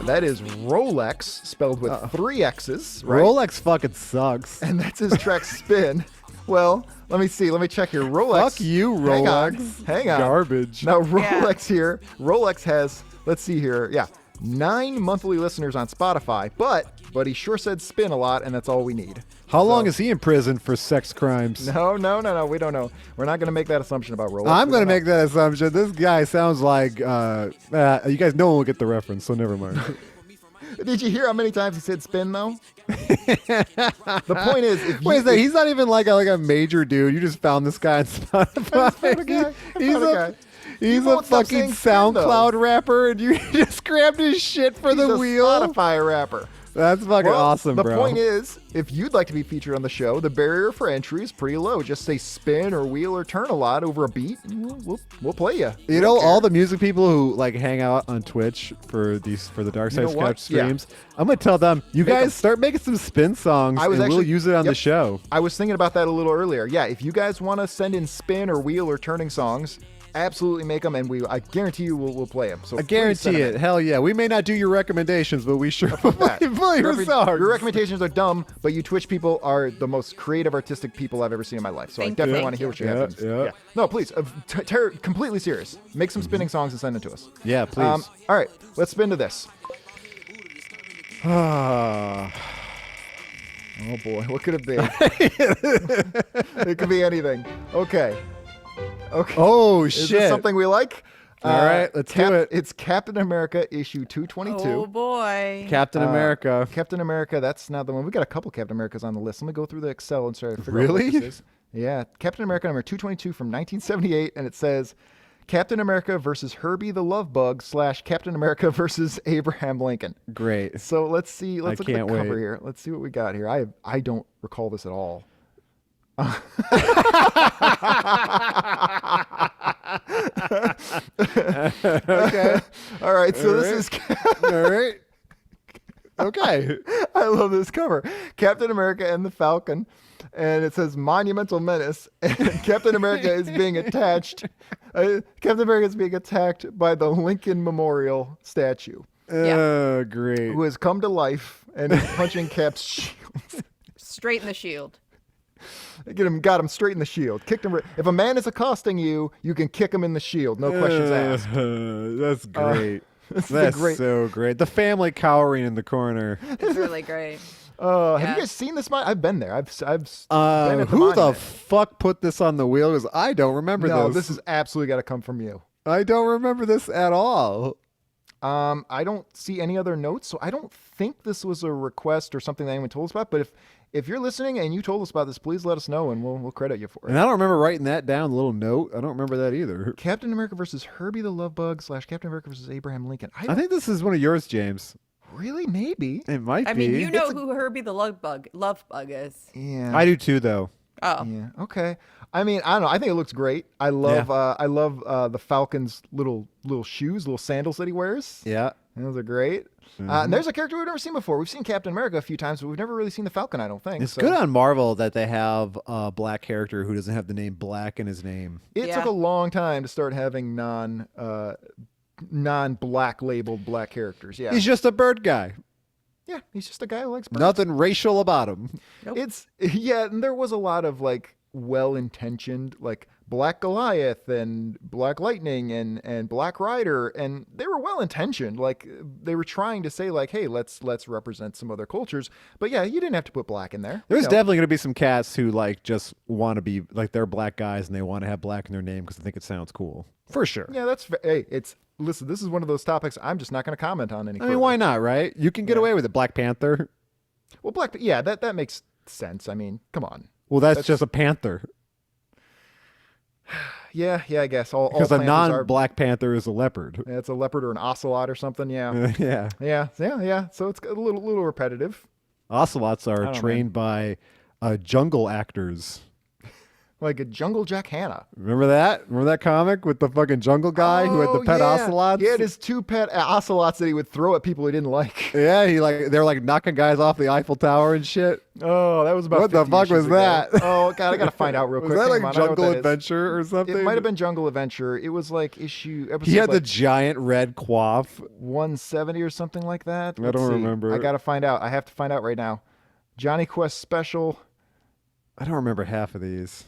that is Rolex, spelled with 3 X's, right? Rolex fucking sucks. And that's his track Spin. Well, let me see. Let me check here. Rolex. Fuck you, Rolex. Hang on. Garbage. Now, Rolex here. Rolex has, let's see here. Yeah, 9 monthly listeners on Spotify. But he sure said spin a lot, and that's all we need. How long is he in prison for sex crimes? No. We don't know. We're not going to make that assumption about Rolex. I'm going to make that assumption. This guy sounds like, you guys no one will get the reference, so never mind. Did you hear how many times he said spin, though? The point is, if you, wait a second, he's not even like a major dude. You just found this guy on Spotify. He's a fucking SoundCloud rapper, and you just grabbed his shit for the wheel. Spotify rapper. That's fucking awesome, bro. The point is, if you'd like to be featured on the show, the barrier for entry is pretty low. Just say spin or wheel or turn a lot over a beat, and we'll play you. You know, all the music people who like hang out on Twitch for the Dark Side Sketch streams, I'm gonna tell them, you guys start making some spin songs, and we'll use it on the show. I was thinking about that a little earlier. Yeah, if you guys want to send in spin or wheel or turning songs, absolutely make them, and I guarantee you we'll play them. So I guarantee it. Hell yeah. We may not do your recommendations, but we sure will play your songs. Your recommendations are dumb, but you Twitch people are the most creative, artistic people I've ever seen in my life. So I definitely want to hear what you have. Yeah. No, please. Completely serious. Make some spinning songs and send them to us. Yeah, please. All right. Let's spin to this. Oh boy. What could it be? It could be anything. Okay. Oh, shit. Is this something we like? All right, let's do it. It's Captain America issue 222. Oh, boy. Captain America. Captain America, that's not the one. We got a couple Captain Americas on the list. Let me go through the Excel and try to figure out what this is. Yeah, Captain America number 222 from 1978, and it says Captain America versus Herbie the Love Bug / Captain America versus Abraham Lincoln. Great. So let's see. Let's look at the cover here. Let's see what we got here. I don't recall this at all. Okay. All right. So this is. All right. Okay. I love this cover. Captain America and the Falcon. And it says Monumental Menace. And Captain America is being attached. Captain America is being attacked by the Lincoln Memorial statue. Great. Who has come to life and is punching Cap's shield. Straight in the shield. Got him straight in the shield. Kicked him. If a man is accosting you, you can kick him in the shield. No questions asked. That's great. That's so great. The family cowering in the corner. It's really great. Have you guys seen this? I've been there. I've been at who the fuck put this on the wheel? Because I don't remember this. No, this has absolutely got to come from you. I don't remember this at all. I don't see any other notes, so I don't think this was a request or something that anyone told us about. But if you're listening and you told us about this, please let us know and we'll credit you for it. And I don't remember writing that down, a little note. I don't remember that either. Come America versus Herbie the Love Bug / Captain America versus Abraham Lincoln. I think this is one of yours, James. Really? Maybe. It might be. I mean, you know who Herbie the Love Bug is. Yeah. I do too, though. Oh. Yeah. Okay. I mean, I don't know. I think it looks great. I love the Falcon's little shoes, little sandals that he wears. Yeah. Those are great. Mm-hmm. And there's a character we've never seen before. We've seen Captain America a few times, but we've never really seen the Falcon, I don't think. It's good on Marvel that they have a black character who doesn't have the name Black in his name. It took a long time to start having non-black labeled black characters. Yeah. He's just a bird guy. Yeah, he's just a guy who likes birds. Nothing racial about him. Nope. And there was a lot of like well-intentioned, like Black Goliath and Black Lightning and Black Rider, and they were well-intentioned. Like they were trying to say like, hey, let's represent some other cultures. But yeah, you didn't have to put black in there. There's definitely going to be some cats who like just want to be like they're black guys and they want to have black in their name because they think it sounds cool. For sure. Yeah, listen, this is one of those topics I'm just not going to comment on any further. I mean, why not, right? You can get away with it. Black Panther. Well, that makes sense. I mean, come on. Well, that's just a panther. Yeah, I guess. All Because a panthers non-Black Panther is a leopard. Yeah, it's a leopard or an ocelot or something. Yeah. Yeah. So it's a little repetitive. Ocelots are trained by jungle actors. Like a Jungle Jack Hanna. Remember that? Remember that comic with the fucking jungle guy who had the pet ocelots? He had his 2 pet ocelots that he would throw at people he didn't like. Yeah, they're like knocking guys off the Eiffel Tower and shit. Oh, that was about What the 50 fuck issues was ago. that? Oh God, I gotta find out real quick. Was that Hang like on, I know what Jungle that is. Adventure or something? It might have been Jungle Adventure. It was like episode He had like the giant red coif. 170 or something like that. I don't remember. I gotta find out. I have to find out right now. Johnny Quest special. I don't remember half of these.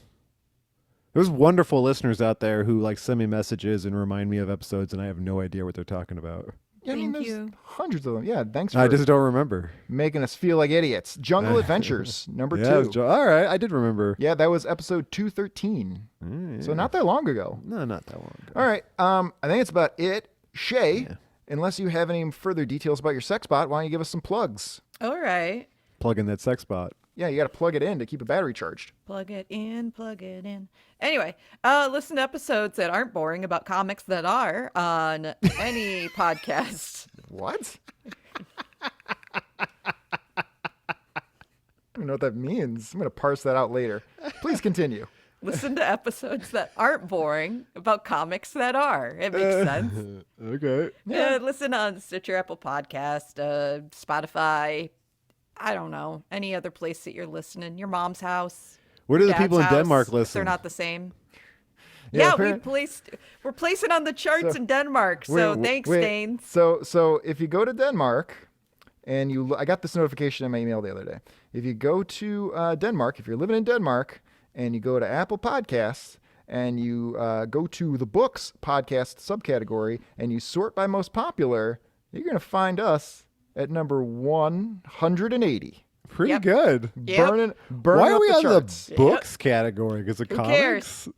There's wonderful listeners out there who like send me messages and remind me of episodes, and I have no idea what they're talking about. Yeah, I mean, Thank there's you. hundreds of them. Yeah, thanks for I just don't remember. making us feel like idiots. Jungle Adventures, number 2. All right, I did remember. Yeah, that was episode 213. So not that long ago. No, not that long ago. All right. I think it's about it. Shée, unless you have any further details about your sex bot, why don't you give us some plugs? All right. Plug in that sex bot. Yeah, you got to plug it in to keep a battery charged. Plug it in, plug it in. Anyway, listen to episodes that aren't boring about comics that are on any podcast. What? I don't know what that means. I'm going to parse that out later. Please continue. Listen to episodes that aren't boring about comics that are. It makes sense. Okay. Listen on Stitcher, Apple Podcast, Spotify. I don't know, any other place that you're listening. Your mom's house. Where do the dad's people in house, Denmark if listen? They're not the same. Yeah, We're placing on the charts in Denmark. So thanks, Staines. So if you go to Denmark and I got this notification in my email the other day. If you go to Denmark, if you're living in Denmark and you go to Apple Podcasts and you go to the books podcast subcategory and you sort by most popular, you're going to find us at number 180. Pretty good. Burning Why are up we the on charts. the books category? Because of comics? cares?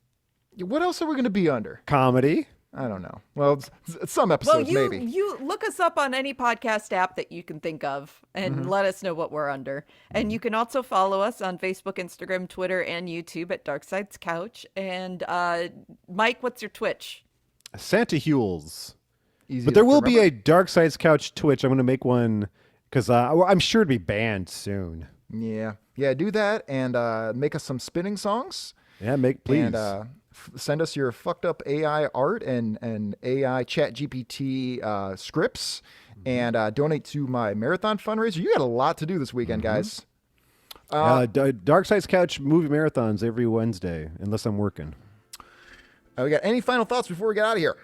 What else are we going to be under? Comedy. I don't know. Well, some episodes maybe. You look us up on any podcast app that you can think of and let us know what we're under. And you can also follow us on Facebook, Instagram, Twitter, and YouTube at Darkside's Couch. And Mike, what's your Twitch? Santa Hules. Easy But there to will be remember. a Dark Side's Couch Twitch. I'm going to make one because I'm sure to be banned soon. Yeah, do that and make us some spinning songs. Yeah, please. And send us your fucked up AI art and AI Chat GPT scripts, and donate to my marathon fundraiser. You got a lot to do this weekend, guys. Dark Side's Couch movie marathons every Wednesday, unless I'm working. We got any final thoughts before we get out of here?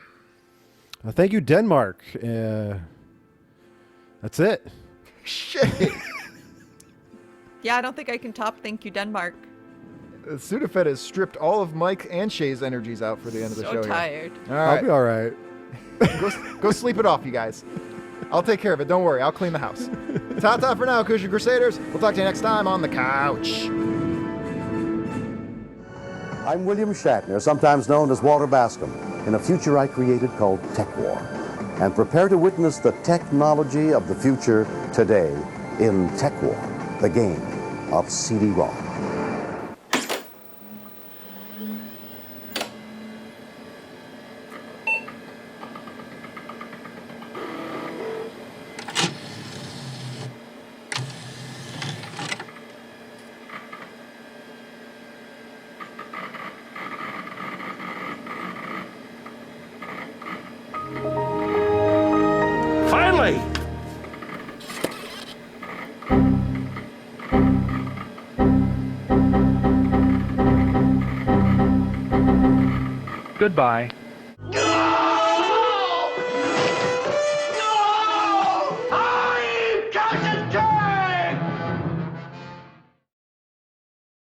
Thank you, Denmark. That's it. Shit. Yeah, I don't think I can top Thank You, Denmark. Sudafed has stripped all of Mike and Shay's energies out for the end of the show. So tired. Here. All I'll right. be all right. Go sleep it off, you guys. I'll take care of it. Don't worry. I'll clean the house. Ta-ta for now, Cushion Crusaders. We'll talk to you next time on the couch. I'm William Shatner, sometimes known as Walter Bascom, in a future I created called TekWorld. And prepare to witness the technology of the future today in TekWorld, the game of CD-ROM. Finally! Goodbye.